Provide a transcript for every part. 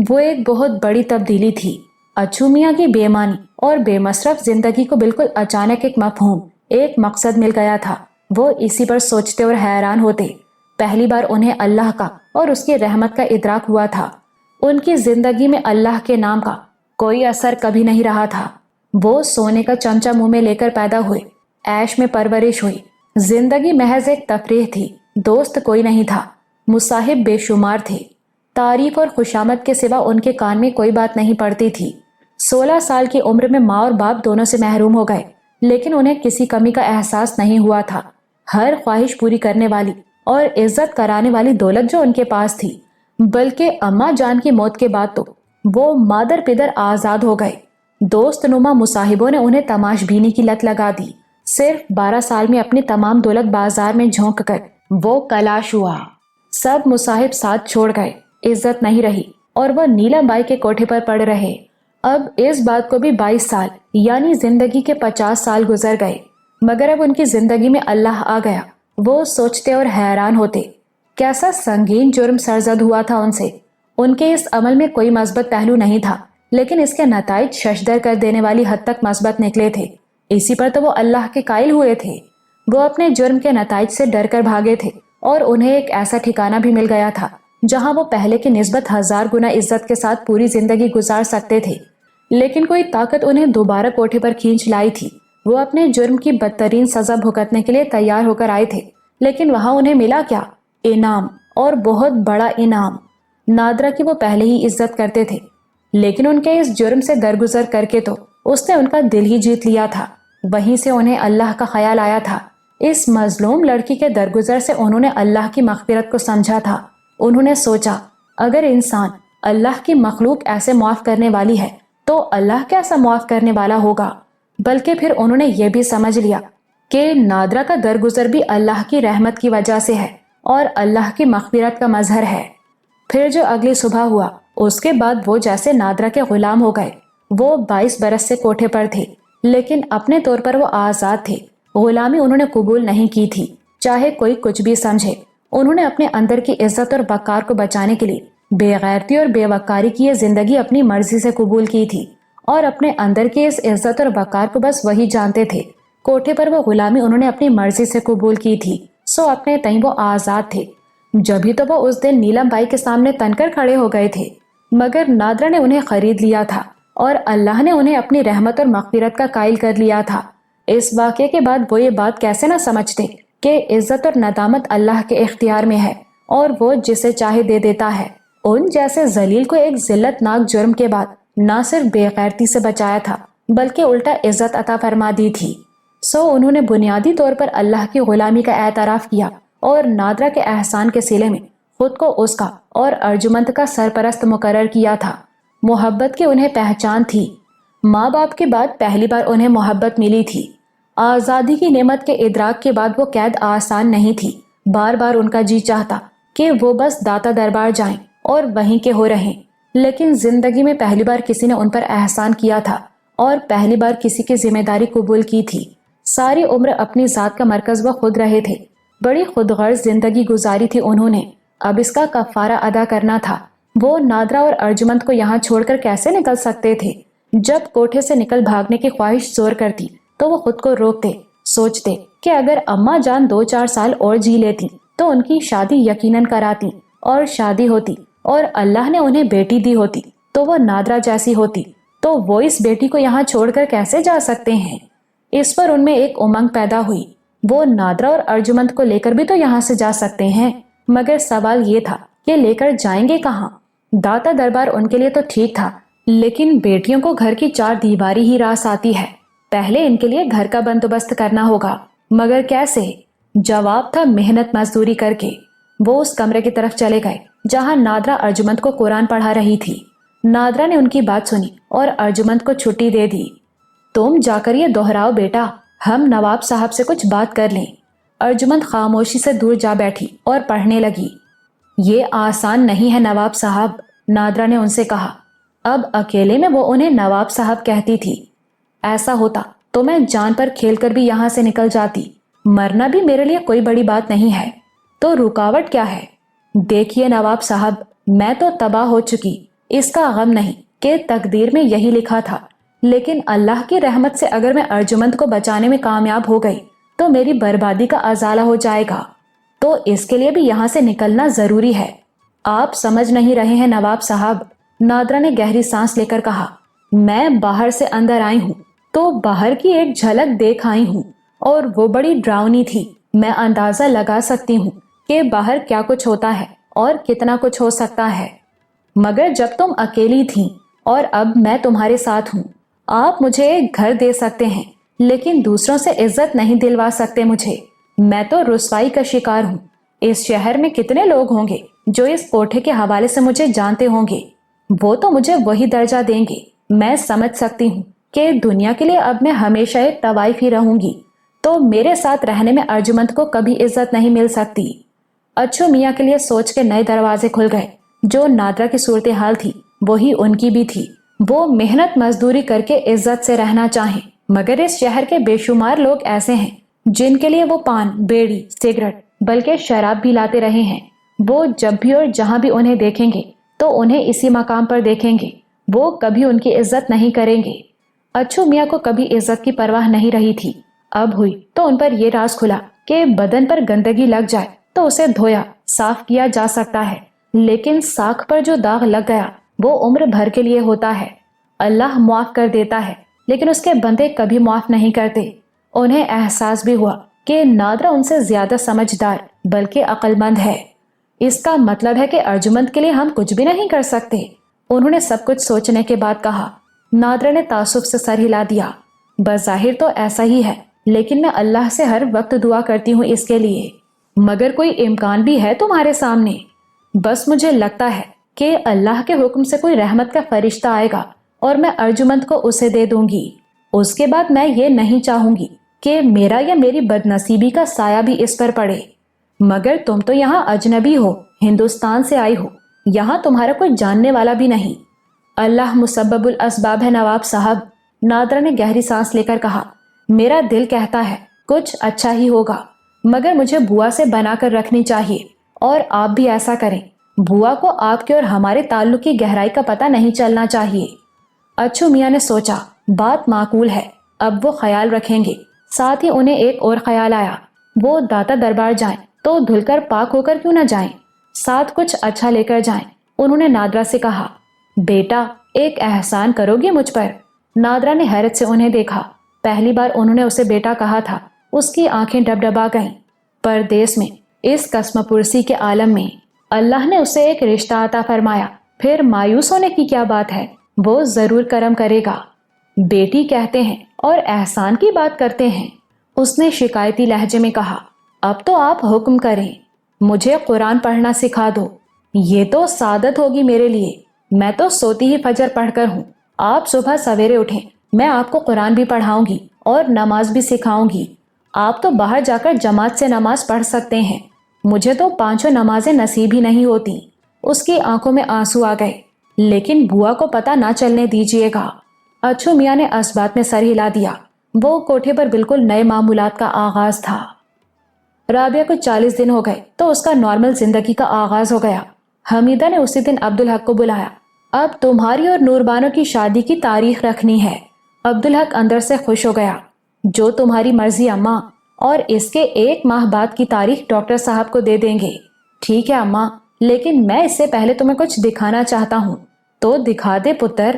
वो एक बहुत बड़ी तब्दीली थी। अच्छू मियाँ की बेईमानी और बेमसरफ जिंदगी को बिल्कुल अचानक एक मफहूम, एक मकसद मिल गया था। वो इसी पर सोचते और हैरान होते। पहली बार उन्हें अल्लाह का और उसकी रहमत का इदराक हुआ था। उनकी जिंदगी में अल्लाह के नाम का कोई असर कभी नहीं रहा था। वो सोने का चमचा मुंह में लेकर पैदा हुए, ऐश में परवरिश हुई। जिंदगी महज एक तफरीह थी, दोस्त कोई नहीं था, मुसाहिब बेशुमार थे। तारीफ और खुशामद के सिवा उनके कान में कोई बात नहीं पड़ती थी। 16 साल की उम्र में माँ और बाप दोनों से महरूम हो गए, लेकिन उन्हें किसी कमी का एहसास नहीं हुआ था। हर ख्वाहिश पूरी करने वाली और इज्जत कराने वाली दौलत जो उनके पास थी, बल्कि अम्मा जान की मौत के बाद तो वो मादर पिदर आजाद हो गए। दोस्त नुमा मुसाहिबों ने उन्हें तमाशबीनी की लत लगा दी। सिर्फ 12 साल में अपनी तमाम दौलत बाजार में झोंक कर वो कलाश हुआ। सब मुसाहिब साथ छोड़ गए, इज्जत नहीं रही और वह नीलम बाई के कोठे पर पड़ रहे। अब इस बात को भी 22 साल यानी जिंदगी के 50 साल गुजर गए, मगर अब उनकी जिंदगी में अल्लाह आ गया। वो सोचते और हैरान होते, कैसा संगीन जुर्म सरजद हुआ था उनसे। उनके इस अमल में कोई मस्बत पहलू नहीं था, लेकिन इसके नताइज शशदर कर देने वाली हद तक मस्बत निकले थे। इसी पर तो वो अल्लाह के कायल हुए थे। वो अपने जुर्म के नताइज से डर कर भागे थे और उन्हें एक ऐसा ठिकाना भी मिल गया था जहां वो पहले की निस्बत 1000 गुना इज्जत के साथ पूरी जिंदगी गुजार सकते थे। लेकिन कोई ताकत उन्हें दोबारा कोठे पर खींच लाई थी। वो अपने जुर्म की बदतरीन सजा भुगतने के लिए तैयार होकर आए थे, लेकिन वहां उन्हें मिला क्या? इनाम, और बहुत बड़ा इनाम। नादरा की वो पहले ही इज्जत करते थे, लेकिन उनके इस जुर्म से दरगुजर करके तो उसने उनका दिल ही जीत लिया था। वहीं से उन्हें अल्लाह का ख्याल आया था। इस मजलूम लड़की के दरगुजर से उन्होंने अल्लाह की मग़फ़िरत को समझा था। उन्होंने सोचा, अगर इंसान अल्लाह की मखलूक ऐसे माफ करने वाली है तो अल्लाह कैसा माफ करने वाला होगा। बल्कि फिर उन्होंने ये भी समझ लिया कि नादरा का दरगुजर भी अल्लाह की रहमत की वजह से है और अल्लाह की मग़फ़िरत का मजहर है। फिर जो अगली सुबह हुआ, उसके बाद वो जैसे नादरा के गुलाम हो गए। वो 22 बरस से कोठे पर थे, लेकिन अपने तौर पर वो आज़ाद थे। गुलामी उन्होंने कबूल नहीं की थी, चाहे कोई कुछ भी समझे। उन्होंने अपने अंदर की इज्जत और वक़ार को बचाने के लिए बेगैरती और बेवकारी की ये जिंदगी अपनी मर्जी से कबूल की थी और अपने अंदर की इस इज्जत और वक़ार को बस वही जानते थे। कोठे पर वो गुलामी उन्होंने अपनी मर्जी से कबूल की थी, सो अपने तई वो आज़ाद थे। जभी तो वो उस दिन नीलम बाई के सामने तनकर खड़े हो गए थे, मगर नादरा ने उन्हें खरीद लिया था और अल्लाह ने उन्हें अपनी रहमत और मग़फ़िरत का कायल कर लिया था। इस वाक़े के बाद वो ये बात कैसे न समझते कि इज्जत और नदामत अल्लाह के इख्तियार में है और वो जिसे चाहे दे देता है। उन जैसे जलील को एक जिल्लतनाक जुर्म के बाद न सिर्फ बेगैरती से बचाया था, बल्कि उल्टा इज्जत अता फरमा दी थी। सो उन्होंने बुनियादी तौर पर अल्लाह की गुलामी का एतराफ़ किया और नादरा के एहसान के सिले में खुद को उसका और अर्जुमंद का सरपरस्त मुकर्रर किया था। मोहब्बत की उन्हें पहचान थी। माँ बाप के बाद पहली बार उन्हें मोहब्बत मिली थी। आज़ादी की नेमत के इदराक के बाद वो कैद आसान नहीं थी। बार बार उनका जी चाहता कि वो बस दाता दरबार जाएं और वहीं के हो रहें, लेकिन जिंदगी में पहली बार किसी ने उन पर एहसान किया था और पहली बार किसी की जिम्मेदारी कबूल की थी। सारी उम्र अपनी जात का मरकज वो खुद रहे थे। बड़ी खुदगर्ज जिंदगी गुजारी थी उन्होंने, अब इसका कफारा अदा करना था। वो नादरा और अर्जुमंद को यहाँ छोड़कर कैसे निकल सकते थे? जब कोठे से निकल भागने की ख्वाहिश जोर करती तो वो खुद को रोकते, सोचते कि अगर अम्मा जान 2-4 साल और जी लेती तो उनकी शादी यकीनन कराती और शादी होती और अल्लाह ने उन्हें बेटी दी होती तो वो नादरा जैसी होती, तो वो इस बेटी को यहाँ छोड़कर कैसे जा सकते हैं? इस पर उनमें एक उमंग पैदा हुई। वो नादरा और अर्जुमंद को लेकर भी तो यहाँ से जा सकते हैं, मगर सवाल ये था कि लेकर जाएंगे कहाँ? दाता दरबार उनके लिए तो ठीक था, लेकिन बेटियों को घर की 4 दीवारी ही रास आती है। पहले इनके लिए घर का बंदोबस्त करना होगा, मगर कैसे? जवाब था मेहनत मजदूरी करके। वो उस कमरे की तरफ चले गए जहां नादरा अर्जुमंद को कुरान पढ़ा रही थी। नादरा ने उनकी बात सुनी और अर्जुमंद को छुट्टी दे दी। तुम जाकर ये दोहराओ बेटा, हम नवाब साहब से कुछ बात कर लें। अर्जुमंद खामोशी से दूर जा बैठी और पढ़ने लगी। ये आसान नहीं है नवाब साहब, नादरा ने उनसे कहा। अब अकेले में वो उन्हें नवाब साहब कहती थी। ऐसा होता तो मैं जान पर खेलकर भी यहाँ से निकल जाती। मरना भी मेरे लिए कोई बड़ी बात नहीं है, तो रुकावट क्या है? देखिए नवाब साहब, मैं तो तबाह हो चुकी, اس کا غم نہیں کہ تقدیر میں یہی لکھا تھا، لیکن اللہ کی رحمت سے اگر میں ارجمند کو بچانے میں کامیاب ہو گئی تو میری بربادی کا ازالہ ہو جائے گا، تو اس کے لیے بھی یہاں سے نکلنا ضروری ہے۔ آپ سمجھ نہیں رہے ہیں نواب صاحب، نادرا نے گہری سانس لے کر کہا۔ میں باہر سے اندر آئی ہوں تو باہر کی ایک جھلک دیکھ آئی ہوں، اور وہ بڑی ڈراؤنی تھی۔ میں اندازہ لگا سکتی ہوں کہ باہر کیا کچھ ہوتا ہے اور کتنا کچھ ہو سکتا ہے، مگر جب تم اکیلی تھیں اور اب میں تمہارے ساتھ ہوں، آپ مجھے ایک گھر دے سکتے ہیں لیکن دوسروں سے عزت نہیں دلوا سکتے مجھے۔ میں تو رسوائی کا شکار ہوں۔ اس شہر میں کتنے لوگ ہوں گے جو اس کوٹھے کے حوالے سے مجھے جانتے ہوں گے، وہ تو مجھے وہی درجہ دیں گے۔ میں سمجھ سکتی ہوں کہ دنیا کے لیے اب میں ہمیشہ ایک طوائف ہی رہوں گی، تو میرے ساتھ رہنے میں ارجمند کو کبھی عزت نہیں مل سکتی۔ اچھو میاں کے لیے سوچ کے نئے دروازے کھل گئے۔ جو نادرا کی صورتحال تھی وہی ان کی بھی تھی۔ وہ محنت مزدوری کر کے عزت سے رہنا چاہیں، مگر اس شہر کے بے شمار لوگ ایسے ہیں جن کے لیے وہ پان، بیڑی، سگریٹ بلکہ شراب بھی لاتے رہے ہیں۔ وہ جب بھی اور جہاں بھی انہیں دیکھیں گے تو انہیں اسی مقام پر دیکھیں گے، وہ کبھی ان کی عزت نہیں کریں گے۔ اچھو میاں کو کبھی عزت کی پرواہ نہیں رہی تھی، اب ہوئی تو ان پر یہ راز کھلا کہ بدن پر گندگی لگ جائے تو اسے دھویا، صاف کیا جا سکتا ہے، لیکن ساکھ پر جو داغ لگ گیا وہ عمر بھر کے لیے ہوتا ہے۔ اللہ معاف کر دیتا ہے لیکن اس کے بندے کبھی معاف نہیں کرتے۔ انہیں احساس بھی ہوا کہ نادرا ان سے زیادہ سمجھدار بلکہ عقل مند ہے۔ اس کا مطلب ہے کہ ارجمند کے لیے ہم کچھ بھی نہیں کر سکتے، انہوں نے سب کچھ سوچنے کے بعد کہا۔ نادرا نے تعصب سے سر ہلا دیا۔ بظاہر تو ایسا ہی ہے، لیکن میں اللہ سے ہر وقت دعا کرتی ہوں اس کے لیے۔ مگر کوئی امکان بھی ہے تمہارے سامنے؟ بس مجھے لگتا ہے کہ اللہ کے حکم سے کوئی رحمت کا فرشتہ آئے گا اور میں ارجمند کو اسے دے دوں گی۔ اس کے بعد میں یہ نہیں چاہوں گی کہ میرا یا میری بدنصیبی کا سایہ بھی اس پر پڑے۔ مگر تم تو یہاں اجنبی ہو، ہندوستان سے آئی ہو، یہاں تمہارا کوئی جاننے والا بھی نہیں۔ اللہ مسبب الاسباب ہے نواب صاحب، نادرا نے گہری سانس لے کر کہا۔ میرا دل کہتا ہے کچھ اچھا ہی ہوگا، مگر مجھے بوا سے بنا کر رکھنی چاہیے، اور آپ بھی ایسا کریں۔ بوا کو آپ کے اور ہمارے تعلق کی گہرائی کا پتہ نہیں چلنا چاہیے۔ اچھو میاں نے سوچا بات معقول ہے، اب وہ خیال رکھیں گے۔ ساتھ ہی انہیں ایک اور خیال آیا، وہ داتا دربار جائیں تو دھل کر پاک ہو کر کیوں نہ جائیں، ساتھ کچھ اچھا لے کر جائیں۔ انہوں نے نادرا سے کہا، بیٹا ایک احسان کرو گی مجھ پر؟ نادرا نے حیرت سے انہیں دیکھا، پہلی بار انہوں نے اسے بیٹا کہا تھا۔ اس کی آنکھیں ڈبڈبا گئیں۔ پردیس میں، اس قسم پرسی کے عالم میں اللہ نے اسے ایک رشتہ عطا فرمایا، پھر مایوس ہونے کی کیا بات ہے؟ وہ ضرور کرم کرے گا۔ بیٹی کہتے ہیں اور احسان کی بات کرتے ہیں، اس نے شکایتی لہجے میں کہا۔ اب تو آپ حکم کریں، مجھے قرآن پڑھنا سکھا دو، یہ تو سعادت ہوگی میرے لیے۔ میں تو سوتی ہی فجر پڑھ کر ہوں، آپ صبح سویرے اٹھیں، میں آپ کو قرآن بھی پڑھاؤں گی اور نماز بھی سکھاؤں گی۔ آپ تو باہر جا کر جماعت سے نماز پڑھ سکتے ہیں، مجھے تو 5 نمازیں نصیب ہی نہیں ہوتی۔ اس کی آنکھوں میں آنسو آ گئے۔ لیکن بوا کو پتہ نہ چلنے دیجیے گا۔ اچھو میاں نے اس بات میں سر ہلا دیا۔ وہ کوٹھے پر بالکل نئے معمولات کا آغاز تھا۔ رابعہ کو 40 دن ہو گئے تو اس کا نارمل زندگی کا آغاز ہو گیا۔ حمیدہ نے اسی دن عبدالحق کو بلایا۔ اب تمہاری اور نوربانو کی شادی کی تاریخ رکھنی ہے۔ عبدالحق اندر سے خوش ہو گیا۔ جو تمہاری مرضی اماں، اور اس کے 1 ماہ بعد کی تاریخ ڈاکٹر صاحب کو دے دیں گے۔ ٹھیک ہے اماں، لیکن میں اس سے پہلے تمہیں کچھ دکھانا چاہتا ہوں۔ تو دکھا دے پتر۔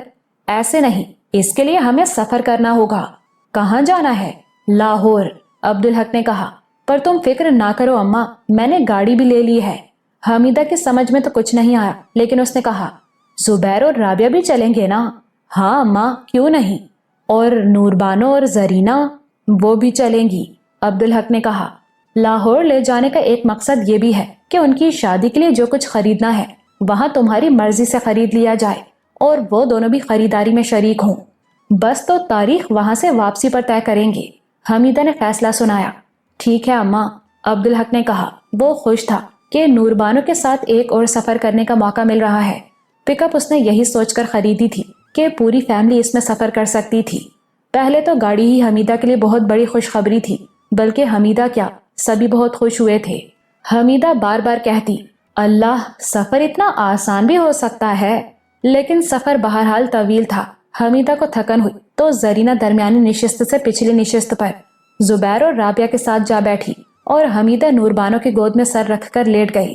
ایسے نہیں، اس کے لیے ہمیں سفر کرنا ہوگا۔ کہاں جانا ہے؟ لاہور، عبدالحق نے کہا۔ پر تم فکر نہ کرو اماں، میں نے گاڑی بھی لے لی ہے۔ حمیدہ کی سمجھ میں تو کچھ نہیں آیا، لیکن اس نے کہا، زبیر اور رابعہ بھی چلیں گے نا؟ ہاں اماں، کیوں نہیں؟ اور نوربانو اور زرینہ، وہ بھی چلیں گی، عبدالحق نے کہا۔ لاہور لے جانے کا ایک مقصد یہ بھی ہے کہ ان کی شادی کے لیے جو کچھ خریدنا ہے وہاں تمہاری مرضی سے خرید لیا جائے اور وہ دونوں بھی خریداری میں شریک ہوں۔ بس تو تاریخ وہاں سے واپسی پر طے کریں گے، حمیدہ نے فیصلہ سنایا۔ ٹھیک ہے اماں، عبدالحق نے کہا۔ وہ خوش تھا کہ نوربانو کے ساتھ ایک اور سفر کرنے کا موقع مل رہا ہے۔ پک اپ اس نے یہی سوچ کر خریدی تھی کہ پوری فیملی اس میں سفر کر سکتی تھی۔ پہلے تو گاڑی ہی حمیدہ کے لیے بہت بڑی خوشخبری تھی، بلکہ حمیدہ کیا، سبھی بہت خوش ہوئے تھے۔ حمیدہ بار بار کہتی، اللہ، سفر اتنا آسان بھی ہو سکتا ہے۔ लेकिन सफर बहरहाल तवील था। हमीदा को थकन हुई तो जरीना दरमियानी निशिस्त से पिछली निशिस्त पर जुबैर और राबिया के साथ जा बैठी और हमीदा नूरबानो की गोद में सर रखकर लेट गई।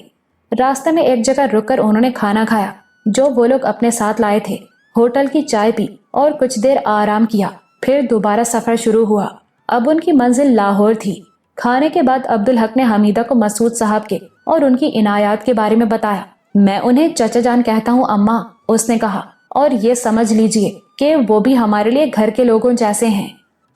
रास्ते में एक जगह रुककर उन्होंने खाना खाया जो वो लोग अपने साथ लाए थे। होटल की चाय पी और कुछ देर आराम किया। फिर दोबारा सफर शुरू हुआ। अब उनकी मंजिल लाहौर थी। खाने के बाद अब्दुल हक ने हमीदा को मसूद साहब के और उनकी इनायात के बारे में बताया। मैं उन्हें चचा जान कहता हूँ अम्मा, उसने कहा, और ये समझ लीजिए कि वो भी हमारे लिए घर के लोगों जैसे हैं।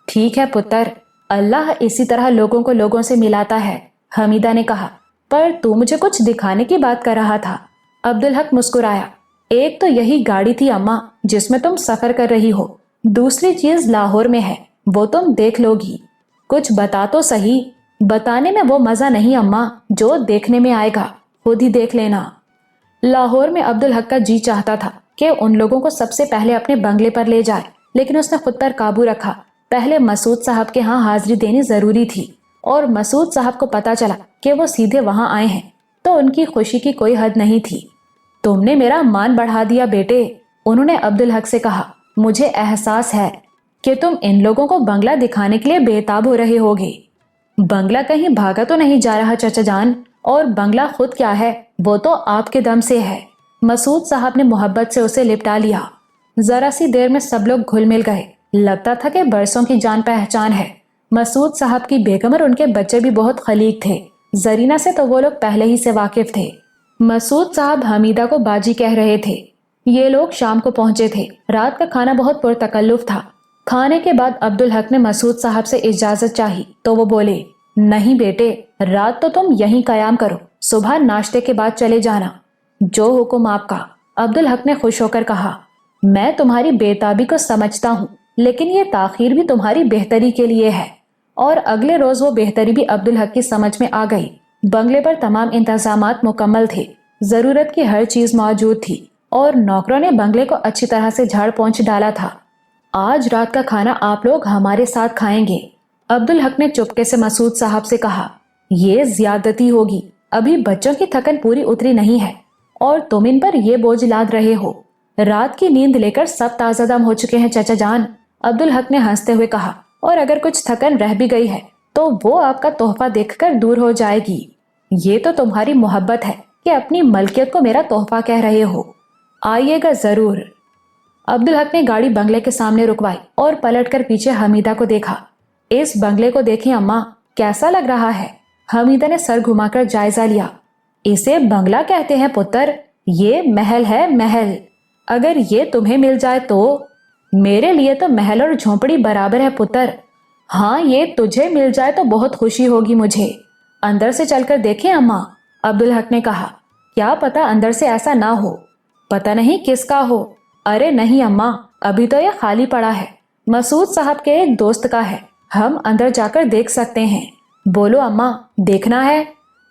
ठीक है पुत्र, अल्लाह इसी तरह लोगों को लोगों से मिलाता है, हमीदा ने कहा। पर तू मुझे कुछ दिखाने की बात कर रहा था। अब्दुल हक मुस्कुराया। एक तो यही गाड़ी थी अम्मा जिसमें तुम सफर कर रही हो, दूसरी चीज लाहौर में है, वो तुम देख लोगी। कुछ बता तो सही। बताने में वो मजा नहीं अम्मा जो देखने में आएगा, खुद ही देख लेना। लाहौर में अब्दुल हक का जी चाहता था कि उन लोगों को सबसे पहले अपने बंगले पर ले जाए, लेकिन उसने खुद पर काबू रखा। पहले मसूद साहब के यहाँ हाजिरी देनी जरूरी थी और मसूद साहब को पता चला कि वो सीधे वहां आए हैं तो उनकी खुशी की कोई हद नहीं थी। तुमने मेरा मान बढ़ा दिया बेटे, उन्होंने अब्दुल हक से कहा। मुझे एहसास है कि तुम इन लोगों को बंगला दिखाने के लिए बेताब हो रहे होगे। बंगला कहीं भागा तो नहीं जा रहा चचा जान, और बंगला खुद क्या है वो तो आपके दम से है। मसूद साहब ने मोहब्बत से उसे लिपटा लिया। जरा सी देर में सब लोग घुल मिल गए। लगता था कि बरसों की जान पहचान है। मसूद साहब की बेगम और उनके बच्चे भी बहुत खलीक थे। जरीना से तो वो लोग पहले ही से वाकिफ थे। मसूद साहब हमीदा को बाजी कह रहे थे। ये लोग शाम को पहुंचे थे। रात का खाना बहुत पुरतकल्लुफ था। खाने के बाद अब्दुल हक ने मसूद साहब से इजाजत चाही तो वो बोले, नहीं बेटे, रात तो तुम यहीं कयाम करो, सुबह नाश्ते के बाद चले जाना। जो हुक्म आपका, अब्दुल हक ने खुश होकर कहा। मैं तुम्हारी बेताबी को समझता हूँ, लेकिन ये ताखीर भी तुम्हारी बेहतरी के लिए है। और अगले रोज वो बेहतरी भी अब्दुल हक की समझ में आ गई। बंगले पर तमाम इंतजामात मुकम्मल थे। जरूरत की हर चीज मौजूद थी और नौकरों ने बंगले को अच्छी तरह से झाड़ पोंछ डाला था। आज रात का खाना आप लोग हमारे साथ खाएंगे, अब्दुल हक ने चुपके से मसूद साहब से कहा। ये ज्यादती होगी, अभी बच्चों की थकन पूरी उतरी नहीं है और तुम इन पर ये बोझ लाद रहे हो। रात की नींद लेकर सब ताजादम हो चुके हैं चचा जान, अब्दुल हक ने हंसते हुए कहा। और अगर कुछ थकन रह भी गई है तो वो आपका तोहफा देखकर दूर हो जाएगी। ये तो तुम्हारी मोहब्बत है कि अपनी मलकियत को मेरा तोहफा कह रहे हो। आइएगा जरूर। अब्दुल हक ने गाड़ी बंगले के सामने रुकवाई और पलटकर पीछे हमीदा को देखा। इस बंगले को देखें अम्मा, कैसा लग रहा है? हमीदा ने सर घुमाकर जायजा लिया। इसे बंगला कहते हैं पुत्र, ये महल है, महल। अगर ये तुम्हें मिल जाए तो? मेरे लिए तो महल और झोंपड़ी बराबर है पुत्र। हाँ, ये तुझे मिल जाए तो बहुत खुशी होगी मुझे। अंदर से चलकर देखें अम्मा, अब्दुल हक ने कहा। क्या पता अंदर से ऐसा ना हो, पता नहीं किसका हो। अरे नहीं अम्मा, अभी तो यह खाली पड़ा है, मसूद साहब के एक दोस्त का है, हम अंदर जाकर देख सकते हैं। बोलो अम्मा, देखना है?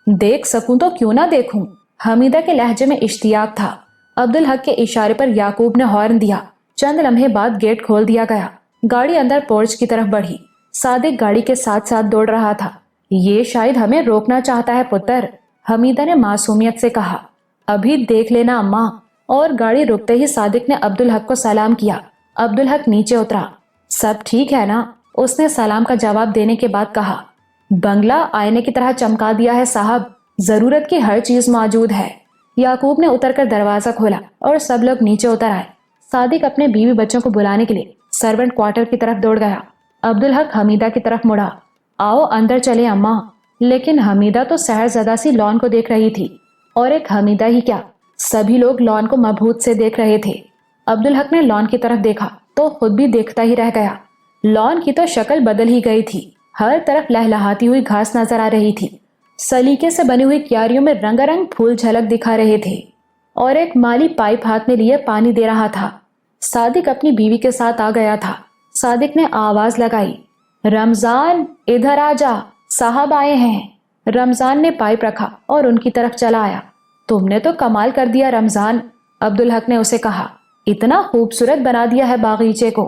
देख सकूं तो क्यों ना देखूं। हमीदा के लहजे में इश्तियाक था। अब्दुल हक के इशारे पर याकूब ने हॉर्न दिया। चंद लम्हे बाद गेट खोल दिया गया। गाड़ी अंदर पोर्च की तरफ बढ़ी। सादिक गाड़ी के साथ साथ दौड़ रहा था। ये शायद हमें रोकना चाहता है पुत्र, हमीदा ने मासूमियत से कहा। अभी देख लेना अम्मा। और गाड़ी रुकते ही सादिक ने अब्दुल हक को सलाम किया। अब्दुल हक नीचे उतरा। सब ठीक है ना? उसने सलाम का जवाब देने के बाद कहा। बंगला आईने की तरह चमका दिया है साहब, जरूरत की हर चीज मौजूद है। याकूब ने उतरकर दरवाजा खोला और सब लोग नीचे उतर आए। सादिक अपने बीवी बच्चों को बुलाने के लिए सर्वेंट क्वार्टर की तरफ दौड़ गया। अब्दुल हक हमीदा की तरफ मुड़ा। आओ अंदर चले अम्मा। लेकिन हमीदा तो सहरज़दा सी लॉन को देख रही थी। और एक हमीदा ही क्या, सभी लोग लॉन को मबहूत से देख रहे थे। अब्दुल हक ने लॉन की तरफ देखा तो खुद भी देखता ही रह गया। लॉन की तो शक्ल बदल ही गई थी। हर तरफ लहलहाती हुई घास नजर आ रही थी। सलीके से बनी हुई क्यारियों में रंगारंग फूल झलक दिखा रहे थे और एक माली पाइप हाथ में लिए पानी दे रहा था। सादिक अपनी बीवी के साथ आ गया था। सादिक ने आवाज लगाई, रमजान इधर आ जा, साहब आए हैं। रमजान ने पाइप रखा और उनकी तरफ चला आया। तुमने तो कमाल कर दिया रमजान, अब्दुल हक ने उसे कहा। इतना खूबसूरत बना दिया है बागीचे को।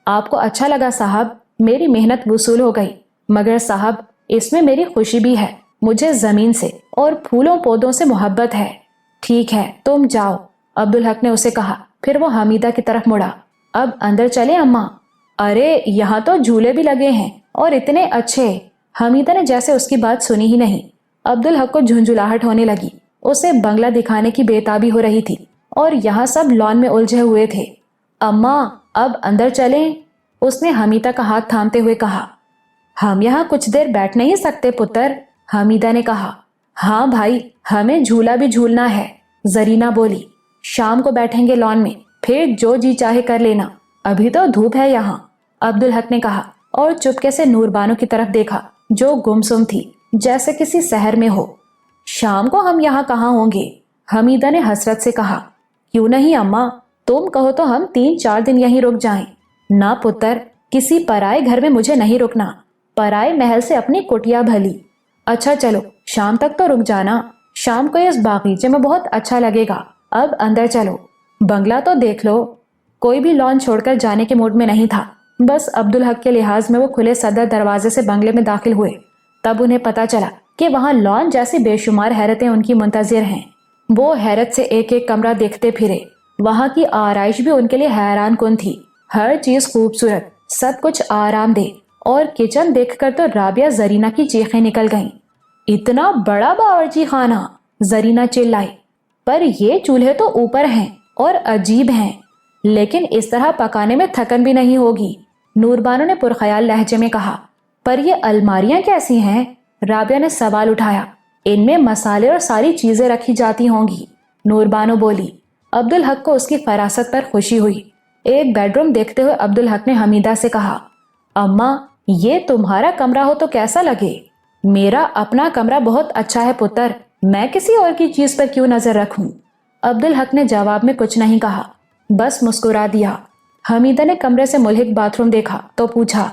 आपको अच्छा लगा साहब? मेरी मेहनत वसूल हो गई। मगर साहब, इसमें मेरी खुशी भी है। मुझे जमीन से और फूलों पौधों से मोहब्बत है। ठीक है, तुम जाओ, अब्दुल हक ने उसे कहा। फिर वो हमीदा की तरफ मुड़ा। अब अंदर चले अम्मा। अरे यहाँ तो झूले भी लगे हैं और इतने अच्छे। हमीदा ने जैसे उसकी बात सुनी ही नहीं। अब्दुल हक को झुंझुलाहट होने लगी। उसे बंगला दिखाने की बेताबी हो रही थी और यहाँ सब लॉन में उलझे हुए थे। अम्मा अब अंदर चलें, उसने हमीदा का हाथ थामते हुए कहा। हम यहाँ कुछ देर बैठ नहीं सकते पुत्र, हमीदा ने कहा। हाँ भाई, हमें झूला भी झूलना है, जरीना बोली। शाम को बैठेंगे लॉन में, फिर जो जी चाहे कर लेना, अभी तो धूप है यहाँ, अब्दुल हक ने कहा और चुपके से नूरबानो की तरफ देखा जो गुमसुम थी, जैसे किसी शहर में हो। शाम को हम यहाँ कहाँ होंगे, हमीदा ने हसरत से कहा। क्यों नहीं अम्मा, तुम कहो तो हम 3-4 दिन यहीं रुक जाएं। ना पुत्र, किसी पराए घर में मुझे नहीं रुकना, पराए महल से अपनी कुटिया भली। अच्छा चलो, शाम तक तो रुक जाना, शाम को इस बागीचे में बहुत अच्छा लगेगा। अब अंदर चलो, बंगला तो देख लो। कोई भी लॉन छोड़कर जाने के मूड में नहीं था। बस अब्दुल हक के लिहाज में वो खुले सदर दरवाजे से बंगले में दाखिल हुए। तब उन्हें पता चला कि वहां लॉन जैसी बेशुमार हैरतें उनकी मुंतजिर हैं। वो हैरत से एक एक कमरा देखते फिरे। वहां की आराइश भी उनके लिए हैरान कुन थी। हर चीज खूबसूरत, सब कुछ आरामदेह, और किचन देखकर तो राबिया जरीना की चीखें निकल गईं। इतना बड़ा बावर्ची खाना, जरीना चिल्लाई। पर ये चूल्हे तो ऊपर हैं और अजीब हैं, लेकिन इस तरह पकाने में थकन भी नहीं होगी, नूरबानो ने पुरख्याल लहजे में कहा। पर ये अलमारियां कैसी हैं, राबिया ने सवाल उठाया। इनमें मसाले और सारी चीजें रखी जाती होंगी, नूरबानो बोली। अब्दुल हक को उसकी फरासत पर खुशी हुई। एक बेडरूम देखते हुए अब्दुल हक ने हमीदा से कहा, अम्मा ये तुम्हारा कमरा हो तो कैसा लगे? मेरा अपना कमरा बहुत अच्छा है पुत्र, मैं किसी और की चीज पर क्यों नजर रखूं? अब्दुल हक ने जवाब में कुछ नहीं कहा, बस मुस्कुरा दिया। हमीदा ने कमरे से मुल्हिक बाथरूम देखा तो पूछा,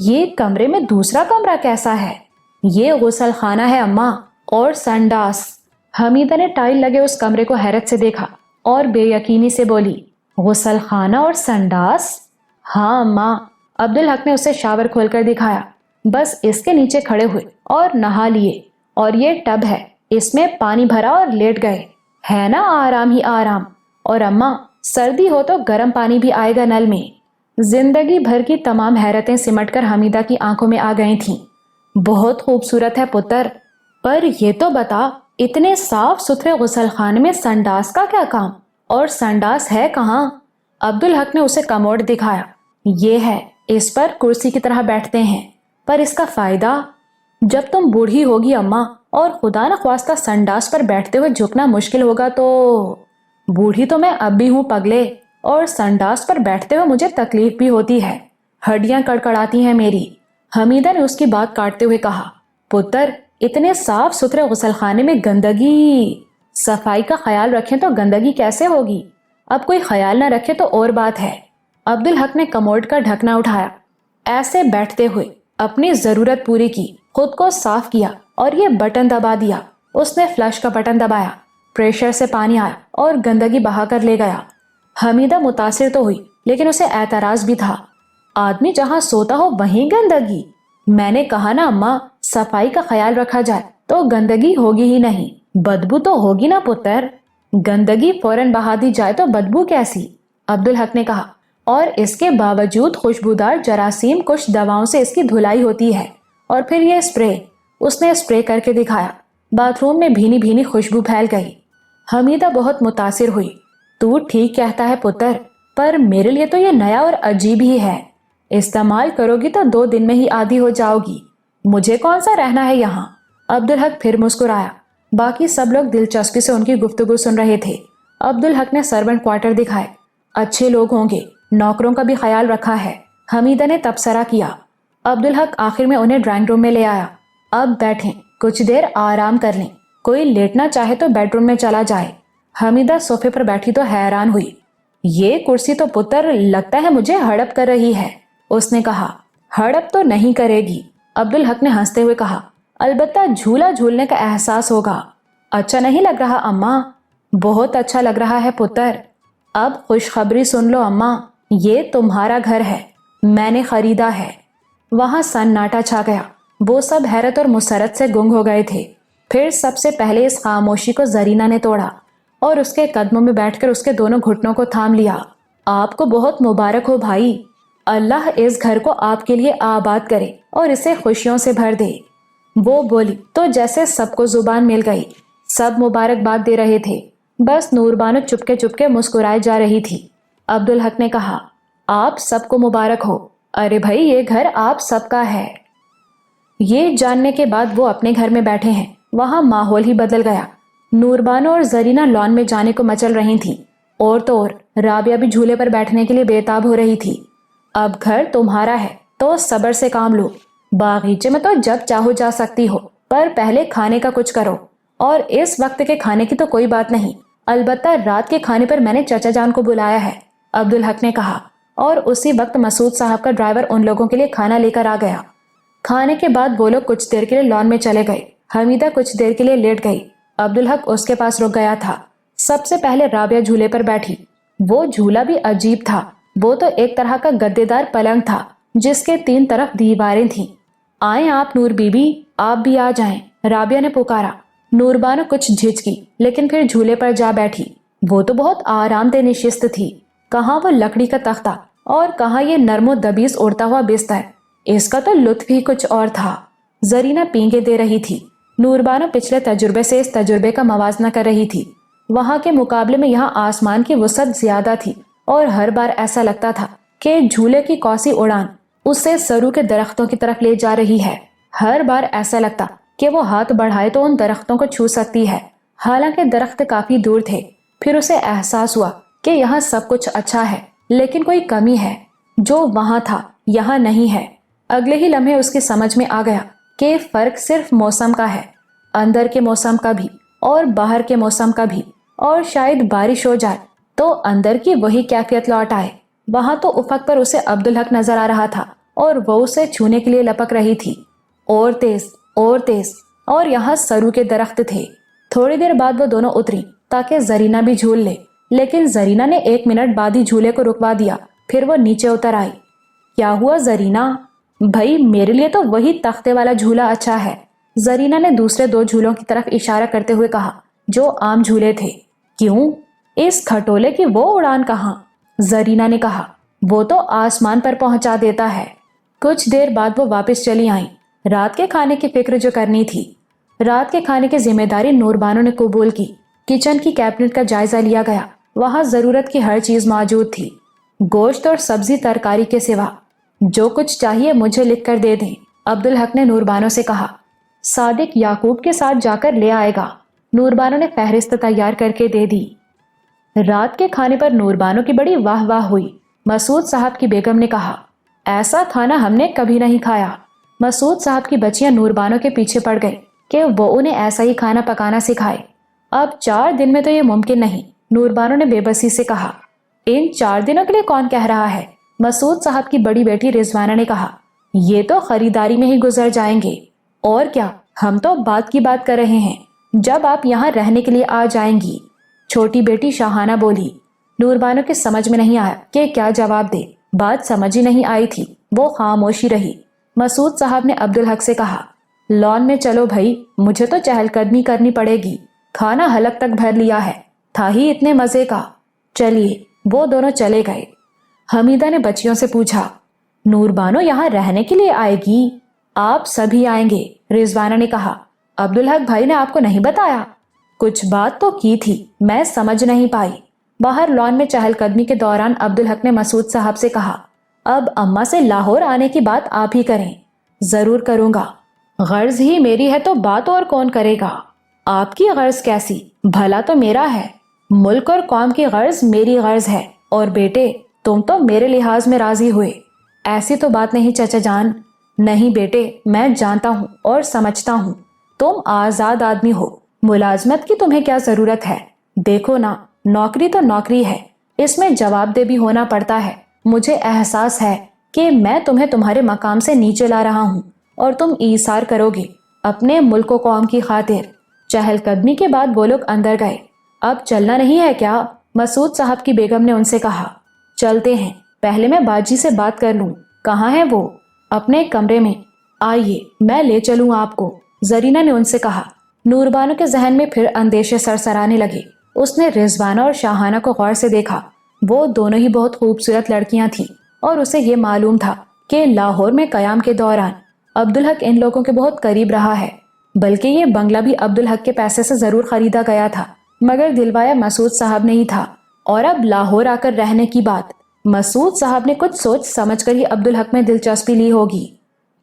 ये कमरे में दूसरा कमरा कैसा है? ये गुसल खाना है अम्मा, और संडास। हमीदा ने टाइल लगे उस कमरे को हैरत से देखा और बेयकीनी से बोली, गुसल खाना और संडास? हाँ अम्मा, अब्दुल हक ने उसे शावर खोलकर दिखाया। बस इसके नीचे खड़े हुए और नहा लिए, और ये टब है, इसमें पानी भरा और लेट गए। है ना आराम ही आराम। और अम्मा सर्दी हो तो गर्म पानी भी आएगा नल में। जिंदगी भर की तमाम हैरतें सिमटकर हमीदा की आंखों में आ गई थीं। बहुत खूबसूरत है पुत्र, पर ये तो बता, इतने साफ सुथरे गुसल खाने में संडास का क्या काम? और संडास है कहाँ? अब्दुल हक ने उसे कमोड दिखाया। ये है, इस पर कुर्सी की तरह बैठते हैं। पर इसका फायदा? जब तुम बूढ़ी होगी अम्मा, और खुदा न ख्वास्ता संडास पर बैठते हुए झुकना मुश्किल होगा तो। बूढ़ी तो मैं अब भी हूँ पगले, और संडास पर बैठते हुए मुझे तकलीफ भी होती है, हड्डियां कड़कड़ाती हैं मेरी। हमीदा ने उसकी बात काटते हुए कहा, पुत्र इतने साफ सुथरे गुसलखाने में गंदगी। सफाई का ख्याल रखें तो गंदगी कैसे होगी? अब कोई ख्याल न रखे तो और बात है। अब्दुल हक ने कमोड का ढकना उठाया, ऐसे बैठते हुए अपनी जरूरत पूरी की, खुद को साफ किया और ये बटन दबा दिया। उसने फ्लश का बटन दबाया, प्रेशर से पानी आया और गंदगी बहाकर ले गया। हमीदा मुतासिर तो हुई, लेकिन उसे एतराज भी था। आदमी जहाँ सोता हो वहीं गंदगी? मैंने कहा ना अम्मा, सफाई का ख्याल रखा जाए तो गंदगी होगी ही नहीं, बदबू तो होगी ना पुत्र। गंदगी फौरन बहा दी जाए तो बदबू कैसी? अब्दुल हक ने कहा। और इसके बावजूद खुशबूदार जरासीम कुछ दवाओं से इसकी धुलाई होती है। और फिर ये स्प्रे, उसने स्प्रे करके दिखाया। बाथरूम में भीनी भीनी खुशबू फैल गई। हमीदा बहुत मुतासिर हुई। तू ठीक कहता है पुत्र, पर मेरे लिए तो ये नया और अजीब ही है। इस्तेमाल करोगी तो 2 दिन में ही आदी हो जाओगी। मुझे कौन सा रहना है यहाँ? अब्दुल हक फिर मुस्कुराया। बाकी सब लोग दिलचस्पी से उनकी गुफ्तगू सुन रहे थे। अब्दुल हक ने सर्वेंट क्वार्टर दिखाए। अच्छे लोग होंगे, नौकरों का भी ख्याल रखा है, हमीदा ने तबसरा किया। अब्दुल हक आखिर में उन्हें ड्राइंग रूम में ले आया। अब बैठें, कुछ देर आराम कर लें, कोई लेटना चाहे तो बेडरूम में चला जाए। हमीदा सोफे पर बैठी तो हैरान हुई। ये कुर्सी तो पुत्र लगता है मुझे हड़प कर रही है, उसने कहा। हड़प तो नहीं करेगी, अब्दुल हक ने हंसते हुए कहा, अलबत्ता झूला झूलने का एहसास होगा। अच्छा नहीं लग रहा अम्मा? बहुत अच्छा लग रहा है पुत्र। अब खुशखबरी सुन लो अम्मा, ये तुम्हारा घर है, मैंने खरीदा है। वहां सन्नाटा छा गया। वो सब हैरत और मुसरत से गुंग हो गए थे। फिर सबसे पहले इस खामोशी को जरीना ने तोड़ा और उसके कदमों में बैठकर उसके दोनों घुटनों को थाम लिया। आपको बहुत मुबारक हो भाई, अल्लाह इस घर को आपके लिए आबाद करे और इसे खुशियों से भर दे। वो बोली तो जैसे सबको जुबान मिल गई। सब मुबारकबाद दे रहे थे, बस नूरबानो चुपके चुपके मुस्कुराए जा रही थी। अब्दुल हक ने कहा, आप सबको मुबारक हो। अरे भाई, ये घर आप सबका है। ये जानने के बाद वो अपने घर में बैठे हैं, वहां माहौल ही बदल गया। नूरबानो और जरीना लॉन में जाने को मचल रही थी, और तो और राबिया भी झूले पर बैठने के लिए बेताब हो रही थी। अब घर तुम्हारा है तो सब्र से काम लो। बागीचे में तो जब चाहो जा सकती हो, पर पहले खाने का कुछ करो। और इस वक्त के खाने की तो कोई बात नहीं, अलबत्ता रात के खाने पर मैंने चाचा जान को बुलाया है, अब्दुल हक ने कहा। और उसी वक्त मसूद साहब का ड्राइवर उन लोगों के लिए खाना लेकर आ गया। खाने के बाद वो लोग कुछ देर के लिए लॉन में चले गए। हमीदा कुछ देर के लिए लेट गई। अब्दुल हक उसके पास रुक गया था। सबसे पहले राबिया झूले पर बैठी। वो झूला भी अजीब था। वो तो एक तरह का गद्देदार पलंग था जिसके 3 तरफ दीवारें थीं। आए आप नूर बीबी, आप भी आ जाएं, राबिया ने पुकारा। नूरबानो कुछ झिझकी, लेकिन फिर झूले पर जा बैठी। वो तो बहुत आरामदेह निशिस्त थी। कहाँ वो लकड़ी का तख्ता और कहाँ ये नरमो दबीस उड़ता हुआ बिस्तर। इसका तो लुत्फ ही कुछ और था। जरीना पींगे दे रही थी। नूरबानो पिछले तजुर्बे से इस तजुर्बे का मवाजना कर रही थी। वहां के मुकाबले में यहाँ आसमान की वुसअत ज्यादा थी और हर बार ऐसा लगता था कि झूले की कौसी उड़ान उससे सरू के दरख्तों की तरफ ले जा रही है। हर बार ऐसा लगता कि वो हाथ बढ़ाए तो उन दरख्तों को छू सकती है। हालांकि दरख्त काफी दूर थे। फिर उसे एहसास हुआ कि यहाँ सब कुछ अच्छा है, लेकिन कोई कमी है। जो वहां था यहाँ नहीं है। अगले ही लम्हे उसकी समझ में आ गया कि फर्क सिर्फ मौसम का है, अंदर के मौसम का भी और बाहर के मौसम का भी। और शायद बारिश हो जाए तो अंदर की वही कैफियत लौट आए। वहां तो उफक पर उसे अब्दुल हक नजर आ रहा था और वो उसे छूने के लिए लपक रही थी। और तेज और तेज। और यहाँ सरू के दरख्त थे। थोड़ी देर बाद वो दोनों उतरी ताकि जरीना भी झूल ले, लेकिन जरीना ने 1 मिनट बाद ही झूले को रुकवा दिया। फिर वो नीचे उतर आई। क्या हुआ जरीना? भाई, मेरे लिए तो वही तख्ते वाला झूला अच्छा है, जरीना ने दूसरे 2 झूलों की तरफ इशारा करते हुए कहा, जो आम झूले थे। क्यों? इस खटोले की वो उड़ान कहाँ? जरीना ने कहा, वो तो आसमान पर पहुंचा देता है। कुछ देर बाद वो वापस चली आई। रात के खाने की फिक्र जो करनी थी। रात के खाने की जिम्मेदारी नूरबानो ने कबूल की। किचन की कैबिनेट का जायजा लिया गया। वहां जरूरत की हर चीज मौजूद थी, गोश्त और सब्जी तरकारी के सिवा। जो कुछ चाहिए मुझे लिख कर दे दें, अब्दुल हक ने नूरबानो से कहा। सादिक याकूब के साथ जाकर ले आएगा, नूरबानो ने फहरिस्त तैयार करके दे दी। रात के खाने पर नूरबानो की बड़ी वाह वाह हुई। मसूद साहब की बेगम ने कहा, ऐसा खाना हमने कभी नहीं खाया। मसूद साहब की बच्चियां नूरबानो के पीछे पड़ गई कि वो उन्हें ऐसा ही खाना पकाना सिखाए। अब 4 दिन में तो ये मुमकिन नहीं, नूरबानो ने बेबसी से कहा। इन 4 दिनों के लिए कौन कह रहा है? मसूद साहब की बड़ी बेटी रिजवाना ने कहा। ये तो खरीदारी में ही गुजर जाएंगे। और क्या, हम तो बात की बात कर रहे हैं, जब आप यहाँ रहने के लिए आ जाएंगी, छोटी बेटी शाहाना बोली। नूरबानो के समझ में नहीं आया कि क्या जवाब दे। बात समझ ही नहीं आई थी। वो खामोशी रही। मसूद साहब ने अब्दुल हक से कहा, लॉन में चलो भाई, मुझे तो चहलकदमी करनी पड़ेगी। खाना हलक तक भर लिया है, था ही इतने मजे का। चलिए। वो दोनों चले गए। हमीदा ने बच्चियों से पूछा, नूरबानो यहाँ रहने के लिए आएगी? आप सभी आएंगे, रिजवाना ने कहा। अब्दुल हक भाई ने आपको नहीं बताया? कुछ बात तो की थी, मैं समझ नहीं पाई। बाहर लॉन में चहलकदमी के दौरान अब्दुल हक ने मसूद साहब से कहा, अब अम्मा से लाहौर आने की बात आप ही करें। जरूर करूंगा। गर्ज ही मेरी है तो बात और कौन करेगा? आपकी गर्ज कैसी? भला तो मेरा है। मुल्क और कौम की गर्ज मेरी गर्ज है। और बेटे, तुम तो मेरे लिहाज में राजी हुए। ऐसी तो बात नहीं चाचा जान। नहीं बेटे, मैं जानता हूँ और समझता हूँ, तुम आजाद आदमी हो। मुलाजमत की तुम्हें क्या जरूरत है? देखो ना, नौकरी तो नौकरी है, इसमें जवाबदेह भी होना पड़ता है। मुझे एहसास है कि मैं तुम्हें तुम्हारे मकाम से नीचे ला रहा हूँ और तुम ईसार करोगे अपने मुल्क व कौम की खातिर। चहलकदमी के बाद वो लोग अंदर गए। अब चलना नहीं है क्या? मसूद साहब की बेगम ने उनसे कहा। चलते हैं, पहले मैं बाजी से बात कर लूं। कहाँ है वो? अपने कमरे में। आइए, मैं ले चलूं आपको, जरीना ने उनसे कहा। नूरबानो के जहन में फिर अंदेशे सरसराने लगे। उसने रिजवाना और शाहाना को गौर से देखा। वो दोनों ही बहुत खूबसूरत लड़कियां थीं और उसे ये मालूम था कि लाहौर में कयाम के दौरान अब्दुल हक इन लोगों के बहुत करीब रहा है। बल्कि ये बंगला भी अब्दुल हक के पैसे से जरूर खरीदा गया था, मगर दिलवाया मसूद साहब नहीं था। और अब लाहौर आकर रहने की बात मसूद साहब ने कुछ सोच समझकर ही अब्दुल हक में दिलचस्पी ली होगी।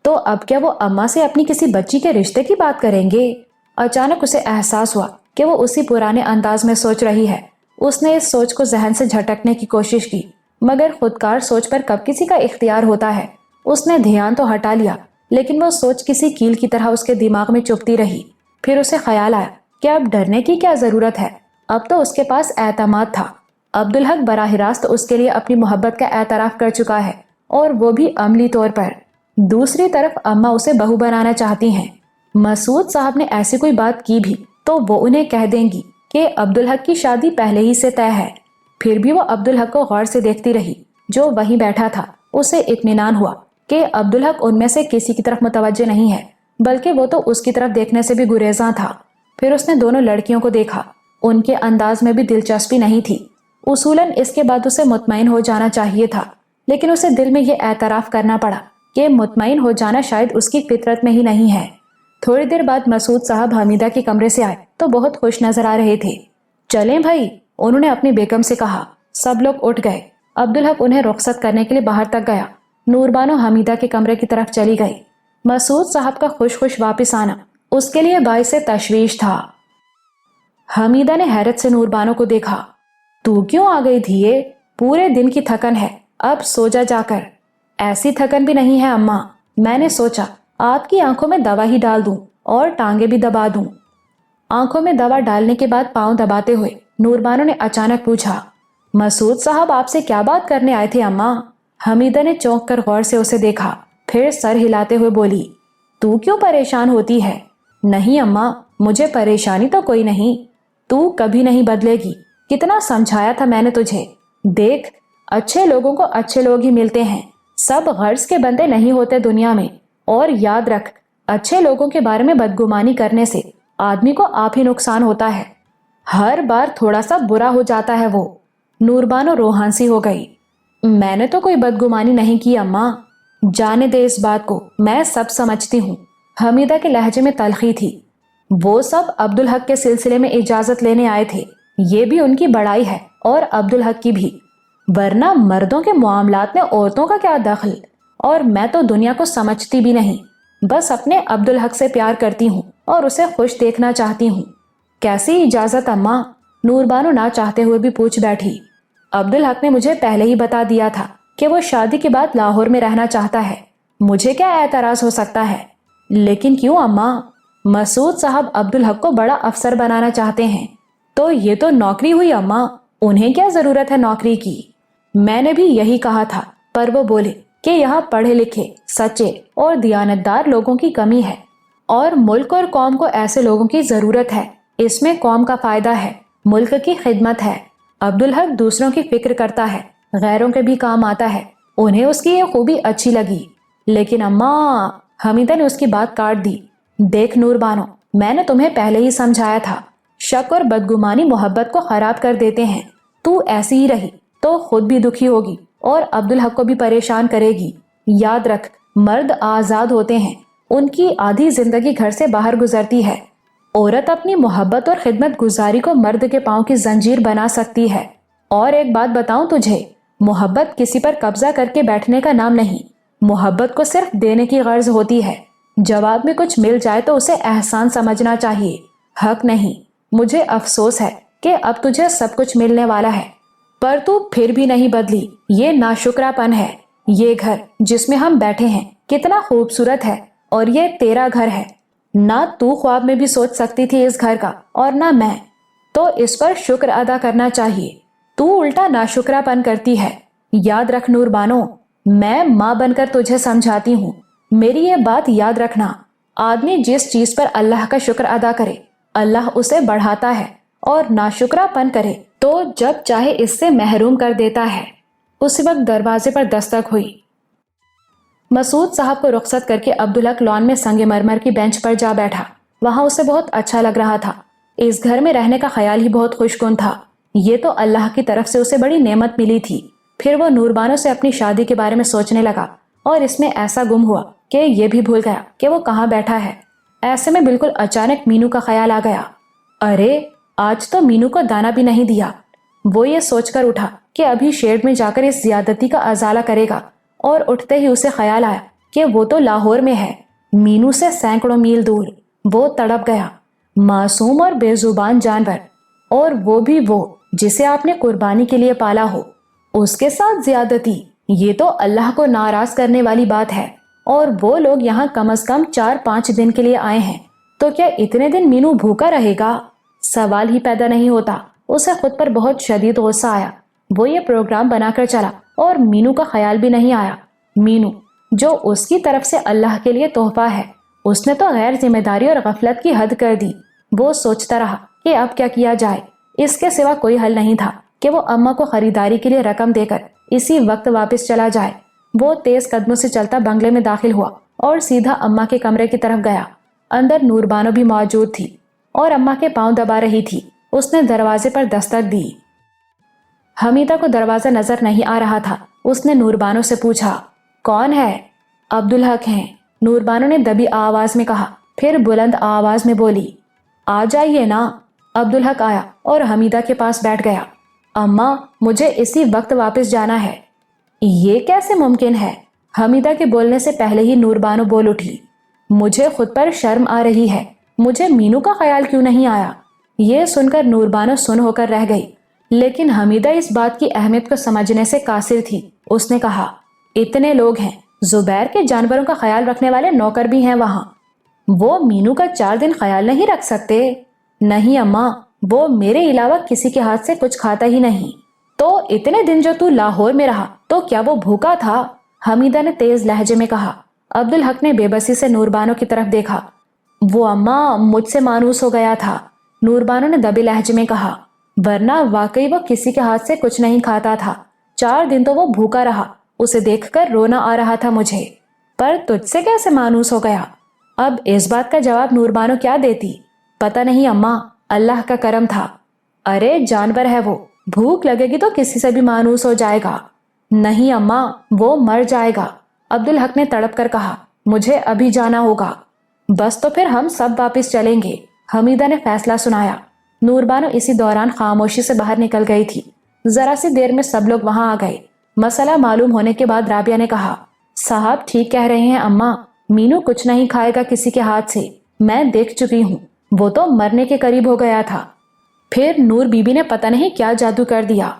तो अब क्या वो अम्मा से अपनी किसी बच्ची के रिश्ते की बात करेंगे? अचानक उसे एहसास हुआ कि वो उसी पुराने अंदाज में सोच रही है। उसने इस सोच को जहन से झटकने की कोशिश की, मगर खुदकार सोच पर कब किसी का इख्तियार होता है। उसने ध्यान तो हटा लिया, लेकिन वो सोच किसी कील की तरह उसके दिमाग में चुभती रही। फिर उसे ख्याल आया कि अब डरने की क्या जरूरत है, अब तो उसके पास एतमाद था। अब्दुल हक बराह रास्त उसके लिए अपनी मोहब्बत का एतराफ कर चुका है, और वो भी अमली तौर पर। दूसरी तरफ अम्मा उसे बहू बनाना चाहती हैं। मसूद साहब ने ऐसी कोई बात की भी तो वो उन्हें कह देंगी कि अब्दुल हक की शादी पहले ही से तय है। फिर भी वो अब्दुल हक को गौर से देखती रही, जो वहीं बैठा था। उसे इत्मीनान हुआ कि अब्दुल हक उनमें से किसी की तरफ मुतवज्जे नहीं है, बल्कि वो तो उसकी तरफ देखने से भी गुरेजा था। फिर उसने दोनों लड़कियों को देखा। उनके अंदाज में भी दिलचस्पी नहीं थी। उसूलन इसके बाद उसे मुतमईन हो जाना चाहिए था, लेकिन उसे दिल में ये एतराफ करना पड़ा कि मुतमईन हो जाना शायद उसकी फितरत में ही नहीं है। थोड़ी देर बाद मसूद साहब हमीदा के कमरे से आए तो बहुत खुश नजर आ रहे थे। चलें भाई, उन्होंने अपनी बेगम से कहा। सब लोग उठ गए। अब्दुल हक उन्हें रुखसत करने के लिए बाहर तक गया। नूरबानो हमीदा के कमरे की तरफ चली गई। मसूद साहब का खुश खुश वापस आना उसके लिए बाइसे तशवीश था। हमीदा ने हैरत से नूरबानो को देखा। तू क्यों आ गई धिये? पूरे दिन की थकन है, अब सो जा जाकर। ऐसी थकन भी नहीं है अम्मा, मैंने सोचा आपकी आंखों में दवा ही डाल दूं और टांगे भी दबा दूं। आंखों में दवा डालने के बाद पांव दबाते हुए नूरबानो ने अचानक पूछा, मसूद साहब आपसे क्या बात करने आए थे अम्मा? हमीदा ने चौंक कर गौर से उसे देखा, फिर सर हिलाते हुए बोली, तू क्यों परेशान होती है? नहीं अम्मा, मुझे परेशानी तो कोई नहीं, तू कभी नहीं बदलेगी। कितना समझाया था मैंने तुझे। देख, अच्छे लोगों को अच्छे लोग ही मिलते हैं, सब गर्ज के बंदे नहीं होते दुनिया में। और याद रख, अच्छे लोगों के बारे में बदगुमानी करने से आदमी को आप ही नुकसान होता है। हर बार थोड़ा सा बुरा हो जाता है वो। नूरबानो रोहानसी हो गई। मैंने तो कोई बदगुमानी नहीं की अम्मा, जाने दे इस बात को, मैं सब समझती हूँ। हमीदा के लहजे में तलखी थी। वो सब अब्दुल हक के सिलसिले में इजाजत लेने आए थे, ये भी उनकी बड़ाई है और अब्दुल हक की भी, वरना मर्दों के मामलात में औरतों का क्या दखल। और मैं तो दुनिया को समझती भी नहीं, बस अपने अब्दुल हक से प्यार करती हूँ और उसे खुश देखना चाहती हूँ। कैसी इजाजत अम्मा? नूरबानो ना चाहते हुए भी पूछ बैठी। अब्दुल हक ने मुझे पहले ही बता दिया था कि वो शादी के बाद लाहौर में रहना चाहता है, मुझे क्या एतराज हो सकता है? लेकिन क्यों अम्मा? मसूद साहब अब्दुल हक को बड़ा अफसर बनाना चाहते हैं। तो ये तो नौकरी हुई अम्मा, उन्हें क्या जरूरत है नौकरी की? मैंने भी यही कहा था, पर वो बोले कि यहाँ पढ़े लिखे, सच्चे और दियानतदार लोगों की कमी है और मुल्क और कौम को ऐसे लोगों की जरूरत है। इसमें कौम का फायदा है, मुल्क की खिदमत है। अब्दुल हक दूसरों की फिक्र करता है, गैरों के भी काम आता है। उन्हें उसकी ये खूबी अच्छी लगी। लेकिन अम्मा, हमीदा ने उसकी बात काट दी। देख नूरबानो, मैंने तुम्हें पहले ही समझाया था, शक और बदगुमानी मोहब्बत को खराब कर देते हैं। तू ऐसी ही रही तो खुद भी दुखी होगी और अब्दुल हक को भी परेशान करेगी। याद रख, मर्द आजाद होते हैं, उनकी आधी जिंदगी घर से बाहर गुजरती है। औरत अपनी मोहब्बत और खिदमत गुजारी को मर्द के पांव की जंजीर बना सकती है। और एक बात बताऊं तुझे, मोहब्बत किसी पर कब्जा करके बैठने का नाम नहीं। मोहब्बत को सिर्फ देने की गर्ज होती है। जवाब में कुछ मिल जाए तो उसे एहसान समझना चाहिए, हक नहीं। मुझे अफसोस है कि अब तुझे सब कुछ मिलने वाला है, पर तू फिर भी नहीं बदली। ये नाशुक्रापन है। ये घर जिसमें हम बैठे हैं कितना खूबसूरत है, और ये तेरा घर है। ना तू ख्वाब में भी सोच सकती थी इस घर का, और ना मैं। तो इस पर शुक्र अदा करना चाहिए। तू उल्टा नाशुक्रापन करती है। याद रख नूरबानो, मैं माँ बनकर तुझे समझाती हूँ, मेरी ये बात याद रखना। आदमी जिस चीज पर अल्लाह का शुक्र अदा करे, अल्लाह उसे बढ़ाता है, और नाशुक्रापन करे तो जब चाहे इससे महरूम कर देता है। उसी वक्त दरवाजे पर दस्तक हुई। मसूद साहब को रुखसत करके अब्दुल हक लॉन में संगे मरमर की बेंच पर जा बैठा। वहां उसे बहुत अच्छा लग रहा था। इस घर में रहने का ख्याल ही बहुत खुशकुन था। ये तो अल्लाह की तरफ से उसे बड़ी नेमत मिली थी। फिर वो नूरबानो से अपनी शादी के बारे में सोचने लगा और इसमें ऐसा गुम हुआ कि ये भी भूल गया कि वो कहाँ बैठा है। ऐसे में बिल्कुल अचानक मीनू का ख्याल आ गया। अरे, आज तो मीनू को दाना भी नहीं दिया। वो ये सोचकर उठा कि अभी शेड में जाकर इस ज्यादती का अजाला करेगा, और उठते ही उसे ख्याल आया कि वो तो लाहौर में है, मीनू से सैकड़ों मील दूर। वो तड़प गया। मासूम और बेजुबान जानवर, और वो भी वो जिसे आपने कुर्बानी के लिए पाला हो, उसके साथ ज्यादती, ये तो अल्लाह को नाराज करने वाली बात है। और वो लोग यहाँ कम से कम 4-5 दिन के लिए आए हैं, तो क्या इतने दिन मीनू भूखा रहेगा? सवाल ही पैदा नहीं होता। उसे खुद पर बहुत शदीद गुस्सा आया। वो ये प्रोग्राम बनाकर चला और मीनू का ख्याल भी नहीं आया। मीनू, जो उसकी तरफ से अल्लाह के लिए तोहफा है, उसने तो गैर जिम्मेदारी और गफलत की हद कर दी। वो सोचता रहा कि अब क्या किया जाए। इसके सिवा कोई हल नहीं था कि वो अम्मा को खरीदारी के लिए रकम देकर इसी वक्त वापस चला जाए। वो तेज कदमों से चलता बंगले में दाखिल हुआ और सीधा अम्मा के कमरे की तरफ गया। अंदर नूरबानो भी मौजूद थी और अम्मा के पांव दबा रही थी। उसने दरवाजे पर दस्तक दी। हमीदा को दरवाजा नजर नहीं आ रहा था। उसने नूरबानो से पूछा, कौन है? अब्दुल हक हैं, नूरबानो ने दबी आवाज में कहा। फिर बुलंद आवाज में बोली, आ जाइए ना। अब्दुल हक आया और हमीदा के पास बैठ गया। अम्मा, मुझे इसी वक्त वापस जाना है। ये कैसे मुमकिन है? हमीदा के बोलने से पहले ही नूरबानो बोल उठी, मुझे खुद पर शर्म आ रही है। मुझे मीनू का ख्याल क्यों नहीं आया? ये सुनकर नूरबानो सुन होकर रह गई, लेकिन हमीदा इस बात की अहमियत को समझने से कासिर थी। उसने कहा, इतने लोग हैं, जुबैर के जानवरों का ख्याल रखने वाले नौकर भी हैं वहाँ। वो मीनू का 4 दिन ख्याल नहीं रख सकते? नहीं अम्मा, वो मेरे अलावा किसी के हाथ से कुछ खाता ही नहीं। तो इतने दिन जो तू लाहौर में रहा, तो क्या वो भूखा था? हमीदा ने तेज लहजे में कहा। अब्दुल हक ने बेबसी से नूरबानो की तरफ देखा। वो अम्मा, मुझसे मानूस हो गया था, नूरबानो ने दबे लहजे में कहा। वरना वाकई वो किसी के हाथ से कुछ नहीं खाता था। 4 दिन तो वो भूखा रहा। उसे देखकर रोना आ रहा था मुझे। पर तुझसे कैसे मानूस हो गया? अब इस बात का जवाब नूरबानो क्या देती? पता नहीं अम्मा, अल्लाह का करम था। अरे जानवर है वो, भूख लगेगी तो किसी से भी मानूस हो जाएगा। नहीं अम्मा, वो मर जाएगा। अब्दुल हक ने तड़प कर कहा, मुझे अभी जाना होगा। बस तो फिर हम सब वापस चलेंगे, हमीदा ने फैसला सुनाया। नूरबानो इसी दौरान खामोशी से बाहर निकल गई थी। जरा सी देर में सब लोग वहां आ गए। मसला मालूम होने के बाद राबिया ने कहा, साहब ठीक कह रहे हैं अम्मा, मीनू कुछ नहीं खाएगा किसी के हाथ से। मैं देख चुकी हूँ, वो तो मरने के करीब हो गया था। फिर नूर बीबी ने पता नहीं क्या जादू कर दिया।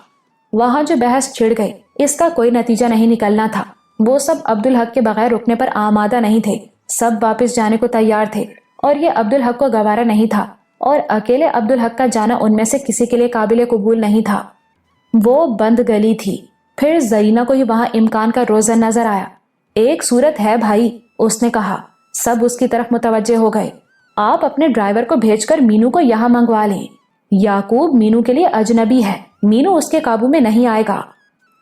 वहां जो बहस छिड़ गई, इसका कोई नतीजा नहीं निकलना था। वो सब अब्दुल हक के बगैर रुकने पर आमादा नहीं थे। सब वापस जाने को तैयार थे और ये अब्दुल हक को गवारा नहीं था, और अकेले अब्दुल हक का जाना उनमें से किसी के लिए काबिल कबूल नहीं था। वो बंद गली थी। फिर जरीना को ही वहां इम्कान का रोजन नजर आया। एक सूरत है भाई, उसने कहा। सब उसकी तरफ मुतवज्जे हो गए। आप अपने ड्राइवर को भेजकर मीनू को यहाँ मंगवा लें। याकूब मीनू के लिए अजनबी है, मीनू उसके काबू में नहीं आएगा।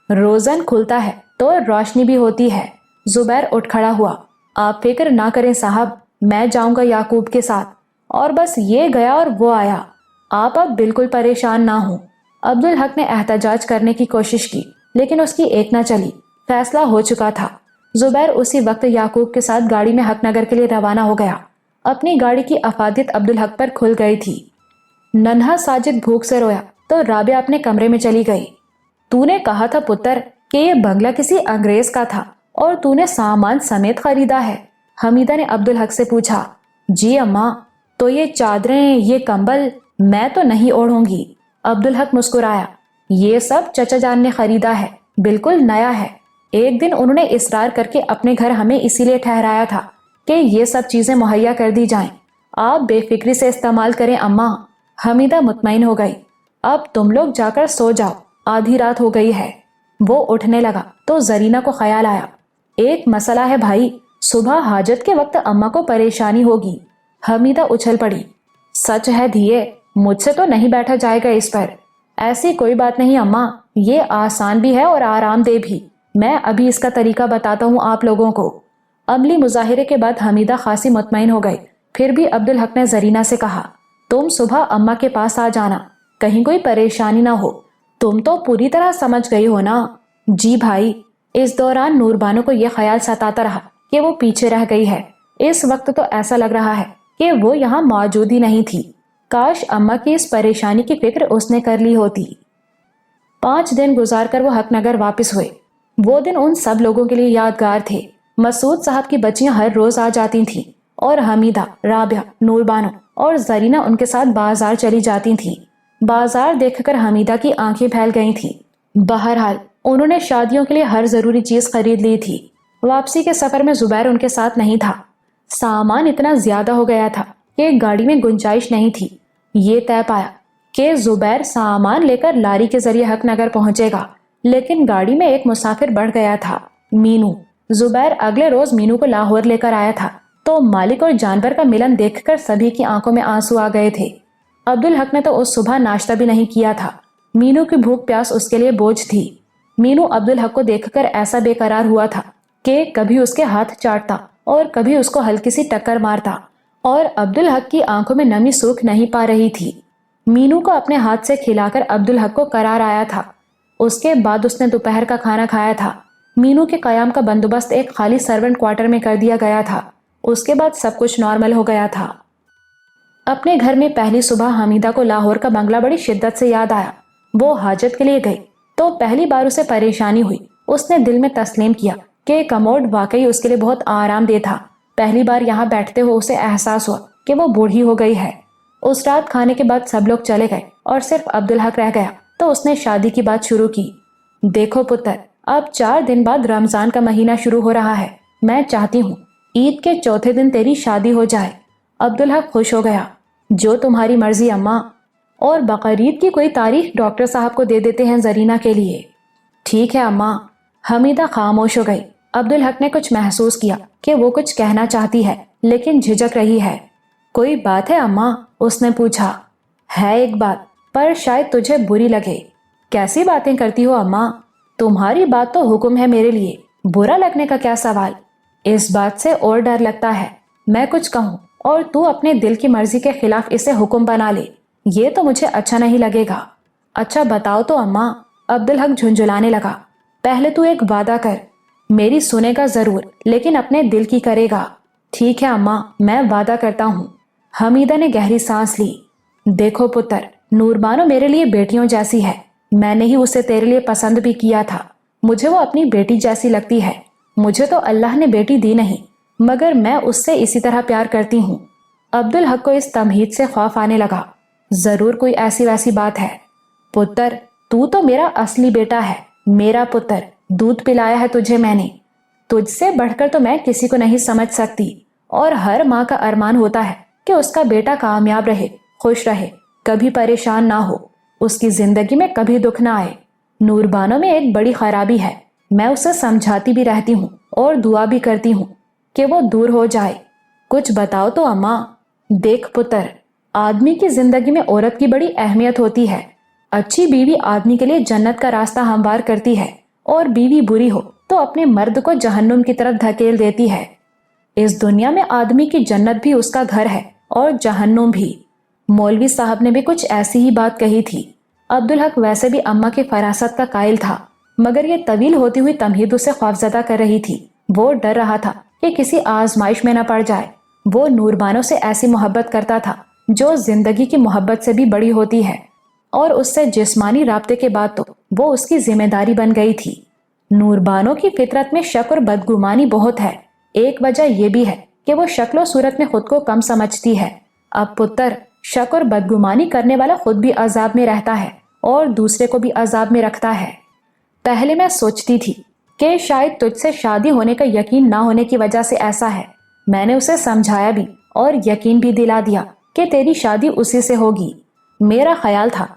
रोजन खुलता है तो रोशनी भी होती है। जुबैर उठ खड़ा हुआ। आप फिक्र ना करें साहब, मैं जाऊंगा याकूब के साथ। और बस ये गया और वो आया। आप अब बिल्कुल परेशान ना हो। अब्दुल हक ने एहतजाज करने की कोशिश की, लेकिन उसकी एक ना चली। फैसला हो चुका था। जुबैर उसी वक्त याकूब के साथ गाड़ी में हकनगर के लिए रवाना हो गया। अपनी गाड़ी की अफादियत अब्दुल हक पर खुल गई थी। नन्हा साजिद भूख से रोया तो राबिया अपने कमरे में चली गई। तूने कहा था पुत्र कि ये बंगला किसी अंग्रेज का था और तूने सामान समेत खरीदा है, हमीदा ने अब्दुल हक से पूछा। जी अम्मा, तो ये चादरें, ये कंबल मैं तो नहीं ओढ़ूंगी। अब्दुल हक मुस्कुराया। ये सब चचा जान ने खरीदा है, बिल्कुल नया है। एक दिन उन्होंने इसरार करके अपने घर हमें इसीलिए ठहराया था कि ये सब चीजें मुहैया कर दी जाएं। आप बेफिक्री से इस्तेमाल करें अम्मा। हमीदा मुतमईन हो गई। अब तुम लोग जाकर सो जाओ, आधी रात हो गई है। वो उठने लगा तो जरीना को ख्याल आया, एक मसला है भाई, सुबह हाजत के वक्त अम्मा को परेशानी होगी। हमीदा उछल पड़ी। सच है धिये, मुझसे तो नहीं बैठा जाएगा इस पर। ऐसी कोई बात नहीं अम्मा, ये आसान भी है और आरामदेह भी। मैं अभी इसका तरीका बताता हूँ आप लोगों को। अमली मुजाहिरे के बाद हमीदा खासी मुतमईन हो गई। फिर भी अब्दुल हक ने जरीना से कहा, तुम सुबह अम्मा के पास आ जाना, कहीं कोई परेशानी ना हो। तुम तो पूरी तरह समझ गई हो ना? जी भाई। इस दौरान नूरबानो को यह ख्याल सताता रहा कि वो पीछे रह गई है। इस वक्त तो ऐसा लग रहा है कि वो यहाँ मौजूद ही नहीं थी। काश अम्मा की इस परेशानी की फिक्र उसने कर ली होती। 5 दिन गुजार कर वो हकनगर वापस हुए। वो दिन उन सब लोगों के लिए यादगार थे। मसूद साहब की बच्चियां हर रोज आ जाती थीं और हमीदा, राबिया, नूरबानो और जरीना उनके साथ बाजार चली जाती थीं। बाजार देखकर हमीदा की आंखें फैल गई थीं। बहरहाल उन्होंने शादियों के लिए हर जरूरी चीज खरीद ली थी। वापसी के सफर में जुबैर उनके साथ नहीं था। सामान इतना ज्यादा हो गया था कि गाड़ी में गुंजाइश नहीं थी। ये तय पाया कि जुबैर सामान लेकर लारी के जरिए हकनगर पहुंचेगा, लेकिन गाड़ी में एक मुसाफिर बढ़ गया था, मीनू। जुबैर अगले रोज मीनू को लाहौर लेकर आया था, तो मालिक और जानवर का मिलन देखकर सभी की आंखों में आंसू आ गए थे। अब्दुल हक ने तो उस सुबह नाश्ता भी नहीं किया था। मीनू की भूख प्यास उसके लिए बोझ थी। मीनू अब्दुल हक को देखकर ऐसा बेकरार हुआ था कि कभी उसके हाथ चाटता और कभी उसको हल्की सी टक्कर मारता, और अब्दुल हक की आंखों में नमी सूख नहीं पा रही थी। मीनू को अपने हाथ से खिलाकर अब्दुल हक को करार आया था। उसके बाद उसने दोपहर का खाना खाया था। मीनू के कयाम का बंदोबस्त एक खाली सर्वेंट क्वार्टर में कर दिया गया था। उसके बाद सब कुछ नॉर्मल हो गया था। अपने घर में पहली सुबह हमीदा को लाहौर का बंगला बड़ी शिद्दत से याद आया। वो हाजत के लिए गई तो पहली बार उसे परेशानी हुई। उसने दिल में तस्लीम किया कि कमोड वाकई उसके लिए बहुत आरामदेह था। पहली बार यहाँ बैठते हुए उसे एहसास हुआ कि वो बूढ़ी हो गई है। उस रात खाने के बाद सब लोग चले गए और सिर्फ अब्दुल हक रह गया, तो उसने शादी की बात शुरू की। देखो पुत्र, अब 4 दिन बाद रमजान का महीना शुरू हो रहा है। मैं चाहती हूँ ईद के चौथे दिन तेरी शादी हो जाए। अब्दुल हक खुश हो गया। जो तुम्हारी मर्जी अम्मा। और बकरीद की कोई तारीख डॉक्टर साहब को दे देते हैं जरीना के लिए। ठीक है अम्मा। हमीदा खामोश हो गई। अब्दुल हक ने कुछ महसूस किया कि वो कुछ कहना चाहती है लेकिन झिझक रही है। कोई बात है अम्मा? उसने पूछा। है एक बात, पर शायद तुझे बुरी लगे। कैसी बातें करती हो अम्मा? तुम्हारी बात तो हुक्म है मेरे लिए, बुरा लगने का क्या सवाल। इस बात से और डर लगता है मैं कुछ कहूँ और तू अपने दिल की मर्जी के खिलाफ इसे हुक्म बना ले। ये तो मुझे अच्छा नहीं लगेगा। अच्छा बताओ तो अम्मा। अब्दुल हक झुंझुलाने लगा। पहले तू एक वादा कर, मेरी सुनेगा जरूर लेकिन अपने दिल की करेगा। ठीक है अम्मा, मैं वादा करता हूँ। हमीदा ने गहरी सांस ली। देखो पुत्र, नूरबानो मेरे लिए बेटियों जैसी है। मैंने ही उसे तेरे लिए पसंद भी किया था। मुझे वो अपनी बेटी जैसी लगती है। मुझे तो अल्लाह ने बेटी दी नहीं, मगर मैं उससे इसी तरह प्यार करती हूँ। अब्दुल हक को इस तमहीद से खौफ आने लगा। जरूर कोई ऐसी वैसी बात है। पुत्र, तू तो मेरा असली बेटा है, मेरा पुत्र। दूध पिलाया है तुझे मैंने। तुझसे बढ़कर तो मैं किसी को नहीं समझ सकती। और हर माँ का अरमान होता है कि उसका बेटा कामयाब रहे, खुश रहे, कभी परेशान ना हो, उसकी जिंदगी में कभी दुख ना आए। नूरबानो में एक बड़ी खराबी है। मैं उसे समझाती भी रहती हूँ और दुआ भी करती हूँ कि वो दूर हो जाए। कुछ बताओ तो अम्मा। देख पुत्र, आदमी की जिंदगी में औरत की बड़ी अहमियत होती है। अच्छी बीवी आदमी के लिए जन्नत का रास्ता हमवार करती है, और बीवी बुरी हो तो अपने मर्द को जहन्नुम की तरफ धकेल देती है। इस दुनिया में आदमी की जन्नत भी उसका घर है और जहन्नुम भी। मौलवी साहब ने भी कुछ ऐसी ही बात कही थी। अब्दुल हक वैसे भी अम्मा की फरासत का कायल था, मगर ये तवील होती हुई तमहीद उसे खौफजदा कर रही थी। वो डर रहा था कि किसी आजमाइश में न पड़ जाए। वो नूरबानो से ऐसी मोहब्बत करता था जो जिंदगी की मोहब्बत से भी बड़ी होती है, और उससे जिस्मानी राब्ते के बाद तो वो उसकी जिम्मेदारी बन गई थी। नूरबानो की फितरत में शक और बदगुमानी बहुत है। एक वजह यह भी है कि वो शक्लो सूरत में खुद को कम समझती है। अब पुत्र, शक और बदगुमानी करने वाला खुद भी अजाब में रहता है और दूसरे को भी अजाब में रखता है। पहले मैं सोचती थी कि शायद तुझसे शादी होने का यकीन ना होने की वजह से ऐसा है। मैंने उसे समझाया भी और यकीन भी दिला दिया कि तेरी शादी उसी से होगी। मेरा ख्याल था,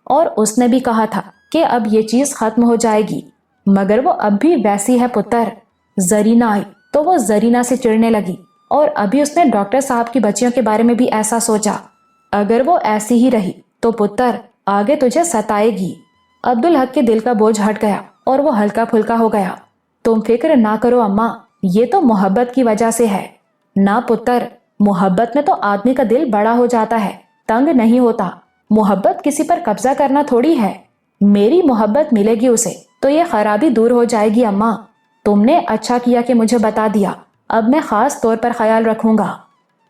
और उसने भी कहा था कि अब ये चीज खत्म हो जाएगी, मगर वो अब भी वैसी है पुत्र। जरीना आई तो वो जरीना से चिढ़ने लगी, और अभी उसने डॉक्टर साहब की बच्चियों के बारे में भी ऐसा सोचा। अगर वो ऐसी ही रही तो पुत्र आगे तुझे सताएगी। अब्दुल हक के दिल का बोझ हट गया और वो हल्का फुल्का हो गया। तुम फिक्र ना करो अम्मा, ये तो मोहब्बत की वजह से है। ना पुत्र, मोहब्बत में तो आदमी का दिल बड़ा हो जाता है, तंग नहीं होता। मोहब्बत किसी पर कब्जा करना थोड़ी है। मेरी मोहब्बत मिलेगी उसे तो ये खराबी दूर हो जाएगी। अम्मा, तुमने अच्छा किया कि मुझे बता दिया। अब मैं खास तौर पर ख्याल रखूंगा।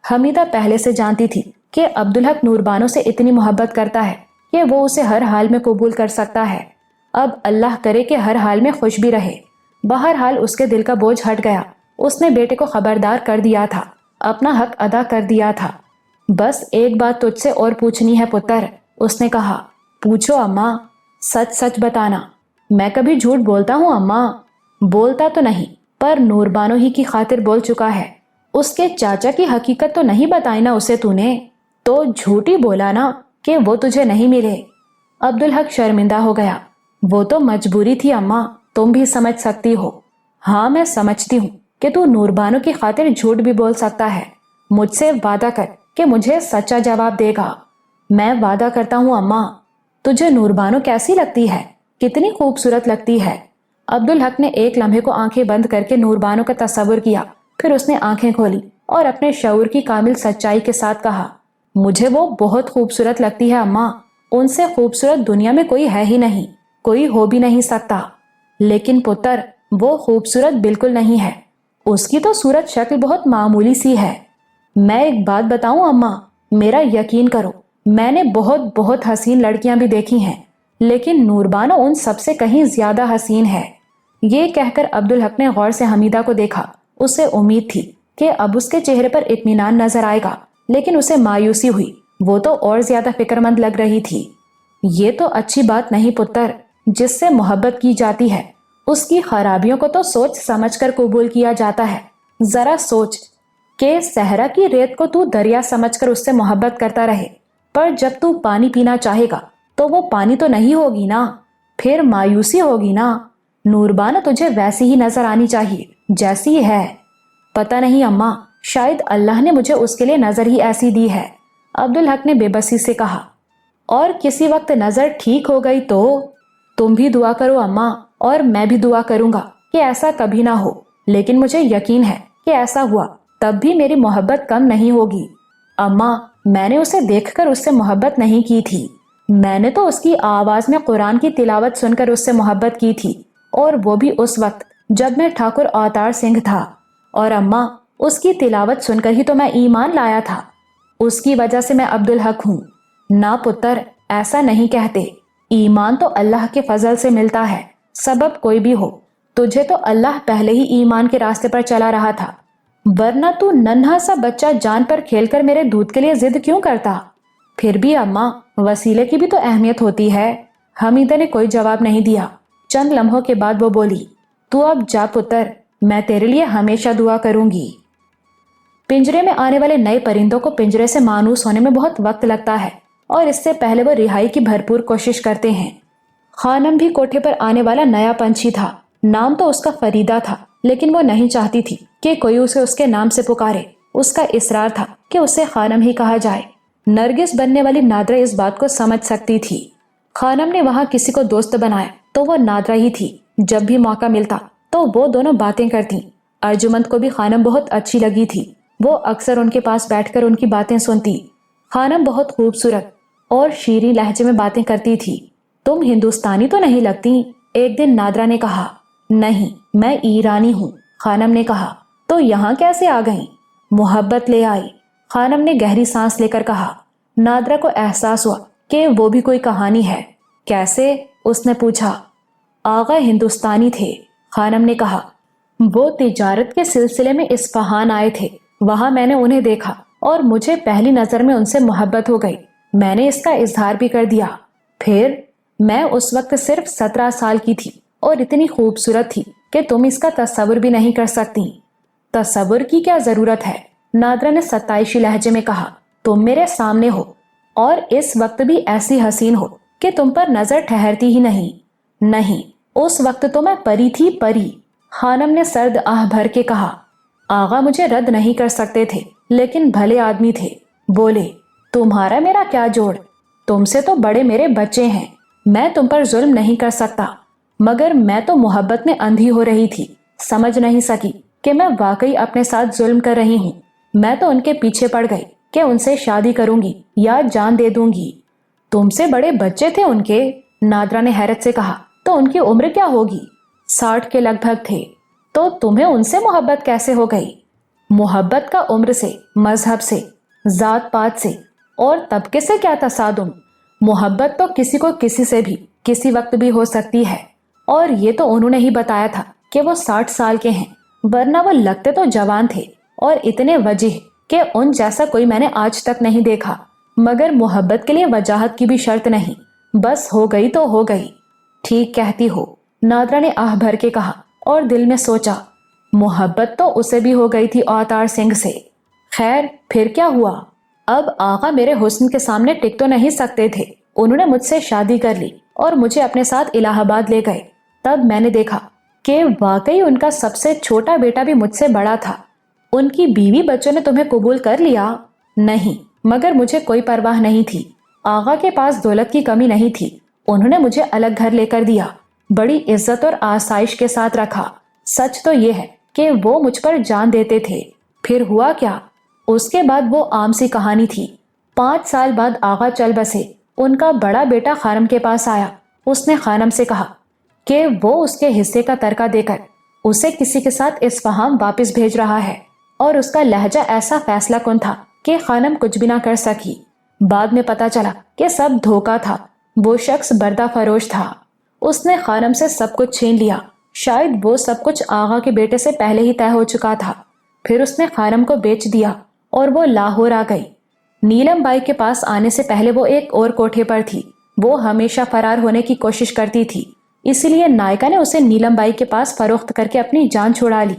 हमीदा पहले से जानती थी कि अब्दुल हक नूरबानो से इतनी मोहब्बत करता है कि वो उसे हर हाल में कबूल कर सकता है। अब अल्लाह करे कि हर हाल में खुश भी रहे। बहरहाल उसके दिल का बोझ हट गया। उसने बेटे को खबरदार कर दिया था, अपना हक अदा कर दिया था। बस एक बात तुझसे और पूछनी है पुत्र, उसने कहा। पूछो अम्मा। सच सच बताना। मैं कभी झूठ बोलता हूँ अम्मा? बोलता तो नहीं, पर नूरबानो ही की खातिर बोल चुका है। उसके चाचा की हकीकत तो नहीं बताई ना उसे तूने? तो झूठी बोला ना कि वो तुझे नहीं मिले। अब्दुल हक शर्मिंदा हो गया। वो तो मजबूरी थी अम्मा, तुम भी समझ सकती हो। हाँ, मैं समझती हूँ कि तू नूरबानो की खातिर झूठ भी बोल सकता है। मुझसे वादा कर कि मुझे सच्चा जवाब देगा। मैं वादा करता हूँ अम्मा। तुझे नूरबानो कैसी लगती है? कितनी खूबसूरत लगती है। अब्दुल हक ने एक लम्हे को आंखें बंद करके नूरबानो का तस्वुर किया। फिर उसने आंखें खोली और अपने शऊर की कामिल सच्चाई के साथ कहा, मुझे वो बहुत खूबसूरत लगती है अम्मा। उनसे खूबसूरत दुनिया में कोई है ही नहीं, कोई हो भी नहीं सकता। लेकिन पुत्र, वो खूबसूरत बिल्कुल नहीं है। उसकी तो सूरत शक्ल बहुत मामूली सी है। मैं एक बात बताऊं अम्मा, मेरा यकीन करो, मैंने बहुत बहुत हसीन लड़कियां भी देखी हैं, लेकिन नूरबानो उन सबसे कहीं ज्यादा हसीन है। ये कहकर अब्दुल हक ने गौर से हमीदा को देखा। उसे उम्मीद थी कि अब उसके चेहरे पर इत्मीनान नजर आएगा, लेकिन उसे मायूसी हुई। वो तो और ज्यादा फिक्रमंद लग रही थी। ये तो अच्छी बात नहीं पुत्र। जिससे मोहब्बत की जाती है उसकी खराबियों को तो सोच समझकर कबूल किया जाता है। जरा सोच कि सहरा की रेत को तू दरिया समझकर उससे मोहब्बत करता रहे, पर जब तू पानी पीना चाहेगा तो वो पानी तो नहीं होगी ना, फिर मायूसी होगी ना। नूरबानो तुझे वैसी ही नजर आनी चाहिए जैसी है। पता नहीं अम्मा, शायद अल्लाह ने मुझे उसके लिए नजर ही ऐसी दी है। अब्दुल हक ने बेबसी से कहा। और किसी वक्त नजर ठीक हो गई तो? तुम भी दुआ करो अम्मा, और मैं भी दुआ करूंगा कि ऐसा कभी ना हो। लेकिन मुझे यकीन है कि ऐसा हुआ तब भी मेरी मोहब्बत कम नहीं होगी। अम्मा, मैंने उसे देखकर उससे मोहब्बत नहीं की थी। मैंने तो उसकी आवाज में कुरान की तिलावत सुनकर उससे मोहब्बत की थी, और वो भी उस वक्त जब मैं ठाकुर अवतार सिंह था। और अम्मा, उसकी तिलावत सुनकर ही तो मैं ईमान लाया था। उसकी वजह से मैं अब्दुल हक हूँ। ना पुत्र, ऐसा नहीं कहते। ईमान तो अल्लाह के फजल से मिलता है, सबब कोई भी हो। तुझे तो अल्लाह पहले ही ईमान के रास्ते पर चला रहा था, वरना तू नन्हा सा बच्चा जान पर खेलकर मेरे दूध के लिए जिद क्यों करता? फिर भी अम्मा, वसीले की भी तो अहमियत होती है। हमीदा ने कोई जवाब नहीं दिया। चंद लम्हों के बाद वो बोली, तू अब जा पुत्र, मैं तेरे लिए हमेशा दुआ करूंगी। पिंजरे में आने वाले नए परिंदों को पिंजरे से मानूस होने में बहुत वक्त लगता है, और इससे पहले वो रिहाई की भरपूर कोशिश करते हैं। खानम भी कोठे पर आने वाला नया पंछी था। नाम तो उसका फरीदा था, लेकिन वो नहीं चाहती थी कि कोई उसे उसके नाम से पुकारे। उसका इसरार था कि उसे खानम ही कहा जाए। नरगिस बनने वाली नादरा इस बात को समझ सकती थी। खानम ने वहां किसी को दोस्त बनाया तो वो नादरा ही थी। जब भी मौका मिलता तो वो दोनों बातें करती। अर्जुमंद को भी खानम बहुत अच्छी लगी थी। वो अक्सर उनके पास बैठकर उनकी बातें सुनती। खानम बहुत खूबसूरत और शीरीं लहजे में बातें करती थी। तुम हिंदुस्तानी तो नहीं लगती, एक दिन नादरा ने कहा। नहीं, मैं ईरानी हूँ, खानम ने कहा। तो यहाँ कैसे आ गई? मोहब्बत ले आई, खानम ने गहरी सांस लेकर कहा। नादरा को एहसास हुआ कि वो भी कोई कहानी है। कैसे? उसने पूछा। आगा हिंदुस्तानी थे, खानम ने कहा। वो तिजारत के सिलसिले में इस्फहान आए थे। वहां मैंने उन्हें देखा और मुझे पहली नजर में उनसे मोहब्बत हो गई। मैंने इसका इजहार भी कर दिया। फिर मैं उस वक्त सिर्फ 17 साल की थी और इतनी खूबसूरत थी कि तुम इसका तस्वुर भी नहीं कर सकती। तस्वुर की क्या जरूरत है? नादरा ने सताइशी लहजे में कहा। तुम मेरे सामने हो और इस वक्त भी ऐसी हसीन हो कि तुम पर नजर ठहरती ही नहीं। नहीं, उस वक्त तो मैं परी थी, परी। खानम ने सर्द आह भर के कहा। आगा मुझे रद्द नहीं कर सकते थे, लेकिन भले आदमी थे। बोले, तुम्हारा मेरा क्या जोड़? तुमसे तो बड़े मेरे बच्चे हैं। मैं तुम पर जुल्म नहीं कर सकता। मगर मैं तो मोहब्बत में अंधी हो रही थी, समझ नहीं सकी कि मैं वाकई अपने साथ जुल्म कर रही हूँ। मैं तो उनके पीछे पड़ गई کہ उनसे शादी करूंगी या जान दे दूंगी। तुमसे बड़े बच्चे थे उनके, नादरा ने हैरत से कहा। तो उनकी उम्र क्या होगी? 60 के लगभग थे। तो तुम्हें उनसे मोहब्बत कैसे हो गई? मोहब्बत का उम्र से, मजहब से, जात पात से और तबके से क्या तसादुम। मोहब्बत तो किसी को किसी से भी किसी वक्त भी हो सकती है। और ये तो उन्होंने ही बताया था कि वो 60 साल के हैं, वरना वो लगते तो जवान थे और इतने वजीह कि उन जैसा कोई मैंने आज तक नहीं देखा। मगर मोहब्बत के लिए वजाहत की भी शर्त नहीं, बस हो गई तो हो गई। ठीक कहती हो, नादरा ने आह भर के कहा और दिल में सोचा, मोहब्बत तो उसे भी हो गई थी अवतार सिंह से। खैर फिर क्या हुआ? अब आगा मेरे हुस्न के सामने टिक तो नहीं सकते थे। उन्होंने मुझसे शादी कर ली और मुझे अपने साथ इलाहाबाद ले गए। तब मैंने देखा कि वाकई उनका सबसे छोटा बेटा भी मुझसे बड़ा था। उनकी बीवी बच्चों ने तुम्हें कबूल कर लिया? नहीं, मगर मुझे कोई परवाह नहीं थी। आगा के पास दौलत की कमी नहीं थी। उन्होंने मुझे अलग घर लेकर दिया, बड़ी इज्जत और आसाइश के साथ रखा। सच तो ये है कि वो मुझ पर जान देते थे। फिर हुआ क्या? उसके बाद वो आम सी कहानी थी। 5 साल बाद आगा चल बसे। उनका बड़ा बेटा खानम के पास आया। उसने खानम से कहा कि वो उसके हिस्से का तरका देकर उसे किसी के साथ इस्फहान वापस भेज रहा है। और उसका लहजा ऐसा फैसला कुन था कि खानम कुछ भी ना कर सकी। बाद में पता चला कि सब धोखा था। वो शख्स बर्दा फरोश था। उसने खानम से सब कुछ छीन लिया। शायद वो सब कुछ आगा के बेटे से पहले ही तय हो चुका था। फिर उसने खानम को बेच दिया और वो लाहौर आ गई। नीलम बाई के पास आने से पहले वो एक और कोठे पर थी। वो हमेशा फरार होने की कोशिश करती थी, इसीलिए नायका ने उसे नीलम बाई के पास फरोख्त करके अपनी जान छुड़ा ली।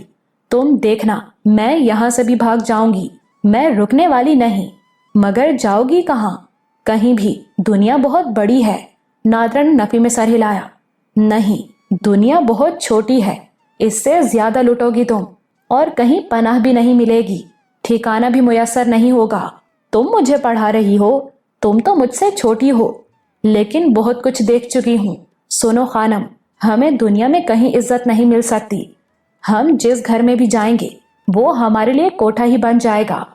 तुम देखना, मैं यहाँ से भी भाग जाऊंगी। मैं रुकने वाली नहीं। मगर जाओगी कहाँ? कहीं भी। दुनिया बहुत बड़ी है। नादरा ने नफी में सर हिलाया। नहीं, दुनिया बहुत छोटी है। इससे ज्यादा लुटोगी तुम और कहीं पनाह भी नहीं मिलेगी, ठिकाना भी मुयस्सर नहीं होगा। तुम मुझे पढ़ा रही हो? तुम तो मुझसे छोटी हो, लेकिन बहुत कुछ देख चुकी हूँ। सुनो खानम, हमें दुनिया में कहीं इज्जत नहीं मिल सकती। हम जिस घर में भी जाएंगे वो हमारे लिए कोठा ही बन जाएगा।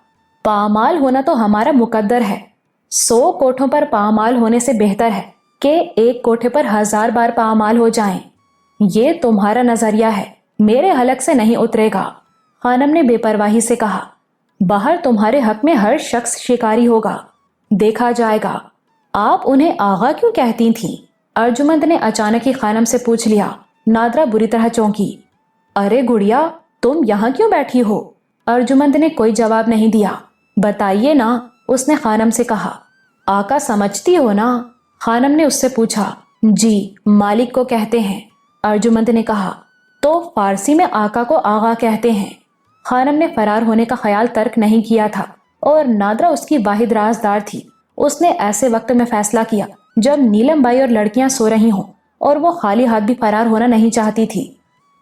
पामाल होना तो हमारा मुकद्दर है। 100 कोठों पर पामाल होने से बेहतर है कि एक कोठे पर 1000 बार पामाल हो जाएं। ये तुम्हारा नजरिया है, मेरे हलक से नहीं उतरेगा। खानम ने बेपरवाही से कहा, बाहर तुम्हारे हक में हर शख्स शिकारी होगा, देखा जाएगा। आप उन्हें आगा क्यों कहती थीं? अर्जुमंद ने अचानक ही खानम से पूछ लिया। नादरा बुरी तरह चौंकी। अरे गुड़िया, तुम यहाँ क्यों बैठी हो? अर्जुमंद ने कोई जवाब नहीं दिया। बताइए ना, उसने खानम से कहा। आका समझती हो ना? खानम ने उससे पूछा। जी, मालिक को कहते हैं, अर्जुमंद ने कहा। तो फारसी में आका को आगा कहते हैं। खानम ने फरार होने का ख्याल तर्क नहीं किया था और नादरा उसकी वाहिद राजदार थी। उसने ऐसे वक्त में फैसला किया जब नीलम बाई और लड़कियां सो रही हों और वो खाली हाथ भी फरार होना नहीं चाहती थी।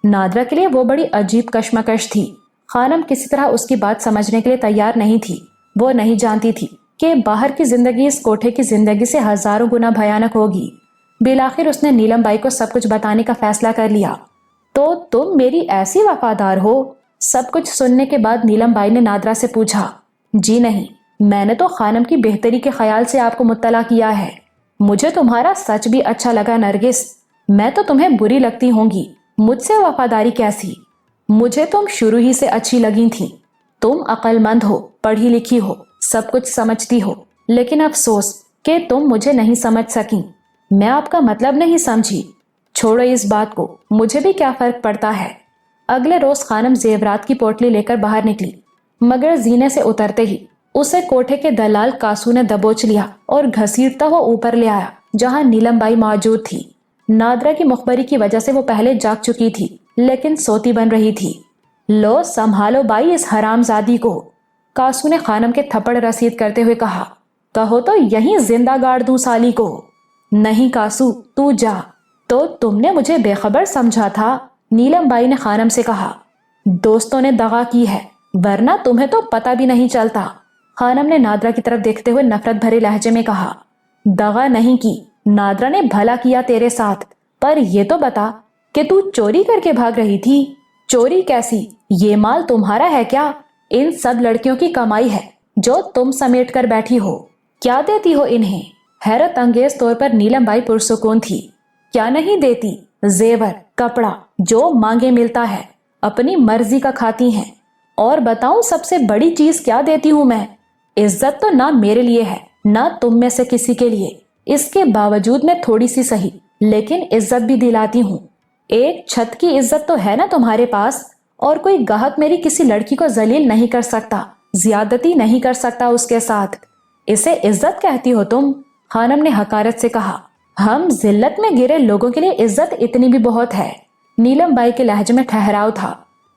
नादरा के लिए वो बड़ी अजीब कश्मकश थी। खानम किसी तरह उसकी बात समझने के लिए तैयार नहीं थी। वो नहीं जानती थी कि बाहर की जिंदगी इस कोठे की जिंदगी से हजारों गुना भयानक होगी। बिलाखिर उसने नीलम बाई को सब कुछ बताने का फैसला कर लिया। तो तुम मेरी ऐसी वफादार हो? सब कुछ सुनने के बाद नीलम बाई ने नादरा से पूछा। जी नहीं, मैंने तो खानम की बेहतरी के ख्याल से आपको मुत्तला किया है। मुझे तुम्हारा सच भी अच्छा लगा नरगिस। मैं तो तुम्हें बुरी लगती होंगी, मुझसे वफादारी कैसी? मुझे तुम शुरू ही से अच्छी लगी थी। तुम अक्लमंद हो, पढ़ी लिखी हो, सब कुछ समझती हो, लेकिन अफसोस कि तुम मुझे नहीं समझ सकी। मैं आपका मतलब नहीं समझी। छोड़ो इस बात को, मुझे भी क्या फर्क पड़ता है। अगले रोज खानम जेवरात की पोटली लेकर बाहर निकली, मगर जीने से उतरते ही उसे कोठे के दलाल कासू ने दबोच लिया और घसीटता हुआ ऊपर ले आया जहां नीलम बाई मौजूद थी। नादरा की मुखबरी की वजह से वो पहले जाग चुकी थी, लेकिन सोती बन रही थी। लो संभालो बाई इस हरामजादी को, कासू ने खानम के थप्पड़ रसीद करते हुए कहा। कहो तो यहीं जिंदा गाड़ दूं साली को। नहीं कासू, तू जा। तो तुमने मुझे बेखबर समझा था, नीलम बाई ने खानम से कहा। दोस्तों ने दगा की है, वरना तुम्हें तो पता भी नहीं चलता। खानम ने नादरा की तरफ देखते हुए नफरत भरे लहजे में कहा। दगा नहीं की, नादरा ने भला किया तेरे साथ, पर ये तो बता कि तू चोरी करके भाग रही थी। चोरी कैसी? ये माल तुम्हारा है क्या? इन सब लड़कियों की कमाई है जो तुम समेट कर बैठी हो। क्या देती हो इन्हें? हैरत अंगेज तौर पर नीलम बाई पुरसुकून थी। क्या नहीं देती? जेवर, कपड़ा, जो मांगे मिलता है, अपनी मर्जी का खाती हैं। और बताऊं सबसे बड़ी चीज क्या देती हूं मैं? इज्जत तो ना मेरे लिए है, ना तुम में से किसी के लिए। इसके बावजूद मैं थोड़ी सी सही, लेकिन इज्जत भी दिलाती हूँ। एक छत की इज्जत तो है ना तुम्हारे पास, और कोई गाहक मेरी किसी लड़की को जलील नहीं कर सकता, ज्यादती नहीं कर सकता उसके साथ। इसे इज्जत कहती हो तुम? खानम ने हकारत से कहा। हम जिल्लत में गिरे लोगों के लिए इज्जत इतनी भी बहुत है। नीलम बाई के लहजे में ठहराव था।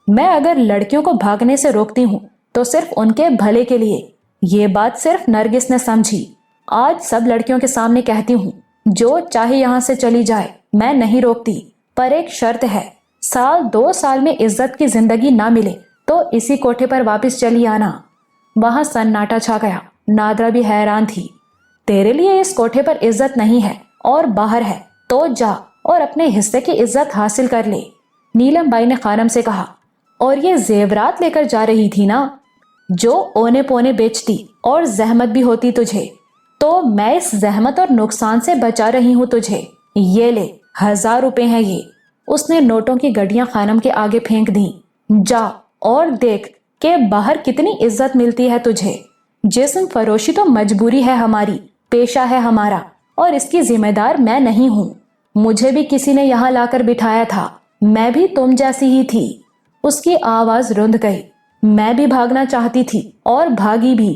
मैं अगर लड़कियों को भागने से रोकती हूँ तो सिर्फ उनके भले के लिए। ये बात सिर्फ नरगिस ने समझी। आज सब लड़कियों के सामने कहती हूँ, जो चाहे यहाँ से चली जाए, मैं नहीं रोकती। पर एक शर्त है, साल 2 साल में इज्जत की जिंदगी ना मिले तो इसी कोठे पर वापस चली आना। वहां सन्नाटा छा गया। नादरा भी हैरान थी। तेरे लिए इस कोठे पर इज्जत नहीं है और बाहर है, तो जा और अपने हिस्से की इज्जत हासिल कर ले। नीलम बाई ने खानम से कहा। और ये जेवरात लेकर जा रही थी ना, जो ओने पोने बेचती और जहमत भी होती तुझे, तो मैं इस जहमत और नुकसान से बचा रही हूँ तुझे। ये ले, 1000 रुपए हैं ये। उसने नोटों की गड्डियां खानम के आगे फेंक दी। जा और देख के बाहर कितनी इज्जत मिलती है तुझे। जिस्म फरोशी तो मजबूरी है हमारी, पेशा है हमारा, और इसकी जिम्मेदार मैं नहीं हूँ। मुझे भी किसी ने यहाँ लाकर बिठाया था, मैं भी तुम जैसी ही थी। उसकी आवाज रुंध गई। मैं भी भागना चाहती थी और भागी भी,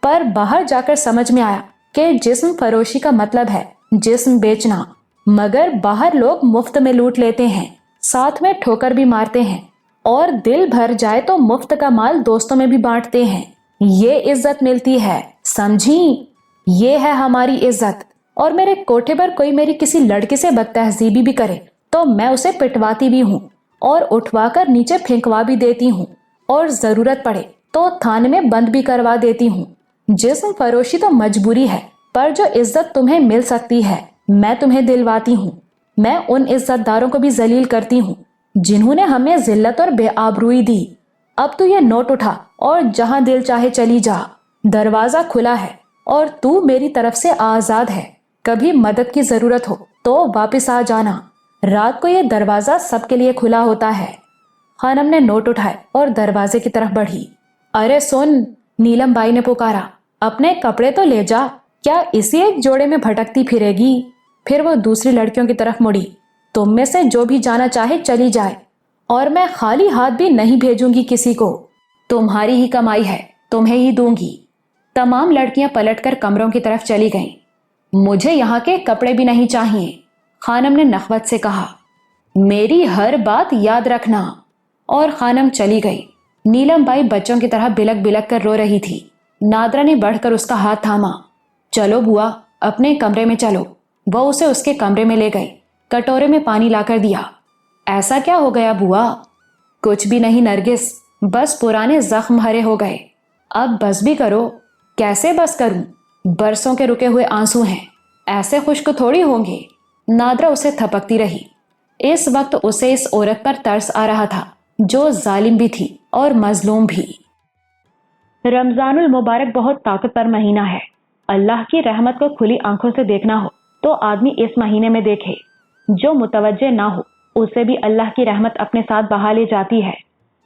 पर बाहर जाकर समझ में आया कि जिस्म फरोशी का मतलब है जिस्म बेचना। मगर बाहर लोग मुफ्त में लूट लेते हैं, साथ में ठोकर भी मारते हैं, और दिल भर जाए तो मुफ्त का माल दोस्तों में भी बांटते हैं। ये इज्जत मिलती है, समझी? ये है हमारी इज्जत। और मेरे कोठे पर कोई मेरी किसी लड़की से बदतहजीबी भी करे तो मैं उसे पिटवाती भी हूँ और उठवाकर नीचे फेंकवा भी देती हूँ, और जरूरत पड़े तो थाने में बंद भी करवा देती हूँ। जिस्म फरोशी तो मजबूरी है, पर जो इज्जत तुम्हें मिल सकती है मैं तुम्हें दिलवाती हूँ। मैं उन इज्जतदारों को भी जलील करती हूँ जिन्होंने हमें जिल्लत और बेआबरूई दी। अब तू ये नोट उठा और जहां दिल चाहे चली जा। दरवाजा खुला है और तू मेरी तरफ से आजाद है। कभी मदद की जरूरत हो तो वापस आ जाना। रात को ये दरवाजा सबके लिए खुला होता है। खानम ने नोट उठाए और दरवाजे की तरफ बढ़ी। अरे सुन, नीलम बाई ने पुकारा, अपने कपड़े तो ले जा। क्या इसी एक जोड़े में भटकती फिरेगी? फिर वो दूसरी लड़कियों की तरफ मुड़ी। तुम में से जो भी जाना चाहे चली जाए, और मैं खाली हाथ भी नहीं भेजूंगी किसी को। तुम्हारी ही कमाई है, तुम्हें ही दूंगी। तमाम लड़कियां पलटकर कमरों की तरफ चली गईं। मुझे यहाँ के कपड़े भी नहीं चाहिए, खानम ने नखवत से कहा। मेरी हर बात याद रखना। और खानम चली गई। नीलम बाई बच्चों की तरह बिलक बिलक कर रो रही थी। नादरा ने बढ़कर उसका हाथ थामा। चलो बुआ, अपने कमरे में चलो। वो उसे उसके कमरे में ले गई। कटोरे में पानी लाकर दिया। ऐसा क्या हो गया बुआ? कुछ भी नहीं नरगिस, बस पुराने जख्म हरे हो गए। अब बस भी करो। कैसे बस करूं? बरसों के रुके हुए आंसू हैं, ऐसे खुश्क थोड़ी होंगे। नादरा उसे थपकती रही। इस वक्त उसे इस औरत पर तरस आ रहा था जो जालिम भी थी और मजलूम भी। रमजानुल मुबारक बहुत ताकतवर महीना है। अल्लाह की रहमत को खुली आंखों से देखना हो तो आदमी इस महीने में देखे। जो मुतवज्जे ना हो उसे भी अल्लाह की रहमत अपने साथ बहा ले जाती है।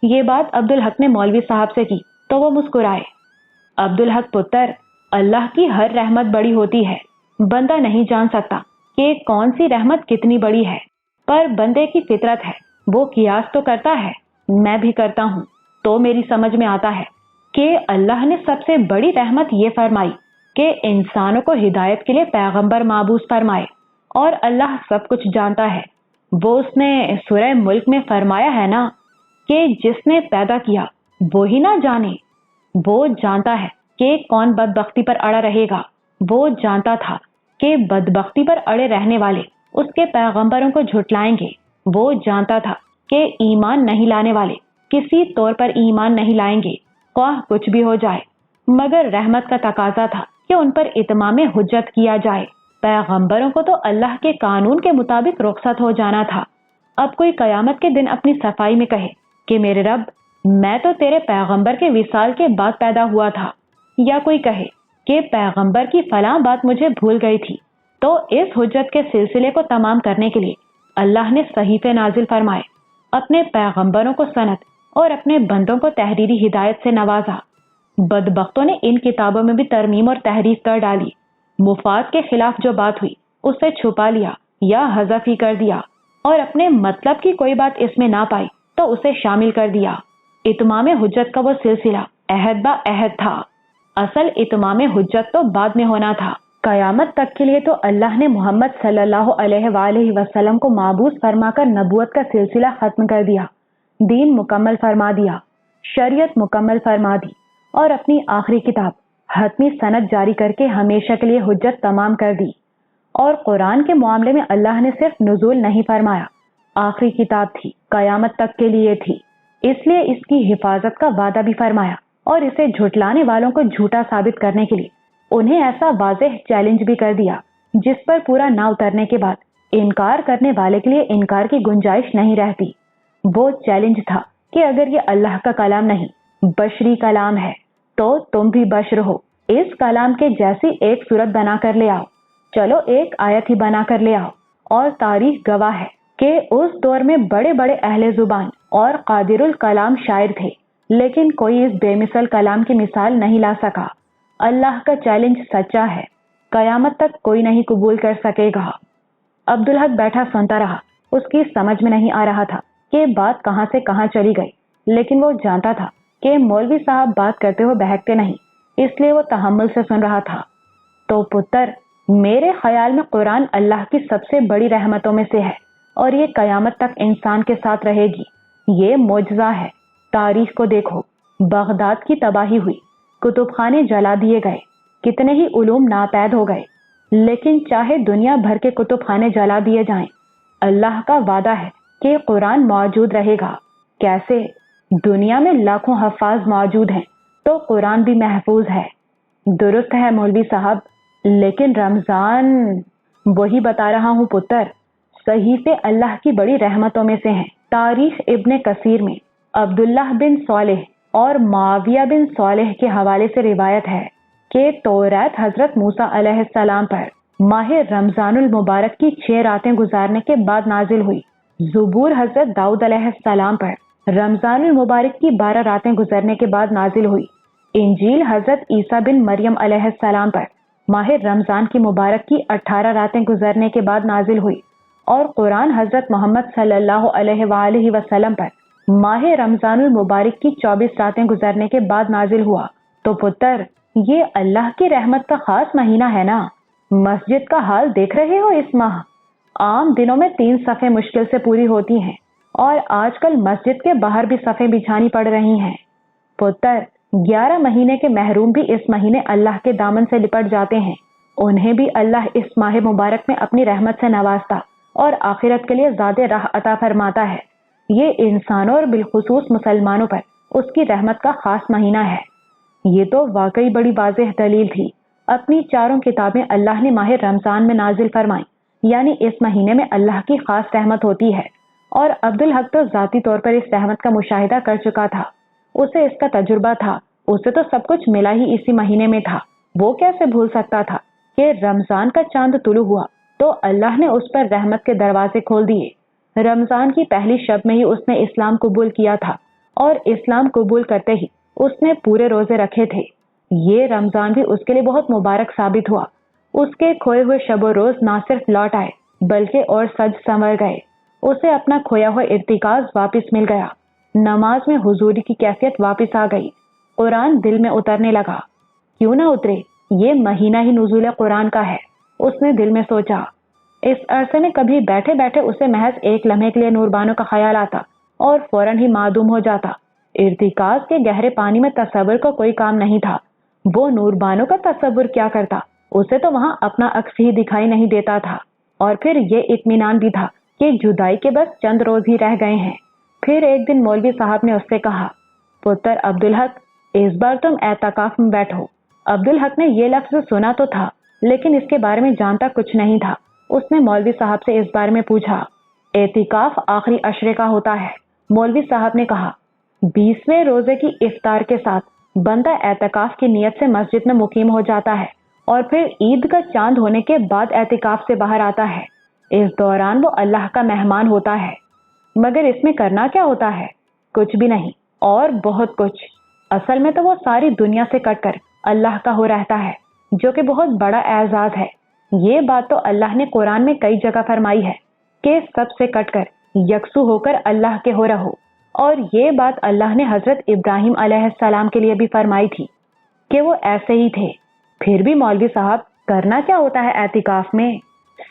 ये बात अब्दुल हक ने मौलवी साहब से की तो वो मुस्कुराए। अब्दुल हक पुत्र, अल्लाह की हर रहमत बड़ी होती है। बंदा नहीं जान सकता कि कौन सी रहमत कितनी बड़ी है, पर बंदे की फितरत है, वो कियास तो करता है। मैं भी करता हूँ, तो मेरी समझ में आता है कि अल्लाह ने सबसे बड़ी रहमत ये फरमाई कि इंसानों को हिदायत के लिए पैगंबर माबूस फरमाए। और अल्लाह सब कुछ जानता है। वो उसने सूरह मुल्क में फरमाया है ना कि जिसने पैदा किया वो ही ना जाने। वो जानता है कि कौन बदबख्ती पर अड़ा रहेगा। वो जानता था कि बदबख्ती पर अड़े रहने वाले उसके पैगंबरों को झुटलाएंगे। वो जानता था कि ईमान नहीं लाने वाले किसी तौर पर ईमान नहीं लाएंगे, ख्वाह कुछ भी हो जाए। मगर रहमत का तकाजा था कि उन पर इत्माम हुज्जत किया जाए। पैगंबरों को तो अल्लाह के कानून के मुताबिक रुखसत हो जाना था। अब कोई कयामत के दिन अपनी सफाई में कहे कि मेरे रब, मैं तो तेरे पैगंबर के विसाल के बाद पैदा हुआ था, یا کوئی کہے کہ پیغمبر کی فلاں بات مجھے بھول گئی تھی، تو اس حجت کے سلسلے کو تمام کرنے کے لیے اللہ نے صحیفے نازل فرمائے، اپنے پیغمبروں کو سند اور اپنے بندوں کو تحریری ہدایت سے نوازا۔ بدبختوں نے ان کتابوں میں بھی ترمیم اور تحریف کر ڈالی، مفاد کے خلاف جو بات ہوئی اسے چھپا لیا یا حذف ہی کر دیا، اور اپنے مطلب کی کوئی بات اس میں نہ پائی تو اسے شامل کر دیا۔ اتمام حجت کا وہ سلسلہ عہد با عہد تھا، اصل اتمام حجت تو بعد میں ہونا تھا۔ قیامت تک کے لیے تو اللہ نے محمد صلی اللہ علیہ وآلہ وسلم کو معبوس فرما کر نبوت کا سلسلہ ختم کر دیا، دین مکمل فرما دیا، شریعت مکمل فرما دی، اور اپنی آخری کتاب حتمی سند جاری کر کے ہمیشہ کے لیے حجت تمام کر دی۔ اور قرآن کے معاملے میں اللہ نے صرف نزول نہیں فرمایا، آخری کتاب تھی، قیامت تک کے لیے تھی، اس لیے اس کی حفاظت کا وعدہ بھی فرمایا، اور اسے جھٹلانے والوں کو جھوٹا ثابت کرنے کے لیے انہیں ایسا واضح چیلنج بھی کر دیا جس پر پورا نہ اترنے کے بعد انکار کرنے والے کے لیے انکار کی گنجائش نہیں رہتی۔ وہ چیلنج تھا کہ اگر یہ اللہ کا کلام نہیں بشری کلام ہے تو تم بھی بشر ہو، اس کلام کے جیسی ایک صورت بنا کر لے آؤ، چلو ایک آیت ہی بنا کر لے آؤ۔ اور تاریخ گواہ ہے کہ اس دور میں بڑے بڑے اہل زبان اور قادر الکلام شاعر تھے، لیکن کوئی اس بے مثل کلام کی مثال نہیں لا سکا۔ اللہ کا چیلنج سچا ہے، قیامت تک کوئی نہیں قبول کر سکے گا۔ عبدالحق بیٹھا سنتا رہا، اس کی سمجھ میں نہیں آ رہا تھا کہ بات کہاں سے کہاں چلی گئی، لیکن وہ جانتا تھا کہ مولوی صاحب بات کرتے ہوئے بہکتے نہیں، اس لیے وہ تحمل سے سن رہا تھا۔ تو پتر، میرے خیال میں قرآن اللہ کی سب سے بڑی رحمتوں میں سے ہے، اور یہ قیامت تک انسان کے ساتھ رہے گی۔ یہ معجزہ ہے۔ تاریخ کو دیکھو، بغداد کی تباہی ہوئی، کتب خانے جلا دیے گئے، کتنے ہی علوم ناپید ہو گئے، لیکن چاہے دنیا بھر کے کتب خانے جلا دیے جائیں، اللہ کا وعدہ ہے کہ قرآن موجود رہے گا۔ کیسے؟ دنیا میں لاکھوں حفاظ موجود ہیں تو قرآن بھی محفوظ ہے۔ درست ہے مولوی صاحب، لیکن رمضان… وہی بتا رہا ہوں پتر، صحیفے اللہ کی بڑی رحمتوں میں سے ہیں۔ تاریخ ابن کثیر میں عبداللہ بن صالح اور معاویہ بن صالح کے حوالے سے روایت ہے کہ توریت حضرت موسیٰ علیہ السلام پر ماہ رمضان المبارک کی 6 راتیں گزارنے کے بعد نازل ہوئی۔ زبور حضرت داؤد علیہ السلام پر رمضان المبارک کی 12 راتیں گزرنے کے بعد نازل ہوئی۔ انجیل حضرت عیسیٰ بن مریم علیہ السلام پر ماہ رمضان کی مبارک کی 18 راتیں گزرنے کے بعد نازل ہوئی، اور قرآن حضرت محمد صلی اللہ علیہ وآلہ وسلم پر ماہ رمضان المبارک کی 24 راتیں گزرنے کے بعد نازل ہوا۔ تو پتر، یہ اللہ کی رحمت کا خاص مہینہ ہے نا۔ مسجد کا حال دیکھ رہے ہو اس ماہ، عام دنوں میں 3 صفیں مشکل سے پوری ہوتی ہیں، اور آج کل مسجد کے باہر بھی صفیں بچھانی پڑ رہی ہیں۔ پتر، 11 مہینے کے محروم بھی اس مہینے اللہ کے دامن سے لپٹ جاتے ہیں، انہیں بھی اللہ اس ماہ مبارک میں اپنی رحمت سے نوازتا اور آخرت کے لیے زیادہ راہ عطا فرماتا ہے۔ یہ انسانوں اور بالخصوص مسلمانوں پر اس کی رحمت کا خاص مہینہ ہے۔ یہ تو واقعی بڑی واضح دلیل تھی۔ اپنی 4 کتابیں اللہ نے ماہ رمضان میں نازل فرمائیں، یعنی اس مہینے میں اللہ کی خاص رحمت ہوتی ہے، اور عبدالحق تو ذاتی طور پر اس رحمت کا مشاہدہ کر چکا تھا، اسے اس کا تجربہ تھا، اسے تو سب کچھ ملا ہی اسی مہینے میں تھا۔ وہ کیسے بھول سکتا تھا کہ رمضان کا چاند طلوع ہوا تو اللہ نے اس پر رحمت کے دروازے کھول دیے۔ رمضان کی پہلی شب میں ہی اس نے اسلام قبول کیا تھا، اور اسلام قبول کرتے ہی اس نے پورے روزے رکھے تھے۔ یہ رمضان بھی اس کے لیے بہت مبارک ثابت ہوا۔ اس کے کھوئے ہوئے شب و روز نہ صرف لوٹ آئے بلکہ اور سج سنور گئے۔ اسے اپنا کھویا ہوا ارتکاز واپس مل گیا، نماز میں حضوری کی کیفیت واپس آ گئی، قرآن دل میں اترنے لگا۔ کیوں نہ اترے، یہ مہینہ ہی نزول قرآن کا ہے، اس نے دل میں سوچا۔ اس عرصے میں کبھی بیٹھے بیٹھے اسے محض ایک لمحے کے لیے نوربانوں کا خیال آتا اور فوراً ہی معدوم ہو جاتا۔ ارتکاز کے گہرے پانی میں تصور کا کوئی کام نہیں تھا۔ وہ نوربانوں کا تصور کیا کرتا، اسے تو وہاں اپنا عکس ہی دکھائی نہیں دیتا تھا۔ اور پھر یہ اطمینان بھی تھا کہ جدائی کے بس چند روز ہی رہ گئے ہیں۔ پھر ایک دن مولوی صاحب نے اس سے کہا، پتر عبدالحق، اس بار تم اعتکاف میں بیٹھو۔ عبدالحق نے یہ لفظ سنا تو تھا، لیکن اس کے بارے میں جانتا کچھ نہیں تھا۔ اس نے مولوی صاحب سے اس بارے میں پوچھا۔ اعتکاف آخری عشرے کا ہوتا ہے، مولوی صاحب نے کہا، 20ویں روزے کی افطار کے ساتھ بندہ اعتکاف کی نیت سے مسجد میں مقیم ہو جاتا ہے اور پھر عید کا چاند ہونے کے بعد اعتکاف سے باہر آتا ہے۔ اس دوران وہ اللہ کا مہمان ہوتا ہے۔ مگر اس میں کرنا کیا ہوتا ہے؟ کچھ بھی نہیں، اور بہت کچھ۔ اصل میں تو وہ ساری دنیا سے کٹ کر اللہ کا ہو رہتا ہے، جو کہ بہت بڑا اعزاز ہے۔ یہ بات تو اللہ نے قرآن میں کئی جگہ فرمائی ہے کہ سب سے کٹ کر یکسو ہو کر اللہ کے ہو رہو، اور یہ بات اللہ نے حضرت ابراہیم علیہ السلام کے لیے بھی فرمائی تھی کہ وہ ایسے ہی تھے۔ پھر بھی مولوی صاحب، کرنا کیا ہوتا ہے اعتکاف میں؟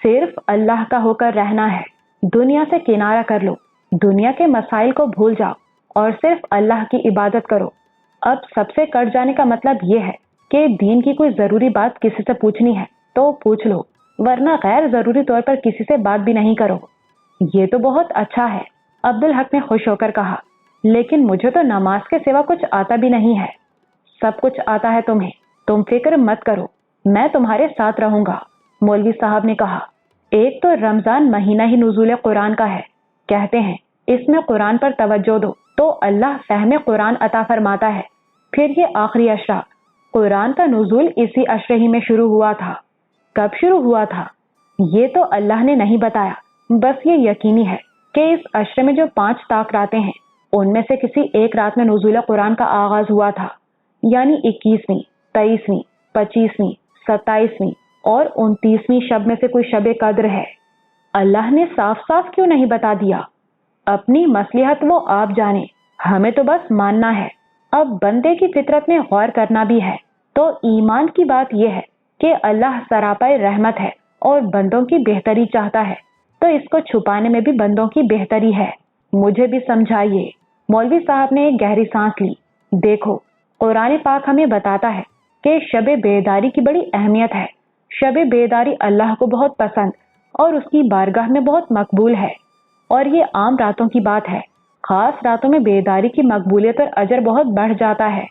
صرف اللہ کا ہو کر رہنا ہے۔ دنیا سے کنارہ کر لو، دنیا کے مسائل کو بھول جاؤ اور صرف اللہ کی عبادت کرو۔ اب سب سے کٹ جانے کا مطلب یہ ہے کہ دین کی کوئی ضروری بات کسی سے پوچھنی ہے تو پوچھ لو، ورنہ غیر ضروری طور پر کسی سے بات بھی نہیں کرو۔ یہ تو بہت اچھا ہے، عبدالحق نے خوش ہو کر کہا، لیکن مجھے تو نماز کے سوا کچھ آتا بھی نہیں ہے۔ سب کچھ آتا ہے تمہیں، تم فکر مت کرو، میں تمہارے ساتھ رہوں گا، مولوی صاحب نے کہا۔ ایک تو رمضان مہینہ ہی نزول قرآن کا ہے، کہتے ہیں اس میں قرآن پر توجہ دو تو اللہ فہم قرآن عطا فرماتا ہے۔ پھر یہ آخری عشرہ، قرآن کا نزول اسی عشرے ہی میں شروع ہوا تھا۔ کب شروع ہوا تھا یہ تو اللہ نے نہیں بتایا، بس یہ یقینی ہے کہ اس عشرے میں جو 5 طاق راتیں ہیں ان میں سے کسی ایک رات میں نزول قرآن کا آغاز ہوا تھا، یعنی 21ویں، 23ویں، 25ویں، 27ویں اور 29ویں شب میں سے کوئی شب قدر ہے۔ اللہ نے صاف صاف کیوں نہیں بتا دیا؟ اپنی مصلحت وہ آپ جانے، ہمیں تو بس ماننا ہے۔ اب بندے کی فطرت میں غور کرنا بھی ہے، تو ایمان کی بات یہ ہے کہ اللہ سراپا رحمت ہے اور بندوں کی بہتری چاہتا ہے، تو اس کو چھپانے میں بھی بندوں کی بہتری ہے۔ مجھے بھی سمجھائیے۔ مولوی صاحب نے ایک گہری سانس لی۔ دیکھو، قرآن پاک ہمیں بتاتا ہے کہ شب بیداری کی بڑی اہمیت ہے۔ شب بیداری اللہ کو بہت پسند اور اس کی بارگاہ میں بہت مقبول ہے، اور یہ عام راتوں کی بات ہے۔ خاص راتوں میں بیداری کی مقبولیت اور اجر بہت بڑھ جاتا ہے۔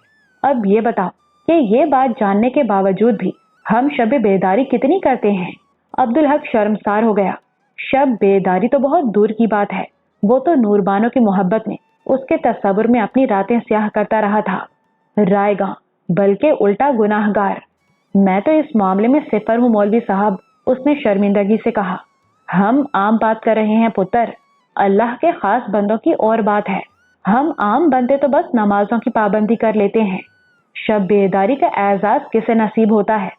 اب یہ بتاؤ کہ یہ بات جاننے کے باوجود بھی ہم شب بیداری کتنی کرتے ہیں؟ عبدالحق شرمسار ہو گیا۔ شب بیداری تو بہت دور کی بات ہے، وہ تو نوربانوں کی محبت میں اس کے تصور میں اپنی راتیں سیاہ کرتا رہا تھا۔ رائے گاں، بلکہ الٹا گناہ گار۔ میں تو اس معاملے میں صفر ہوں مولوی صاحب، اس نے شرمندگی سے کہا۔ ہم عام بات کر رہے ہیں پتر، اللہ کے خاص بندوں کی اور بات ہے۔ ہم عام بندے تو بس نمازوں کی پابندی کر لیتے ہیں۔ شب بیداری کا اعزاز کسے نصیب ہوتا ہے؟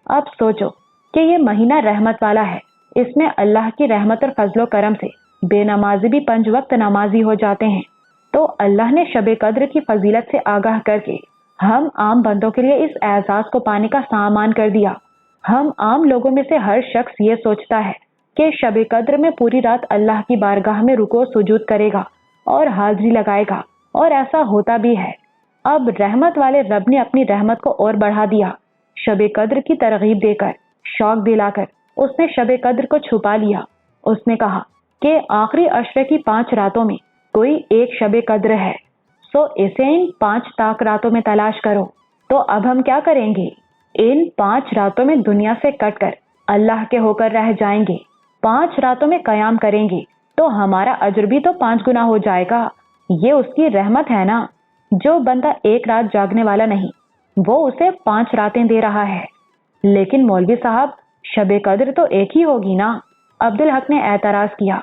اب سوچو کہ یہ مہینہ رحمت والا ہے، اس میں اللہ کی رحمت اور فضل و کرم سے بے نمازی بھی 5 وقت نمازی ہو جاتے ہیں۔ تو اللہ نے شب قدر کی فضیلت سے آگاہ کر کے ہم عام بندوں کے لیے اس اعزاز کو پانے کا سامان کر دیا۔ ہم عام لوگوں میں سے ہر شخص یہ سوچتا ہے کہ شب قدر میں پوری رات اللہ کی بارگاہ میں رکوع سجود کرے گا اور حاضری لگائے گا، اور ایسا ہوتا بھی ہے۔ اب رحمت والے رب نے اپنی رحمت کو اور بڑھا دیا۔ شب قدر کی ترغیب دے کر، شوق دلا کر اس نے شب قدر کو چھپا لیا۔ اس نے کہا کہ آخری عشرے کی 5 راتوں میں کوئی ایک شب قدر ہے، سو اسے ان 5 طاق راتوں میں تلاش کرو۔ تو اب ہم کیا کریں گے؟ ان 5 راتوں میں دنیا سے کٹ کر اللہ کے ہو کر رہ جائیں گے۔ 5 راتوں میں قیام کریں گے تو ہمارا اجر بھی تو 5 گنا ہو جائے گا۔ یہ اس کی رحمت ہے نا۔ جو بندہ ایک رات جاگنے والا نہیں، وہ اسے 5 راتیں دے رہا ہے۔ لیکن مولوی صاحب، شب قدر تو ایک ہی ہوگی نا؟ عبدالحق نے اعتراض کیا۔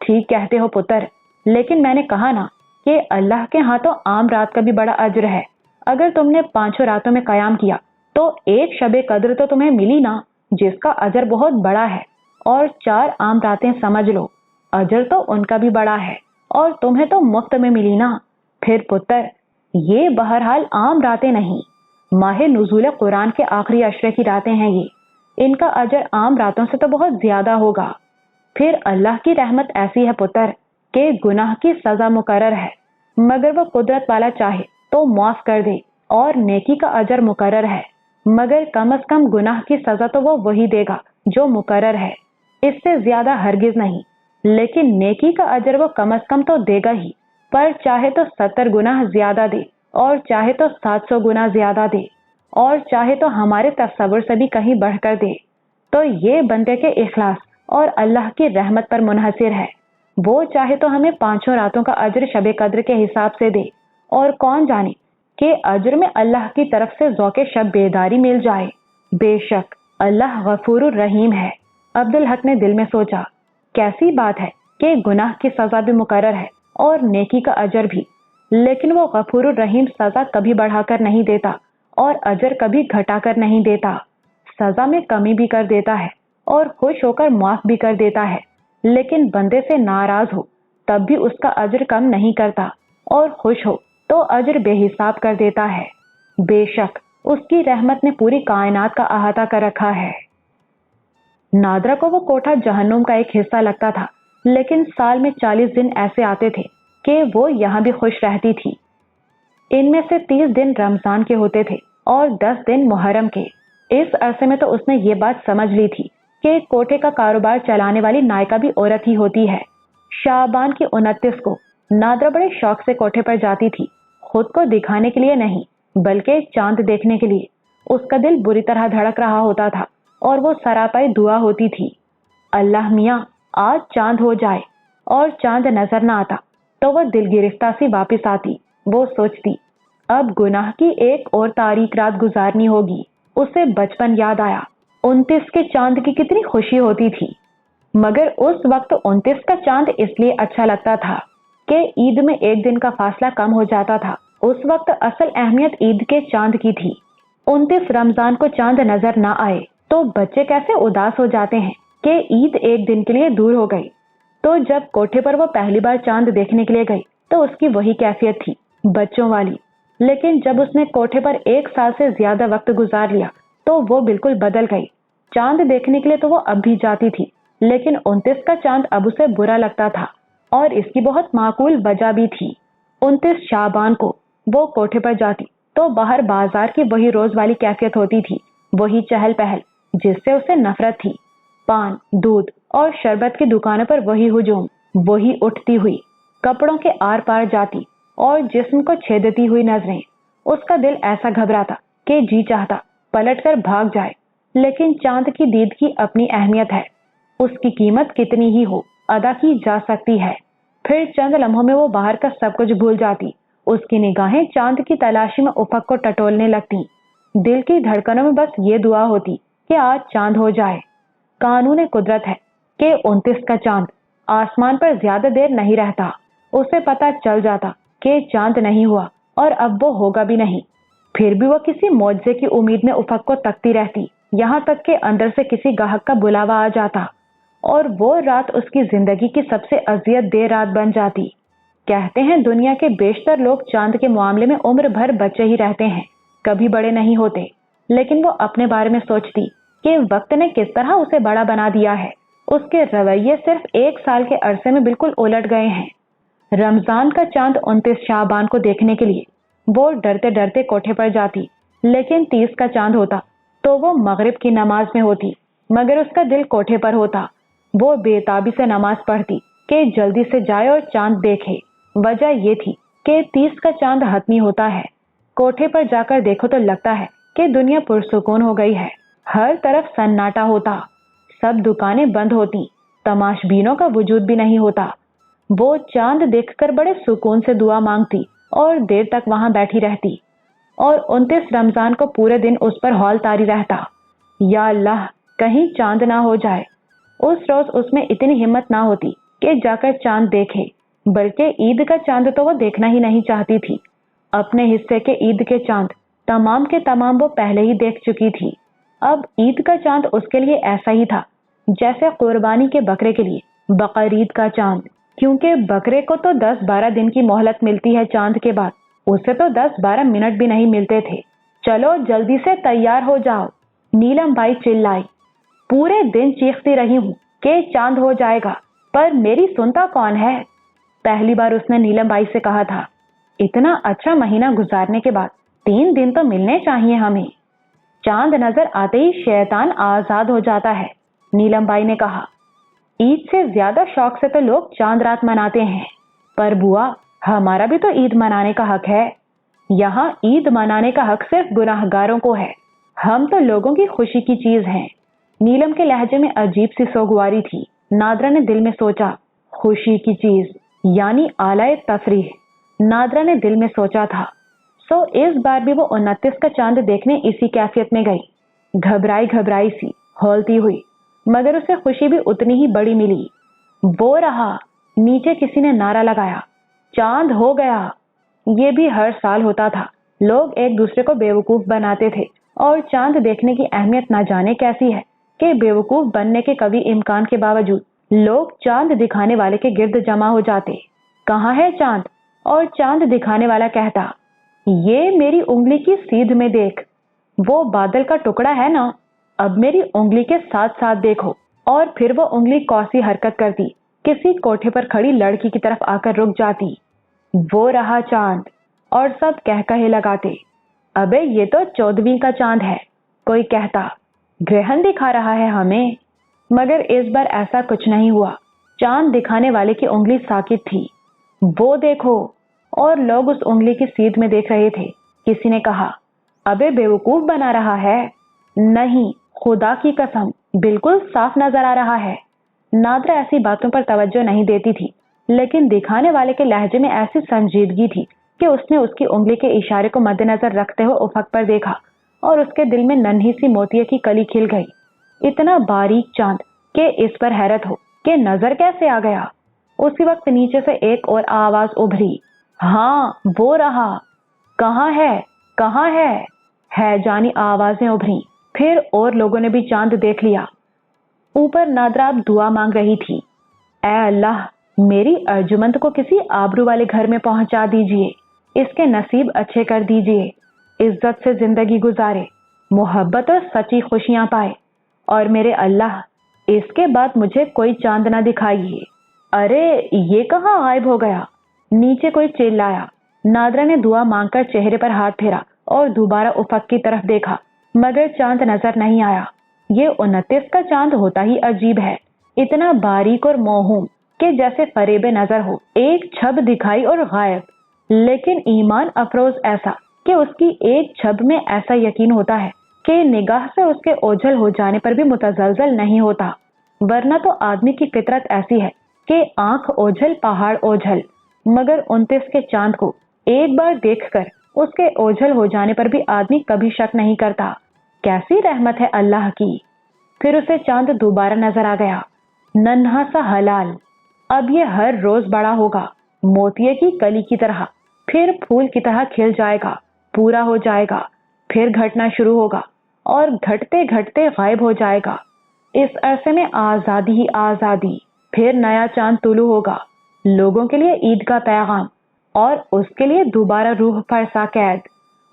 ٹھیک کہتے ہو پتر، لیکن میں نے کہا نا کہ اللہ کے ہاں تو عام رات کا بھی بڑا اجر ہے۔ اگر تم نے 5 راتوں میں قیام کیا تو ایک شب قدر تو تمہیں ملی نا، جس کا اجر بہت بڑا ہے، اور 4 عام راتیں سمجھ لو، اجر تو ان کا بھی بڑا ہے، اور تمہیں تو مفت میں ملی نا۔ پھر پتر، یہ بہرحال عام راتیں نہیں، ماہ نزول قرآن کے آخری عشرے کی راتیں ہیں یہ، ان کا اجر عام راتوں سے تو بہت زیادہ ہوگا۔ پھر اللہ کی رحمت ایسی ہے پتر کہ گناہ کی سزا مقرر ہے، مگر وہ قدرت والا چاہے تو معاف کر دے، اور نیکی کا اجر مقرر ہے، مگر کم از کم گناہ کی سزا تو وہ وہی دے گا جو مقرر ہے، اس سے زیادہ ہرگز نہیں۔ لیکن نیکی کا اجر وہ کم از کم تو دے گا ہی، پر چاہے تو 70 گنا زیادہ دے، اور چاہے تو 700 گنا زیادہ دے، اور چاہے تو ہمارے تصور سے بھی کہیں بڑھ کر دے۔ تو یہ بندے کے اخلاص اور اللہ کی رحمت پر منحصر ہے۔ وہ چاہے تو ہمیں 5 راتوں کا اجر شب قدر کے حساب سے دے، اور کون جانے کہ اجر میں اللہ کی طرف سے ذوق شب بیداری مل جائے۔ بے شک اللہ غفور الرحیم ہے۔ عبدالحق نے دل میں سوچا، کیسی بات ہے کہ گناہ کی سزا بھی مقرر ہے اور نیکی کا اجر بھی، لیکن وہ غفور الرحیم سزا کبھی بڑھا کر نہیں دیتا اور اجر کبھی گھٹا کر نہیں دیتا۔ سزا میں کمی بھی کر دیتا ہے اور خوش ہو کر معاف بھی کر دیتا ہے، لیکن بندے سے ناراض ہو تب بھی اس کا اجر کم نہیں کرتا اور خوش ہو تو اجر بے حساب کر دیتا ہے۔ بے شک اس کی رحمت نے پوری کائنات کا احاطہ کر رکھا ہے۔ نادرہ کو وہ کوٹھا جہنم کا ایک حصہ لگتا تھا، لیکن سال میں 40 دن ایسے آتے تھے کہ وہ یہاں بھی خوش رہتی تھی۔ ان میں سے 30 دن رمضان کے ہوتے تھے اور 10 دن محرم کے۔ اس عرصے میں تو اس نے یہ بات سمجھ لی تھی کہ کوٹھے کا کاروبار چلانے والی نائکہ بھی عورت ہی ہوتی ہے۔ شعبان کی 29 کو نادرہ بڑے شوق سے کوٹھے پر جاتی تھی، خود کو دکھانے کے لیے نہیں بلکہ چاند دیکھنے کے لیے۔ اس کا دل بری طرح دھڑک رہا ہوتا تھا اور وہ سراپائی دعا ہوتی تھی، اللہ میاں آج چاند ہو جائے، اور چاند نظر نہ آتا تو وہ دل گرفتہ سی واپس آتی۔ وہ سوچتی اب گناہ کی ایک اور تاریک رات گزارنی ہوگی۔ اسے بچپن یاد آیا، 29 کے چاند کی کتنی خوشی ہوتی تھی، مگر اس وقت 29 کا چاند اس لیے اچھا لگتا تھا کہ عید میں ایک دن کا فاصلہ کم ہو جاتا تھا۔ اس وقت اصل اہمیت عید کے چاند کی تھی۔ 29 رمضان کو چاند نظر نہ آئے تو بچے کیسے اداس ہو جاتے ہیں کہ عید ایک دن کے لیے دور ہو گئی۔ تو جب کوٹھے پر وہ پہلی بار چاند دیکھنے کے لیے گئی تو اس کی وہی کیفیت تھی، بچوں والی۔ لیکن جب اس نے کوٹھے پر 1 سال سے زیادہ وقت گزار لیا تو وہ بالکل بدل گئی۔ چاند دیکھنے کے لیے تو وہ اب بھی جاتی تھی، لیکن 29 کا چاند اب اسے برا لگتا تھا، اور اس کی بہت معقول وجہ بھی تھی۔ 29 شعبان کو وہ کوٹھے پر جاتی تو باہر بازار کی وہی روز والی کیفیت ہوتی تھی، وہی چہل پہل جس سے اسے نفرت تھی۔ پان، دودھ اور شربت کی دکانوں پر وہی ہجوم، وہی اٹھتی ہوئی، کپڑوں کے آر پار جاتی اور جسم کو چھیدتی ہوئی نظریں۔ اس کا دل ایسا گھبراتا کہ جی چاہتا پلٹ کر بھاگ جائے، لیکن چاند کی دید کی اپنی اہمیت ہے، اس کی قیمت کتنی ہی ہو ادا کی جا سکتی ہے۔ پھر چند لمحوں میں وہ باہر کا سب کچھ بھول جاتی۔ اس کی نگاہیں چاند کی تلاشی میں افق کو ٹٹولنے لگتی۔ دل کی دھڑکنوں میں بس یہ دعا ہوتی کہ آج چاند ہو جائے۔ قانون قدرت ہے کہ 29 کا چاند آسمان پر زیادہ دیر نہیں رہتا۔ اسے پتا چل جاتا کہ چاند نہیں ہوا اور اب وہ ہوگا بھی نہیں، پھر بھی وہ کسی معجزے کی امید میں افق کو تکتی رہتی، یہاں تک کہ اندر سے کسی گاہک کا بلاوا آ جاتا اور وہ رات اس کی زندگی کی سب سے اذیت دہ رات بن جاتی۔ کہتے ہیں دنیا کے بیشتر لوگ چاند کے معاملے میں عمر بھر بچے ہی رہتے ہیں، کبھی بڑے نہیں ہوتے، لیکن وہ اپنے بارے میں سوچتی کہ وقت نے کس طرح اسے بڑا بنا دیا ہے۔ اس کے رویے صرف 1 سال کے عرصے میں بالکل الٹ گئے ہیں۔ رمضان کا چاند 29 شعبان کو دیکھنے کے لیے وہ ڈرتے ڈرتے کوٹھے پر جاتی، لیکن 30 کا چاند ہوتا تو وہ مغرب کی نماز میں ہوتی، مگر اس کا دل کوٹھے پر ہوتا۔ وہ بے تابی سے نماز پڑھتی کہ جلدی سے جائے اور چاند دیکھے۔ وجہ یہ تھی کہ 30 کا چاند حتمی ہوتا ہے۔ کوٹھے پر جا کر دیکھو تو لگتا ہے کہ دنیا پرسکون ہو گئی ہے، ہر طرف سناٹا ہوتا، سب دکانیں بند ہوتی، تماش بینوں کا وجود بھی نہیں ہوتا۔ وہ چاند دیکھ کر بڑے سکون سے دعا مانگتی اور دیر تک وہاں بیٹھی رہتی، اور 29 رمضان کو پورے دن اس پر ہول طاری رہتا، یا اللہ کہیں چاند نہ ہو جائے۔ اس روز اس میں اتنی ہمت نہ ہوتی کہ جا کر چاند دیکھے، بلکہ عید کا چاند تو وہ دیکھنا ہی نہیں چاہتی تھی۔ اپنے حصے کے عید کے چاند تمام کے تمام وہ پہلے ہی دیکھ چکی تھی۔ اب عید کا چاند اس کے لیے ایسا ہی تھا جیسے قربانی کے بکرے کے لیے بقرعید کا چاند، کیونکہ بکرے کو تو 10-12 دن کی مہلت ملتی ہے، چاند کے بعد اسے تو 10-12 منٹ بھی نہیں ملتے تھے۔ چلو جلدی سے تیار ہو جاؤ، نیلم بائی چلائی۔ پورے دن چیختی رہی ہوں کہ چاند ہو جائے گا، پر میری سنتا کون ہے؟ پہلی بار اس نے نیلم بائی سے کہا تھا، اتنا اچھا مہینہ گزارنے کے بعد 3 دن تو ملنے چاہیے ہمیں۔ چاند نظر آتے ہی شیطان آزاد ہو جاتا ہے، نیلم بائی نے کہا۔ عید سے زیادہ شوق سے تو لوگ چاند رات مناتے ہیں، پر بوا ہمارا بھی تو عید منانے کا حق ہے۔ یہاں عید منانے کا حق صرف گناہگاروں کو ہے، ہم تو لوگوں کی خوشی کی چیز ہیں۔ نیلم کے لہجے میں عجیب سی سوگواری تھی۔ نادرہ نے دل میں سوچا، خوشی کی چیز یعنی اعلی تفریح۔ نادرہ نے دل میں سوچا تھا، सो इस बार भी वो 29 का चांद देखने इसी कैफियत में गई, घबराई घबराई सी, हौलती हुई, मगर उसे खुशी भी उतनी ही बड़ी मिली। वो रहा, नीचे किसी ने नारा लगाया, चांद हो गया। ये भी हर साल होता था। लोग एक दूसरे को बेवकूफ बनाते थे और चांद देखने की अहमियत ना जाने कैसी है कि बेवकूफ बनने के कभी इम्कान के बावजूद लोग चांद दिखाने वाले के गिर्द जमा हो जाते। कहाँ है चांद? और चांद दिखाने वाला कहता, ये मेरी उंगली की सीध में देख, वो बादल का टुकड़ा है ना, अब मेरी उंगली के साथ साथ देखो। और फिर वो उंगली कौसी हरकत करती, किसी कोठे पर खड़ी लड़की की तरफ आकर रुक जाती। वो रहा चांद, और सब कह कहे लगाते, अबे ये तो 14वीं का चांद है। कोई कहता, ग्रहण दिखा रहा है हमें। मगर इस बार ऐसा कुछ नहीं हुआ। चांद दिखाने वाले की उंगली साकित थी। वो देखो, और लोग उस उंगली की सीध में देख रहे थे। किसी ने कहा, अबे बेवकूफ बना रहा है। नहीं, खुदा की कसम, बिल्कुल साफ नजर आ रहा है। नादरा ऐसी बातों पर तवज्जो नहीं देती थी, लेकिन दिखाने वाले के लहजे में ऐसी संजीदगी थी कि उसने उसकी उंगली के इशारे को मद्देनजर रखते हुए उफक पर देखा और उसके दिल में नन्ही सी मोतिये की कली खिल गई। इतना बारीक चांद के इस पर हैरत हो कि नजर कैसे आ गया। उसी वक्त नीचे से एक और आवाज उभरी, हाँ वो रहा। कहाँ है, कहाँ है जानी आवाजें उभरी। फिर और लोगों ने भी चांद देख लिया। ऊपर नादरा अब दुआ मांग रही थी, ऐ अल्लाह, मेरी अर्जुमंद को किसी आबरू वाले घर में पहुंचा दीजिए, इसके नसीब अच्छे कर दीजिए, इज्जत से जिंदगी गुजारे, मोहब्बत और सच्ची खुशियां पाए, और मेरे अल्लाह इसके बाद मुझे कोई चांद ना दिखाइए। अरे ये कहाँ गायब हो गया? नीचे कोई चिल्लाया। नादरा ने दुआ मांगकर चेहरे पर हाथ फेरा और दोबारा उफक की तरफ देखा, मगर चांद नजर नहीं आया। ये 29 का चांद होता ही अजीब है, इतना बारीक और मोहूम कि जैसे फरेबे नजर हो। एक छब दिखाई और गायब, लेकिन ईमान अफरोज ऐसा कि उसकी एक छब में ऐसा यकीन होता है कि निगाह से उसके ओझल हो जाने पर भी मुतजलजल नहीं होता। वरना तो आदमी की फितरत ऐसी है कि आंख ओझल पहाड़ ओझल, मगर 29 के चांद को एक बार देखकर उसके ओझल हो जाने पर भी आदमी कभी शक नहीं करता। कैसी रहमत है अल्लाह की। फिर उसे चांद दोबारा नजर आ गया, नन्हा सा हलाल। अब ये हर रोज बड़ा होगा, मोतिये की कली की तरह, फिर फूल की तरह खिल जाएगा, पूरा हो जाएगा, फिर घटना शुरू होगा और घटते घटते गायब हो जाएगा। इस अरसे में आजादी ही आजादी। फिर नया चांद तुलू होगा, लोगों के लिए ईद का पैगाम, और उसके लिए दोबारा रूह फरसा कैद।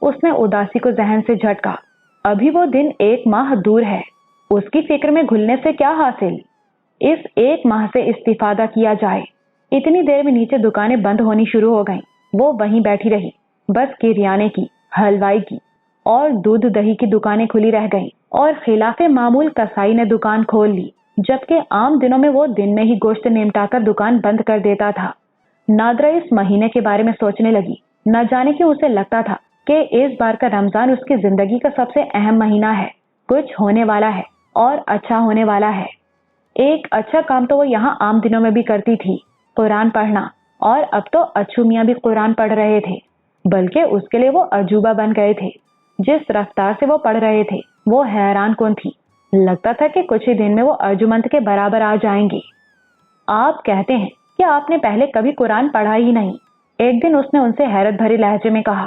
उसने उदासी को जहन से झटका। अभी वो दिन 1 माह दूर है, उसकी फिक्र में घुलने से क्या हासिल। इस 1 माह से इस्तिफादा किया जाए। इतनी देर में नीचे दुकानें बंद होनी शुरू हो गईं। वो वहीं बैठी रही, बस किरियाने की, हलवाई की और दूध दही की दुकानें खुली रह गईं, और खिलाफे मामूल कसाई ने दुकान खोल ली, जबकि आम दिनों में वो दिन में ही गोश्त निमटाकर दुकान बंद कर देता था। नादरा इस महीने के बारे में सोचने लगी। न जाने क्यों उसे लगता था कि इस बार का रमजान उसकी जिंदगी का सबसे अहम महीना है। कुछ होने वाला है और अच्छा होने वाला है। एक अच्छा काम तो वो यहाँ आम दिनों में भी करती थी, कुरान पढ़ना, और अब तो अच्छू मियाँ भी कुरान पढ़ रहे थे, बल्कि उसके लिए वो अजूबा बन गए थे। जिस रफ्तार से वो पढ़ रहे थे वो हैरान कौन थी। लगता था कि कुछ ही दिन में वो अर्जुमंद के बराबर आ जाएंगे। आप कहते हैं कि आपने पहले कभी कुरान पढ़ा ही नहीं, एक दिन उसने उनसे हैरत भरे लहजे में कहा।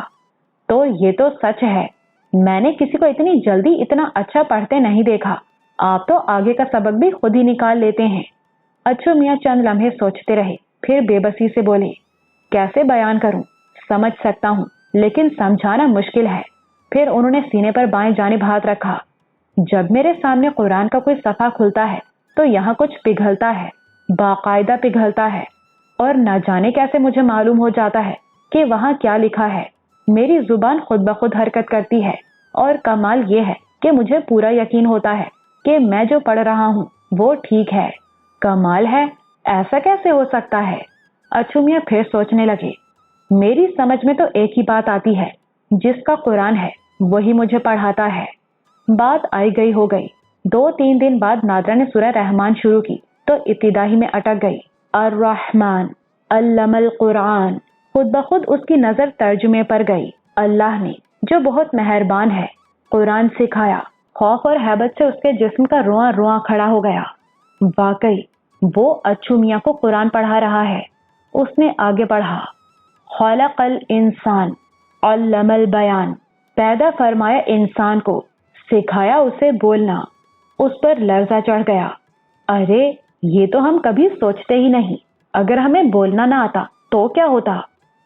तो ये तो सच है, मैंने किसी को इतनी जल्दी इतना अच्छा पढ़ते नहीं देखा। आप तो आगे का सबक भी खुद ही निकाल लेते हैं। अच्छू मियाँ चंद लम्हे सोचते रहे, फिर बेबसी से बोले, कैसे बयान करूं? समझ सकता हूं, लेकिन समझाना मुश्किल है। फिर उन्होंने सीने पर बाएं जानिब हाथ रखा। जब मेरे सामने कुरान का कोई सफ़ा खुलता है तो यहाँ कुछ पिघलता है, बाकायदा पिघलता है, और न जाने कैसे मुझे मालूम हो जाता है कि वहाँ क्या लिखा है। मेरी जुबान खुद ब खुद हरकत करती है, और कमाल ये है कि मुझे पूरा यकीन होता है कि मैं जो पढ़ रहा हूँ वो ठीक है। कमाल है, ऐसा कैसे हो सकता है? अच्छू मियाँ फिर सोचने लगे। मेरी समझ में तो एक ही बात आती है, जिसका कुरान है वही मुझे पढ़ाता है। बात आई गई हो गई। 2-3 दिन बाद नादरा ने सूरह रहमान शुरू की तो इब्तिदा ही में अटक गई। अर्रहमान अल्लमल कुरान। खुद ब खुद उसकी नजर तर्जुमे पर गई। اللہ نے جو بہت مہربان ہے قرآن سکھایا۔ خوف اور ہیبت سے اس کے جسم کا رواں رواں کھڑا ہو گیا۔ واقعی وہ اچھو میاں کو قرآن پڑھا رہا ہے۔ اس نے آگے پڑھا، خلق الانسان علم البیان، پیدا فرمایا انسان کو، سکھایا اسے بولنا۔ اس پر لرزہ چڑھ گیا۔ ارے یہ تو ہم کبھی سوچتے ہی نہیں، اگر ہمیں بولنا نہ آتا تو کیا ہوتا؟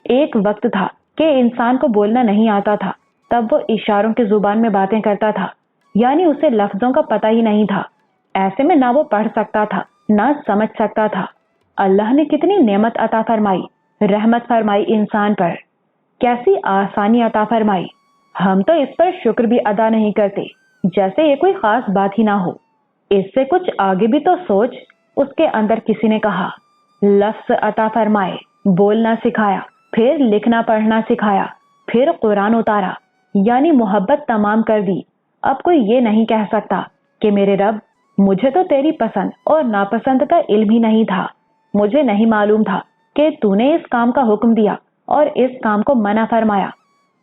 ایک وقت تھا کہ انسان کو بولنا نہیں آتا تھا، تب وہ اشاروں کی زبان میں باتیں کرتا تھا، یعنی اسے لفظوں کا پتہ ہی نہیں تھا۔ ایسے میں نہ وہ پڑھ سکتا تھا نہ سمجھ سکتا تھا۔ اللہ نے کتنی نعمت عطا فرمائی، رحمت فرمائی انسان پر، کیسی آسانی عطا فرمائی۔ ہم تو اس پر شکر بھی ادا نہیں کرتے، جیسے یہ کوئی خاص بات ہی نہ ہو۔ اس سے کچھ آگے بھی تو سوچ۔ اس کے اندر کسی نے کہا، لفظ عطا فرمائے، بولنا سکھایا، پھر لکھنا پڑھنا سکھایا، پھر قرآن اتارا، یعنی محبت تمام کر دی۔ اب کوئی یہ نہیں کہہ سکتا کہ میرے رب، مجھے تو تیری پسند اور ناپسند کا علم ہی نہیں تھا، مجھے نہیں معلوم تھا کہ تو نے اس کام کا حکم دیا اور اس کام کو منع فرمایا۔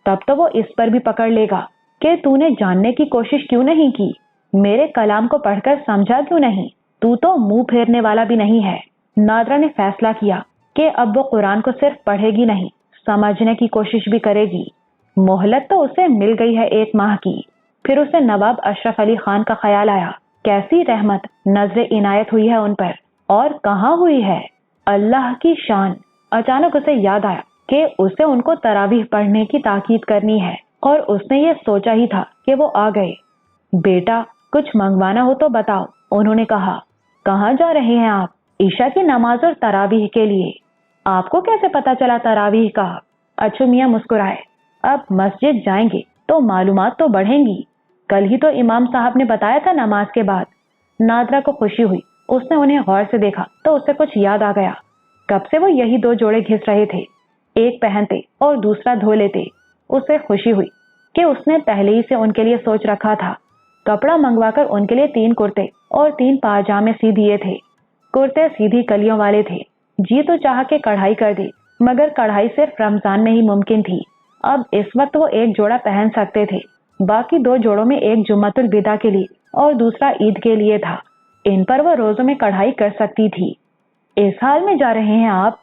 تب تو وہ اس پر بھی پکڑ لے گا کہ تو نے جاننے کی کوشش کیوں نہیں کی، میرے کلام کو پڑھ کر سمجھا کیوں نہیں، تو منہ پھیرنے والا بھی نہیں ہے۔ نادرا نے فیصلہ کیا کہ اب وہ قرآن کو صرف پڑھے گی نہیں، سمجھنے کی کوشش بھی کرے گی۔ مہلت تو اسے مل گئی ہے 1 ماہ کی۔ پھر اسے نواب اشرف علی خان کا خیال آیا، کیسی رحمت نظر عنایت ہوئی ہے ان پر، اور کہاں ہوئی ہے اللہ کی شان۔ اچانک اسے یاد آیا کہ اسے ان کو تراویح پڑھنے کی تاکید کرنی ہے، اور اس نے یہ سوچا ہی تھا کہ وہ آ گئے۔ بیٹا کچھ منگوانا ہو تو بتاؤ، انہوں نے کہا۔ کہاں جا رہے ہیں آپ؟ عشاء کی نماز اور تراویح کے لیے۔ آپ کو کیسے پتا چلا تراویح کا؟ اچھو میاں مسکرائے۔ اب مسجد جائیں گے تو معلومات تو بڑھیں گی، کل ہی تو امام صاحب نے بتایا تھا نماز کے بعد۔ نادرا کو خوشی ہوئی، اس نے انہیں غور سے دیکھا تو اسے کچھ یاد آ گیا۔ کب سے وہ یہی 2 جوڑے گھس رہے تھے، ایک پہنتے اور دوسرا دھو لیتے۔ اسے خوشی ہوئی کہ اس نے پہلے ہی سے ان کے لیے سوچ رکھا تھا۔ کپڑا منگوا کر ان کے لیے 3 کرتے اور 3 پاجامے سی دیے تھے۔ کرتے سیدھی کلیوں والے تھے، جی تو چاہا کہ کڑھائی کر دی، مگر کڑھائی صرف رمضان میں ہی ممکن تھی۔ اب اس وقت وہ 1 جوڑا پہن سکتے تھے، باقی 2 جوڑوں میں ایک جمعۃ الوداع کے لیے اور دوسرا عید کے لیے تھا۔ ان پر وہ روزوں میں کڑھائی کر سکتی تھی۔ اس حال میں جا رہے ہیں آپ؟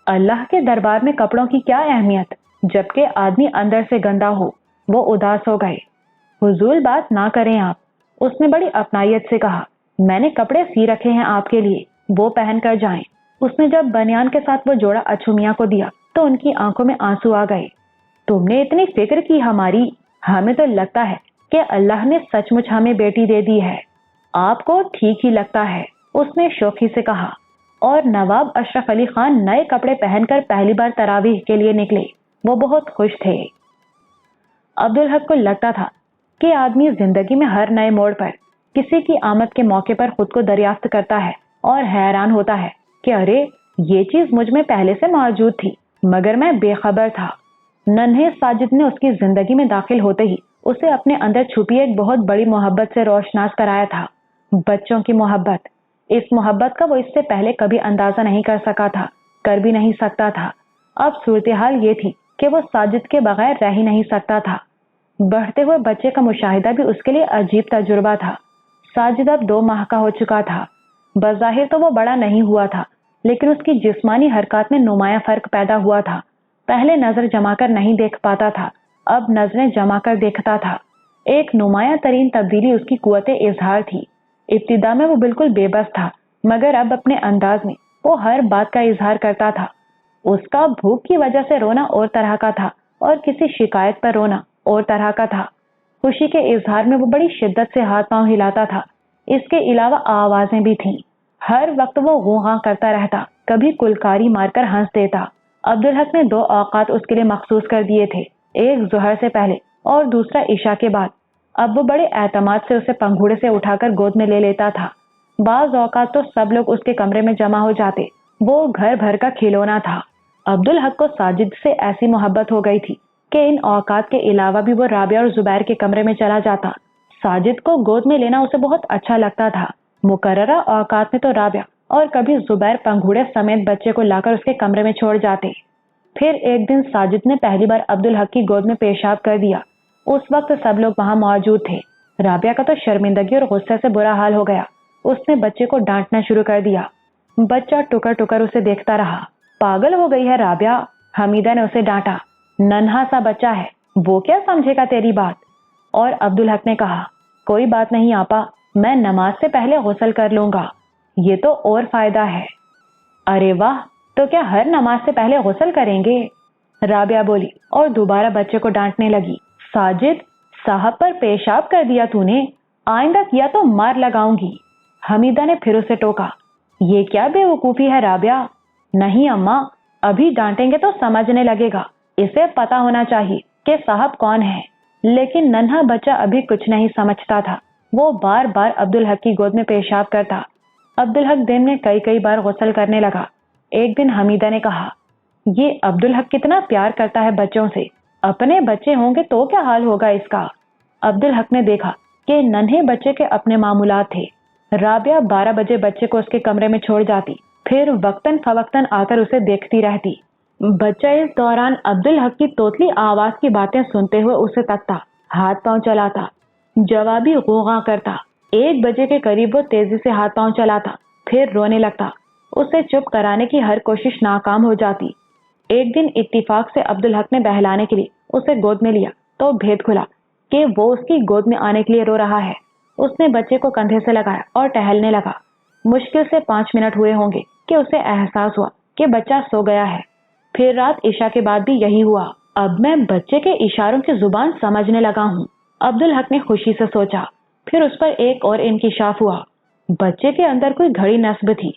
اللہ کے دربار میں کپڑوں کی کیا اہمیت، جبکہ آدمی اندر سے گندا ہو۔ وہ اداس ہو گئے۔ فضول بات نہ کریں آپ، اس نے بڑی اپنائیت سے کہا۔ میں نے کپڑے سی رکھے ہیں آپ کے لیے، وہ پہن کر جائیں۔ اس نے جب بنیان کے ساتھ وہ جوڑا اچھو میاں کو دیا تو ان کی آنکھوں میں آنسو آ گئے۔ تم نے اتنی فکر کی ہماری، ہمیں تو لگتا ہے کہ اللہ نے سچ مچ ہمیں بیٹی دے دی ہے۔ آپ کو ٹھیک ہی لگتا ہے، اس نے شوخی سے کہا۔ اور نواب اشرف علی خان نئے کپڑے پہن کر پہلی بار تراویح کے لیے نکلے۔ وہ بہت خوش تھے۔ عبدالحق کو لگتا تھا کہ آدمی زندگی میں ہر نئے موڑ پر کسی کی آمد کے موقع پر خود کو دریافت کرتا ہے اور حیران ہوتا ہے کہ ارے یہ چیز مجھ میں پہلے سے موجود تھی، مگر میں بے خبر تھا۔ ننھے ساجد نے اس کی زندگی میں داخل ہوتے ہی اسے اپنے اندر چھپی ایک بہت بڑی محبت سے روشناس کرایا تھا۔ بچوں کی محبت۔ اس محبت کا وہ اس سے پہلے کبھی اندازہ نہیں کر سکا تھا، کر بھی نہیں سکتا تھا۔ اب صورتحال یہ تھی کہ وہ ساجد کے بغیر رہ ہی نہیں سکتا تھا۔ بڑھتے ہوئے بچے کا مشاہدہ بھی اس کے لیے عجیب تجربہ تھا۔ ساجد اب 2 ماہ کا ہو چکا تھا۔ بظاہر تو وہ بڑا نہیں ہوا تھا، لیکن اس کی جسمانی حرکات میں نمایاں فرق پیدا ہوا تھا۔ پہلے نظر جما کر نہیں دیکھ پاتا تھا، اب نظریں جما کر دیکھتا تھا۔ ایک نمایاں ترین تبدیلی اس کی قوت اظہار تھی۔ ابتدا میں وہ بالکل بے بس تھا، مگر اب اپنے انداز میں وہ ہر بات کا اظہار کرتا تھا۔ اس کا بھوک کی وجہ سے رونا اور طرح کا تھا اور کسی شکایت پر رونا اور طرح کا تھا۔ خوشی کے اظہار میں وہ بڑی شدت سے ہاتھ پاؤں ہلاتا تھا۔ اس کے علاوہ آوازیں بھی تھیں۔ ہر وقت وہ غوں غاں کرتا رہتا، کبھی کلکاری مار کر ہنس دیتا۔ عبدالحق نے 2 اوقات اس کے لیے مخصوص کر دیے تھے، ایک ظہر سے پہلے اور دوسرا عشاء کے بعد۔ اب وہ بڑے اعتماد سے اسے پنگھوڑے سے اٹھا کر گود میں لے لیتا تھا۔ بعض اوقات تو سب لوگ اس کے کمرے میں جمع ہو جاتے، وہ گھر بھر کا کھلونا تھا۔ عبدالحق کو ساجد سے ایسی محبت ہو گئی تھی کہ ان اوقات کے علاوہ بھی وہ رابعہ اور زبیر کے کمرے میں چلا جاتا۔ ساجد کو گود میں لینا اسے بہت اچھا لگتا تھا۔ مقررہ اوقات میں تو رابعہ اور کبھی زبیر پنگھوڑے سمیت بچے کو لا کر اس کے کمرے میں چھوڑ جاتے۔ پھر ایک دن ساجد نے پہلی بار عبدالحق کی گود میں پیشاب کر دیا۔ اس وقت سب لوگ وہاں موجود تھے۔ رابعہ کا تو شرمندگی اور غصے سے برا حال ہو گیا۔ اس نے بچے کو ڈانٹنا شروع کر دیا۔ بچہ ٹکر ٹکر اسے دیکھتا رہا۔ پاگل ہو گئی ہے رابعہ، حمیدہ نے اسے ڈانٹا۔ ننھا سا بچہ ہے، وہ کیا سمجھے گا تیری بات؟ اور عبدالحق نے کہا، کوئی بات نہیں آپا، میں نماز سے پہلے غسل کر لوں گا، یہ تو اور فائدہ ہے۔ ارے واہ، تو کیا ہر نماز سے پہلے غسل کریں گے؟ رابعہ بولی اور دوبارہ بچے کو ڈانٹنے لگی۔ ساجد، صاحب پر پیشاب کر دیا تو نے، آئندہ کیا تو مار لگاؤں گی۔ حمیدہ نے پھر اسے ٹوکا۔ یہ کیا بے وقوفی ہے رابعہ؟ نہیں اماں، ابھی ڈانٹیں گے تو سمجھنے لگے گا، اسے پتا ہونا چاہیے کہ صاحب کون ہے۔ لیکن ننھا بچہ ابھی کچھ نہیں سمجھتا تھا۔ وہ بار بار عبدالحق کی گود میں پیشاب کرتا۔ عبدالحق دن میں کئی بار غسل کرنے لگا۔ ایک دن حمیدہ نے کہا، یہ عبدالحق کتنا پیار کرتا ہے بچوں سے، اپنے بچے ہوں گے تو کیا حال ہوگا اس کا؟ عبدالحق نے دیکھا کہ ننھے بچے کے اپنے معمولات تھے۔ رابعہ 12 بجے بچے کو اس کے کمرے میں چھوڑ جاتی، پھر وقتاً فوقتاً آ کر اسے دیکھتی رہتی۔ بچہ اس دوران عبدالحق کی توتلی آواز کی باتیں سنتے ہوئے اسے تکتا، ہاتھ پاؤں چلاتا، جوابی غوغا کرتا۔ 1 بجے کے قریب وہ تیزی سے ہاتھ پاؤں چلاتا، پھر رونے لگتا۔ اسے چپ کرانے کی ہر کوشش ناکام ہو جاتی۔ ایک دن اتفاق سے عبدالحق نے بہلانے کے لیے اسے گود میں لیا تو بھید کھلا کہ وہ اس کی گود میں آنے کے لیے رو رہا ہے۔ اس نے بچے کو کندھے سے لگایا اور ٹہلنے لگا۔ مشکل سے 5 منٹ ہوئے ہوں گے کہ اسے احساس ہوا کہ بچہ سو گیا ہے۔ پھر رات عشاء کے بعد بھی یہی ہوا۔ اب میں بچے کے اشاروں کی زبان سمجھنے لگا ہوں، عبدالحق نے خوشی سے سوچا۔ پھر اس پر ایک اور انکشاف ہوا۔ بچے کے اندر کوئی گھڑی نصب تھی،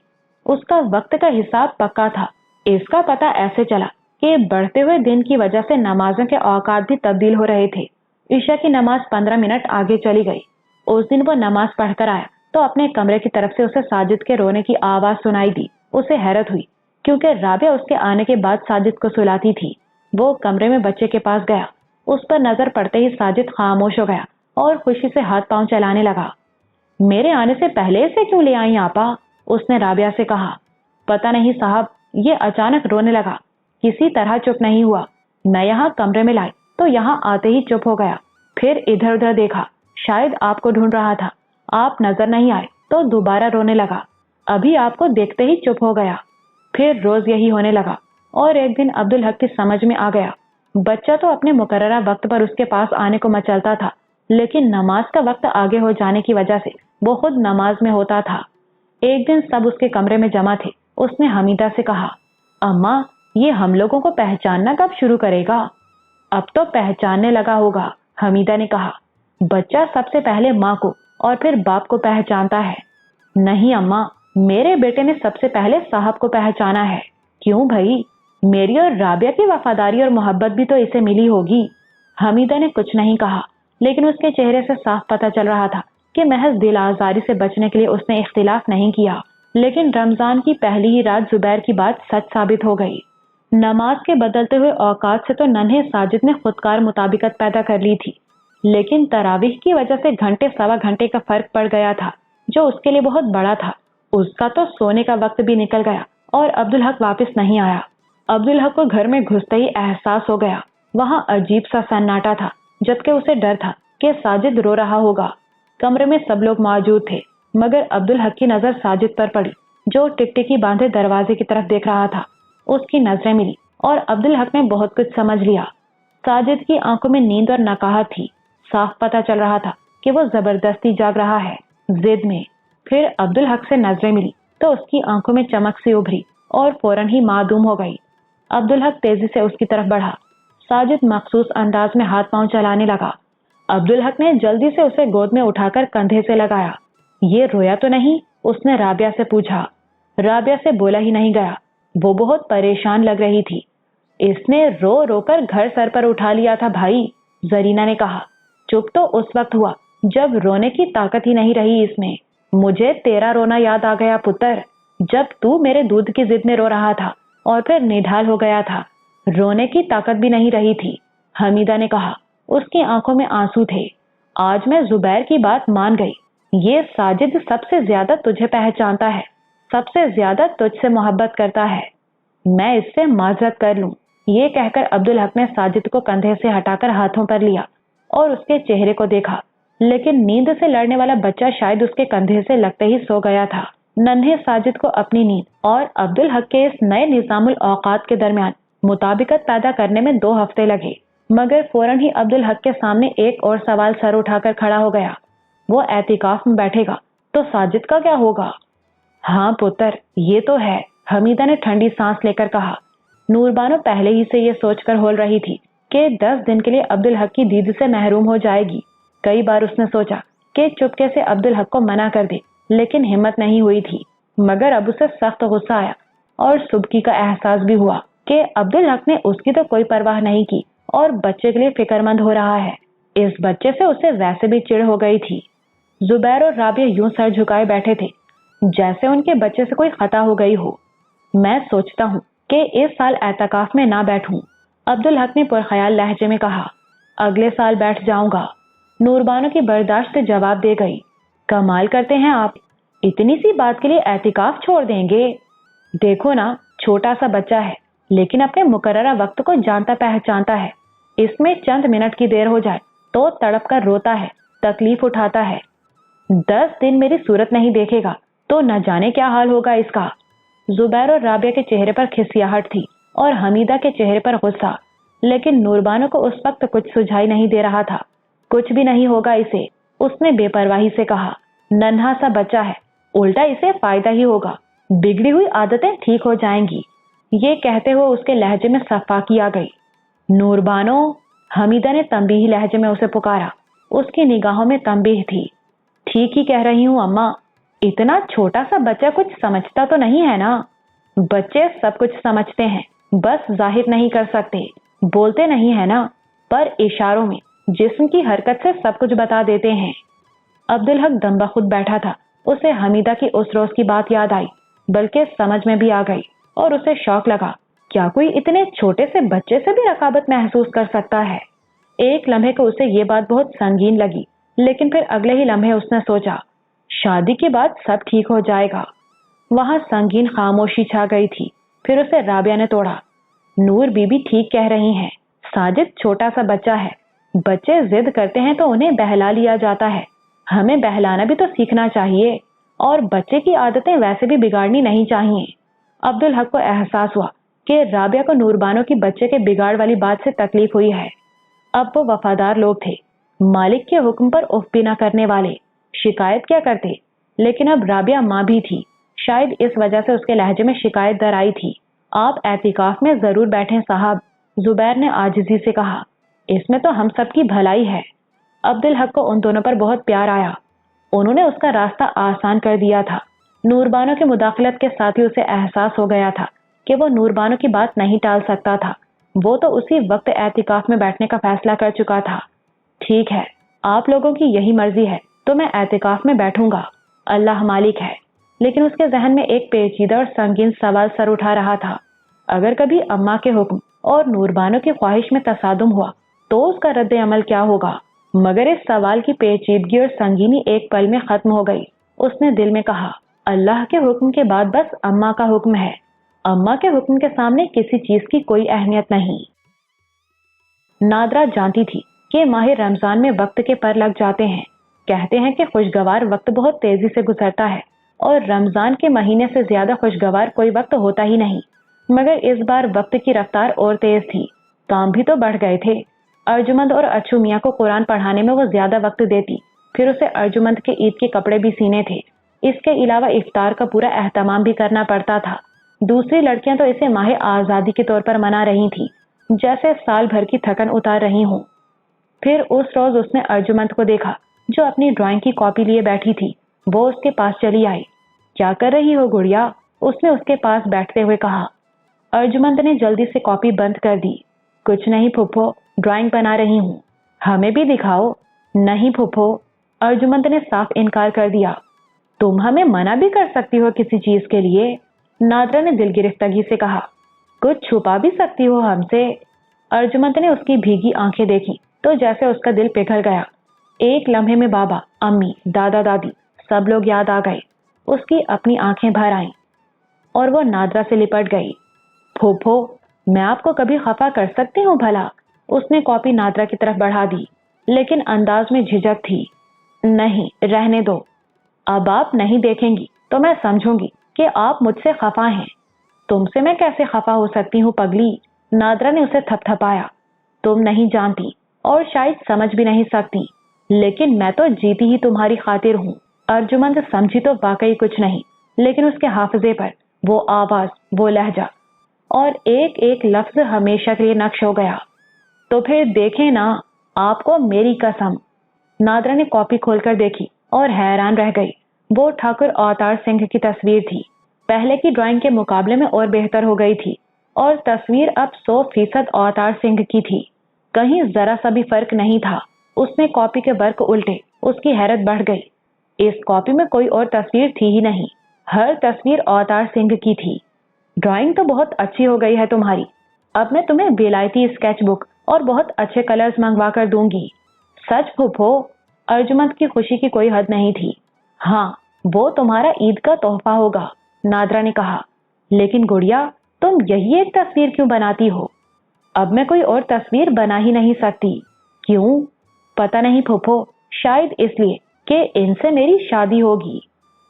اس کا وقت کا حساب پکا تھا۔ اس کا پتہ ایسے چلا کہ بڑھتے ہوئے دن کی وجہ سے نمازوں کے اوقات بھی تبدیل ہو رہے تھے۔ عشاء کی نماز 15 منٹ آگے چلی گئی۔ اس دن وہ نماز پڑھ کر آیا تو اپنے کمرے کی طرف سے اسے ساجد کے رونے کی آواز سنائی دی۔ اسے حیرت ہوئی کیونکہ رابعہ اس کے آنے کے بعد ساجد کو سلاتی تھی۔ وہ کمرے میں بچے کے پاس گیا، اس پر نظر پڑتے ہی ساجد خاموش ہو گیا اور خوشی سے ہاتھ پاؤں چلانے لگا۔ میرے آنے سے پہلے اسے کیوں لے آئی آپا؟ اس نے رابعہ سے کہا۔ پتہ نہیں صاحب، یہ اچانک رونے لگا، کسی طرح چپ نہیں ہوا۔ میں یہاں کمرے میں لائی تو یہاں آتے ہی چپ ہو گیا، پھر ادھر ادھر دیکھا، شاید آپ کو ڈھونڈ رہا تھا، آپ نظر نہیں آئے تو دوبارہ رونے لگا، ابھی آپ کو دیکھتے ہی چپ ہو گیا۔ پھر روز یہی ہونے لگا اور ایک دن عبدالحق کی سمجھ میں آ گیا۔ بچہ تو اپنے مقررہ وقت پر اس کے پاس آنے کو مچلتا تھا، لیکن نماز کا وقت آگے ہو جانے کی وجہ سے وہ خود نماز میں ہوتا تھا۔ ایک دن سب اس کے کمرے میں جمع تھے۔ اس نے حمیدہ سے کہا، اماں، یہ ہم لوگوں کو پہچاننا کب شروع کرے گا؟ اب تو پہچاننے لگا ہوگا، حمیدہ نے کہا۔ بچہ سب سے پہلے ماں کو اور پھر باپ کو پہچانتا ہے۔ نہیں اماں، میرے بیٹے نے سب سے پہلے صاحب کو پہچانا ہے۔ کیوں بھائی؟ میری اور رابعہ کی وفاداری اور محبت بھی تو اسے ملی ہوگی۔ حمیدہ نے کچھ نہیں کہا، لیکن اس کے چہرے سے صاف پتہ چل رہا تھا کہ محض دل آزاری سے بچنے کے لیے اس نے اختلاف نہیں کیا۔ لیکن رمضان کی پہلی ہی رات زبیر کی بات سچ ثابت ہو گئی۔ نماز کے بدلتے ہوئے اوقات سے تو ننھے ساجد نے خودکار مطابقت پیدا کر لی تھی، لیکن تراویح کی وجہ سے گھنٹے سوا گھنٹے کا فرق پڑ گیا تھا، جو اس کے لیے بہت بڑا تھا۔ اس کا تو سونے کا وقت بھی نکل گیا اور عبدالحق واپس نہیں آیا۔ عبدالحق کو گھر میں گھستے ہی احساس ہو گیا، وہاں عجیب سا سناٹا تھا، جبکہ اسے ڈر تھا کہ ساجد رو رہا ہوگا۔ کمرے میں سب لوگ موجود تھے، مگر عبدالحق کی نظر ساجد پر پڑی، جو ٹکٹکی باندھے دروازے کی طرف دیکھ رہا تھا۔ اس کی نظریں ملی اور عبدالحق نے بہت کچھ سمجھ لیا۔ ساجد کی آنکھوں میں نیند اور نقاہت تھی، صاف پتہ چل رہا تھا کہ وہ زبردستی جاگ رہا ہے، ضد میں۔ پھر عبدالحق سے نظریں ملی تو اس کی آنکھوں میں چمک سی ابھری اور فوراً ہی معدوم ہو گئی۔ عبدالحق تیزی سے اس کی طرف بڑھا۔ ساجد مخصوص انداز میں ہاتھ پاؤں چلانے لگا۔ عبدالحق نے جلدی سے اسے گود میں اٹھا کر کندھے سے لگایا۔ یہ رویا تو نہیں؟ اس نے رابعہ سے پوچھا۔ رابعہ سے بولا ہی نہیں گیا، وہ بہت پریشان لگ رہی تھی۔ اس نے رو رو کر گھر سر پر اٹھا لیا تھا بھائی، زرینہ نے کہا۔ چپ تو اس وقت ہوا جب رونے کی طاقت ہی نہیں رہی اس میں۔ مجھے تیرا رونا یاد آ گیا پتر، جب تو میرے دودھ کی ضد میں رو رہا تھا اور پھر نڈھال ہو گیا تھا، رونے کی طاقت بھی نہیں رہی تھی، حمیدہ نے کہا۔ اس کی آنکھوں میں آنسو تھے۔ آج میں زبیر کی بات مان گئی، یہ ساجد سب سے زیادہ تجھے پہچانتا ہے، سب سے زیادہ تجھ سے محبت کرتا ہے۔ میں اس سے معذرت کر لوں، ये कहकर अब्दुल हक ने साजिद को कंधे से हटाकर हाथों पर लिया और उसके चेहरे को देखा, लेकिन नींद से लड़ने वाला बच्चा शायद उसके कंधे से लगते ही सो गया था। नन्हे साजिद को अपनी नींद और अब्दुल हक के इस नए निजामुल औकात के दरमियान मुताबिकत पैदा करने में 2 हफ्ते लगे, मगर फौरन ही अब्दुल हक के सामने एक और सवाल सर उठाकर खड़ा हो गया। वो एतिकाफ में बैठेगा तो साजिद का क्या होगा? हाँ पुत्र, ये तो है, हमीदा ने ठंडी सांस लेकर कहा। नूरबानो पहले ही से ये सोचकर होल रही थी कि 10 दिन के लिए अब्दुल हक की दीद से महरूम हो जाएगी। कई बार उसने सोचा कि चुपके से अब्दुल हक को मना कर दे, लेकिन हिम्मत नहीं हुई थी। मगर अब उसे सख्त गुस्सा आया और सुबकी का एहसास भी हुआ कि अब्दुल हक ने उसकी तो कोई परवाह नहीं की और बच्चे के लिए फिक्रमंद हो रहा है। इस बच्चे से उसे वैसे भी चिढ़ हो गई थी। जुबैर और राबिया यूं सर झुकाए बैठे थे जैसे उनके बच्चे से कोई खता हो गई हो। मैं सोचता हूँ कि इस साल एतकाफ में ना बैठूं, अब्दुल हक ने पुरख्याल लहजे में कहा। अगले साल बैठ जाऊंगा, नूरबानो की बर्दाश्त जवाब दे गई। कमाल करते हैं आप, इतनी सी बात के लिए एतिकाफ छोड़ देंगे? देखो ना, छोटा सा बच्चा है लेकिन अपने मुकर्ररा वक्त को जानता पहचानता है। इसमें चंद मिनट की देर हो जाए तो तड़प कर रोता है, तकलीफ उठाता है। 10 दिन मेरी सूरत नहीं देखेगा तो न जाने क्या हाल होगा इसका। जुबैर और राबिया के चेहरे पर खिसियाहट थी और हमीदा के चेहरे पर गुस्सा, लेकिन नूरबानो को उस वक्त कुछ सुझाई नहीं दे रहा था। कुछ भी नहीं होगा इसे, उसने बेपरवाही से कहा। नन्हा सा बच्चा है, उल्टा इसे फायदा ही होगा, बिगड़ी हुई आदतें ठीक हो जाएंगी। ये कहते हुए उसके लहजे में सफाकी आ गई। नूरबानो, हमीदा ने तंबीही लहजे में उसे पुकारा। उसकी निगाहों में तंबीह थी। ठीक ही कह रही हूँ अम्मा, इतना छोटा सा बच्चा कुछ समझता तो नहीं है ना? बच्चे सब कुछ समझते हैं, बस जाहिर नहीं कर सकते, बोलते नहीं है ना, पर इशारों में, जिस्म की हरकत से सब कुछ बता देते हैं। अब्दुल हक दम बखुद बैठा था। उसे हमीदा की उस रोज की बात याद आई, बल्कि समझ में भी आ गई और उसे शौक लगा। क्या कोई इतने छोटे से बच्चे से भी रकाबत महसूस कर सकता है? एक लम्हे को उसे ये बात बहुत संगीन लगी, लेकिन फिर अगले ही लम्हे उसने सोचा, शादी के बाद सब ठीक हो जाएगा। वहां संगीन खामोशी छा गई थी। फिर उसे राबिया ने तोड़ा। नूर बीबी ठीक कह रही हैं, साजिद छोटा सा बच्चा है, बच्चे जिद करते हैं तो उन्हें बहला लिया जाता है। हमें बहलाना भी तो सीखना चाहिए और बच्चे की आदतें वैसे भी बिगाड़नी नहीं चाहिए। अब्दुल हक को एहसास हुआ कि राबिया को नूरबानो की बच्चे के बिगाड़ वाली बात से तकलीफ हुई है। अब वो वफादार लोग थे, मालिक के हुक्म पर उफ भी न करने वाले, शिकायत क्या करते? लेकिन अब राबिया माँ भी थी, शायद इस वजह से उसके लहजे में शिकायत दर आई थी। आप एतिकाफ में जरूर बैठें साहब, जुबैर ने आजिजी से कहा। इसमें तो हम सबकी भलाई है। अब्दुल हक को उन दोनों पर बहुत प्यार आया। उन्होंने उसका रास्ता आसान कर दिया था। नूरबानो की मुदाखलत के साथ ही उसे एहसास हो गया था कि वो नूरबानो की बात नहीं टाल सकता था। वो तो उसी वक्त एतिकाफ में बैठने का फैसला कर चुका था। ठीक है, आप लोगों की यही मर्जी है तो मैं एतिकाफ में बैठूंगा, अल्लाह मालिक है। लेकिन उसके जहन में एक पेचीदा और संगीन सवाल सर उठा रहा था। अगर कभी अम्मा के हुक्म और नूरबानो की ख्वाहिश में तसादुम हुआ तो उसका रद्द अमल क्या होगा? मगर इस सवाल की पेचीदगी और संगीनी एक पल में खत्म हो गई। उसने दिल में कहा, अल्लाह के हुक्म के बाद बस अम्मा का हुक्म है। अम्मा के हुक्म के सामने किसी चीज की कोई अहमियत नहीं। नादरा जानती थी कि माह रमजान में वक्त के पर लग जाते हैं। कहते हैं कि खुशगवार वक्त बहुत तेजी से गुजरता है और रमजान के महीने से ज्यादा खुशगवार कोई वक्त होता ही नहीं। मगर इस बार वक्त की रफ्तार और तेज थी, काम भी तो बढ़ गए थे। अर्जुमंद और अच्छू मियाँ को कुरान पढ़ाने में वो ज्यादा वक्त देती, फिर उसे अर्जुमंद के ईद के कपड़े भी सीने थे। इसके अलावा इफ्तार का पूरा एहतमाम भी करना पड़ता था। दूसरी लड़कियां तो इसे माह आजादी के तौर पर मना रही थी, जैसे साल भर की थकन उतार रही हूँ। फिर उस रोज उसने अर्जुमंद को देखा जो अपनी ड्राइंग की कॉपी लिए बैठी थी। वो उसके पास चली आई। क्या कर रही हो गुड़िया? उसने उसके पास बैठते हुए कहा। अर्जुमंद ने जल्दी से कॉपी बंद कर दी। कुछ नहीं फुफ्फो, ड्राइंग बना रही हूँ। हमें भी दिखाओ। नहीं फुफ्फो, अर्जुमंद ने साफ इनकार कर दिया। तुम हमें मना भी कर सकती हो किसी चीज के लिए, नादरा ने दिल गिरफ्तगी से कहा। कुछ छुपा भी सकती हो हमसे। अर्जुमंद ने उसकी भीगी आंखें देखी तो जैसे उसका दिल पिघल गया। एक लम्हे में बाबा, अम्मी, दादा दादी सब लोग याद आ गए। उसकी अपनी आंखें भर आईं और वो नादरा से लिपट गई। फूफो, मैं आपको कभी खफा कर सकती हूँ भला? उसने कॉपी नादरा की तरफ बढ़ा दी, लेकिन अंदाज में झिझक थी। नहीं, रहने दो। अब आप नहीं देखेंगी तो मैं समझूंगी कि आप मुझसे खफा हैं। तुमसे मैं कैसे खफा हो सकती हूँ पगली? नादरा ने उसे थपथपाया। तुम नहीं जानती और शायद समझ भी नहीं सकती, लेकिन मैं तो जीती ही तुम्हारी खातिर हूँ। अर्जुमंद समझी तो वाकई कुछ नहीं, लेकिन उसके हाफिजे पर वो आवाज, वो लहजा और एक एक लफ्ज हमेशा के लिए नक्श हो गया। तो फिर देखें ना, आपको मेरी कसम। नादरा ने कॉपी खोलकर देखी और हैरान रह गई। वो ठाकुर अवतार सिंह की तस्वीर थी। पहले की ड्राइंग के मुकाबले में और बेहतर हो गई थी और तस्वीर अब 100% अवतार सिंह की थी। कहीं जरा सा भी फर्क नहीं था। उसने कॉपी के वर्क उल्टे, उसकी हैरत बढ़ गई। इस कॉपी में कोई और तस्वीर थी ही नहीं, हर तस्वीर अवतार सिंह की थी। ड्राइंग तो बहुत अच्छी हो गई है तुम्हारी। अब मैं तुम्हें बेलायती स्केच बुक और बहुत अच्छे कलर्स मंगवा कर दूंगी। सच फूफो? अर्जुमंद की खुशी की कोई हद नहीं थी। हाँ, वो तुम्हारा ईद का तोहफा होगा, नादरा ने कहा। लेकिन गुड़िया, तुम यही एक तस्वीर क्यों बनाती हो? अब मैं कोई और तस्वीर बना ही नहीं सकती। क्यों? पता नहीं फूफो, शायद इसलिए कि इनसे मेरी शादी होगी।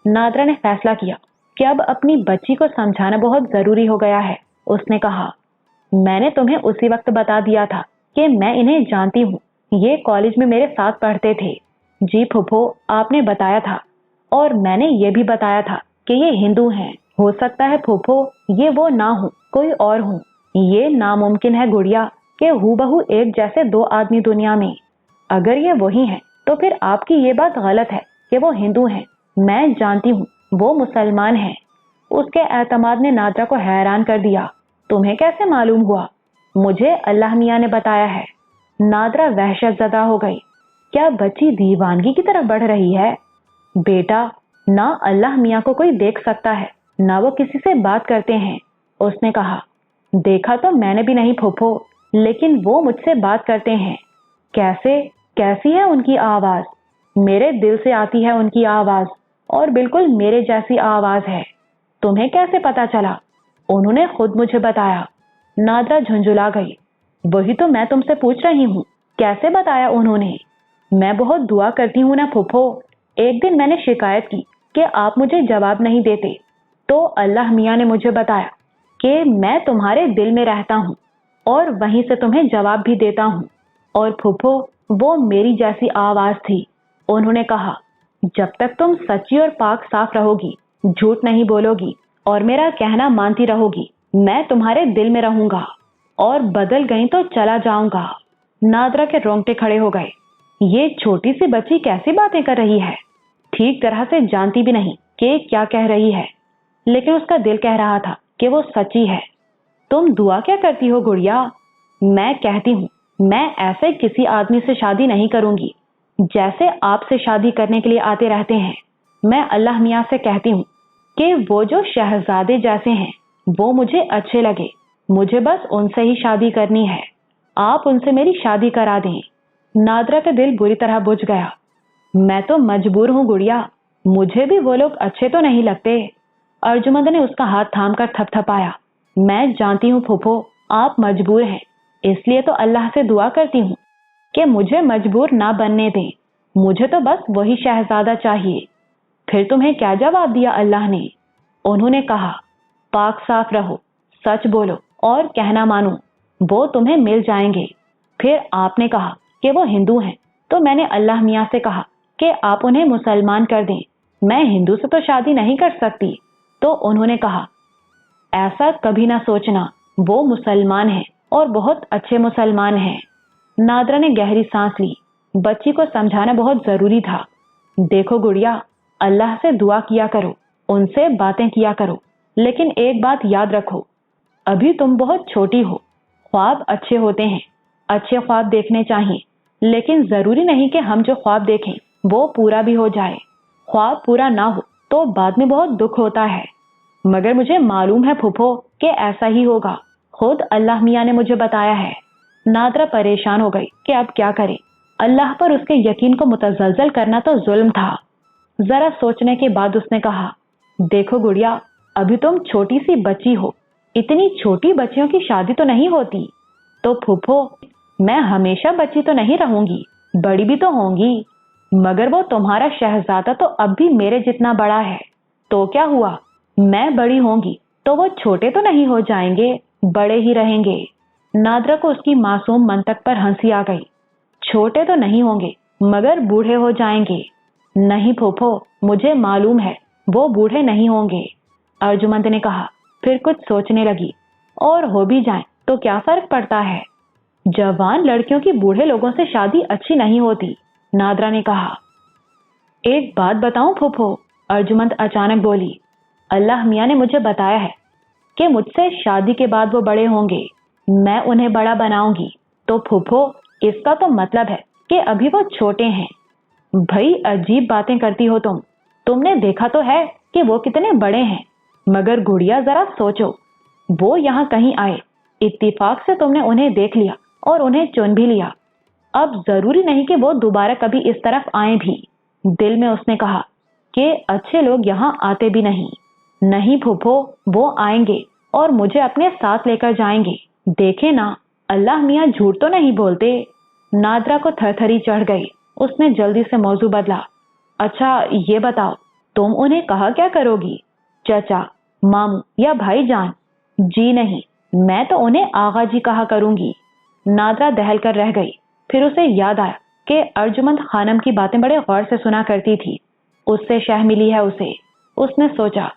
नादरा ने फैसला किया कि अब अपनी बच्ची को समझाना बहुत जरूरी हो गया है। उसने कहा, मैंने तुम्हें उसी वक्त बता दिया था कि मैं इन्हें जानती हूँ। ये कॉलेज में मेरे साथ पढ़ते थे। जी फूफो, आपने बताया था, और मैंने ये भी बताया था कि ये हिंदू हैं। हो सकता है फूफो ये वो ना हो, कोई और हो। ये नामुमकिन है गुड़िया कि हूबहू एक जैसे दो आदमी दुनिया में। अगर ये वही हैं, तो फिर आपकी ये बात गलत है कि वो हिंदू हैं। मैं जानती हूँ वो मुसलमान हैं। उसके एतमाद ने नादरा को हैरान कर दिया। तुम्हें कैसे मालूम हुआ? मुझे अल्लाह मियाँ ने बताया है। नादरा वहशत ज़दा हो गई। क्या बच्ची दीवानगी की तरफ बढ़ रही है? बेटा, ना अल्लाह मियाँ को कोई देख सकता है, ना वो किसी से बात करते हैं। उसने कहा, देखा तो मैंने भी नहीं फूफो, लेकिन वो मुझसे बात करते हैं। कैसे? कैसी है उनकी आवाज? मेरे दिल से आती है उनकी आवाज, और बिल्कुल मेरे जैसी आवाज है। तुम्हें कैसे पता चला? उन्होंने खुद मुझे बताया। नादरा झुंझुला गई। वही तो मैं तुमसे पूछ रही हूँ, कैसे बताया उन्होंने? मैं बहुत दुआ करती हूँ ना फूफो। एक दिन मैंने शिकायत की कि आप मुझे जवाब नहीं देते, तो अल्लाह मियाँ ने मुझे बताया कि मैं तुम्हारे दिल में रहता हूँ और वहीं से तुम्हें जवाब भी देता हूँ। और फूफो, वो मेरी जैसी आवाज थी। उन्होंने कहा, जब तक तुम सच्ची और पाक साफ रहोगी, झूठ नहीं बोलोगी और मेरा कहना मानती रहोगी, मैं तुम्हारे दिल में रहूंगा, और बदल गई तो चला जाऊंगा। नादरा के रोंगटे खड़े हो गए। ये छोटी सी बच्ची कैसी बातें कर रही है? ठीक तरह से जानती भी नहीं कि क्या कह रही है, लेकिन उसका दिल कह रहा था कि वो सच्ची है। तुम दुआ क्या करती हो गुड़िया? मैं कहती हूँ, मैं ऐसे किसी आदमी से शादी नहीं करूंगी जैसे आपसे शादी करने के लिए आते रहते हैं। मैं अल्लाह मियाँ से कहती हूँ कि वो जो शहजादे जैसे हैं वो मुझे अच्छे लगे। मुझे बस उनसे ही शादी करनी है। आप उनसे मेरी शादी करा दें। नादरा का दिल बुरी तरह बुझ गया। मैं तो मजबूर हूँ गुड़िया, मुझे भी वो लोग अच्छे तो नहीं लगते। अर्जुमंद ने उसका हाथ थाम कर थपथपाया। मैं जानती हूँ फूफो, आप मजबूर हैं, इसलिए तो अल्लाह से दुआ करती हूँ कि मुझे मजबूर ना बनने दें। मुझे तो बस वही शहजादा चाहिए। फिर तुम्हें क्या जवाब दिया अल्लाह ने? उन्होंने कहा, पाक साफ रहो, सच बोलो और कहना मानो, वो तुम्हें मिल जाएंगे। फिर आपने कहा कि वो हिंदू हैं, तो मैंने अल्लाह मियाँ से कहा कि आप उन्हें मुसलमान कर दें। मैं हिंदू से तो शादी नहीं कर सकती। तो उन्होंने कहा, ऐसा कभी ना सोचना, वो मुसलमान हैं और बहुत अच्छे मुसलमान हैं। नादरा ने गहरी सांस ली। बच्ची को समझाना बहुत जरूरी था। देखो गुड़िया, अल्लाह से दुआ किया करो, उनसे बातें किया करो, लेकिन एक बात याद रखो, अभी तुम बहुत छोटी हो। ख्वाब अच्छे होते हैं, अच्छे ख्वाब देखने चाहिए, लेकिन जरूरी नहीं कि हम जो ख्वाब देखें वो पूरा भी हो जाए। ख्वाब पूरा ना हो तो बाद में बहुत दुख होता है। मगर मुझे मालूम है फूफो कि ऐसा ही होगा। खुद अल्लाह मियाँ ने मुझे बताया है। नादरा परेशान हो गई कि अब क्या करे। अल्लाह पर उसके यकीन को मुतज़लज़ल करना तो जुल्म था। जरा सोचने के बाद उसने कहा, देखो गुड़िया, अभी तुम छोटी सी बच्ची हो, इतनी छोटी बच्चियों की शादी तो नहीं होती। तो फूफो, मैं हमेशा बच्ची तो नहीं रहूंगी, बड़ी भी तो होंगी। मगर वो तुम्हारा शहजादा तो अब भी मेरे जितना बड़ा है। तो क्या हुआ, मैं बड़ी होंगी तो वो छोटे तो नहीं हो जाएंगे, बड़े ही रहेंगे। नादरा को उसकी मासूम मंतक पर हंसी आ गई। छोटे तो नहीं होंगे मगर बूढ़े हो जाएंगे। नहीं फूफो, मुझे मालूम है वो बूढ़े नहीं होंगे, अर्जुमंद ने कहा। फिर कुछ सोचने लगी, और हो भी जाए तो क्या फर्क पड़ता है, जवान लड़कियों की बूढ़े लोगों से शादी अच्छी नहीं होती, नादरा ने कहा। एक बात बताऊं फूफो, अर्जुमंद अचानक बोली। अल्लाह मियाँ ने मुझे बताया है कि मुझसे शादी के बाद वो बड़े होंगे, मैं उन्हें बड़ा बनाऊंगी। तो फूफो, इसका तो मतलब है कि अभी वो छोटे हैं। भाई अजीब बातें करती हो तुमने देखा तो है कि वो कितने बड़े हैं। मगर गुड़िया जरा सोचो, वो यहाँ कहीं आए, इत्तेफाक से तुमने उन्हें देख लिया और उन्हें चुन भी लिया। अब जरूरी नहीं कि वो दोबारा कभी इस तरफ आए भी। दिल में उसने कहा कि अच्छे लोग यहाँ आते भी नहीं। नहीं फूफो, वो आएंगे और मुझे अपने साथ लेकर जाएंगे। देखे ना, अल्लाह मियाँ झूठ तो नहीं बोलते। नादरा को थरथरी चढ़ गई। उसने जल्दी से मौजू बदला। अच्छा ये बताओ, तुम उन्हें कहा क्या करोगी, चचा, मामू या भाईजान? जी नहीं, मैं तो उन्हें आगा जी कहा करूंगी। नादरा दहल कर रह गई। फिर उसे याद आया कि अर्जुमंद खानम की बातें बड़े गौर से सुना करती थी, उससे शह मिली है उसे। उसने सोचा,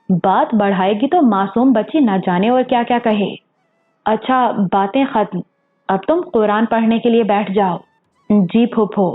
बात बढ़ाएगी तो मासूम बच्ची न जाने और क्या क्या कहे। अच्छा बातें खत्म, अब तुम कुरान पढ़ने के लिए बैठ जाओ। जी फूफो।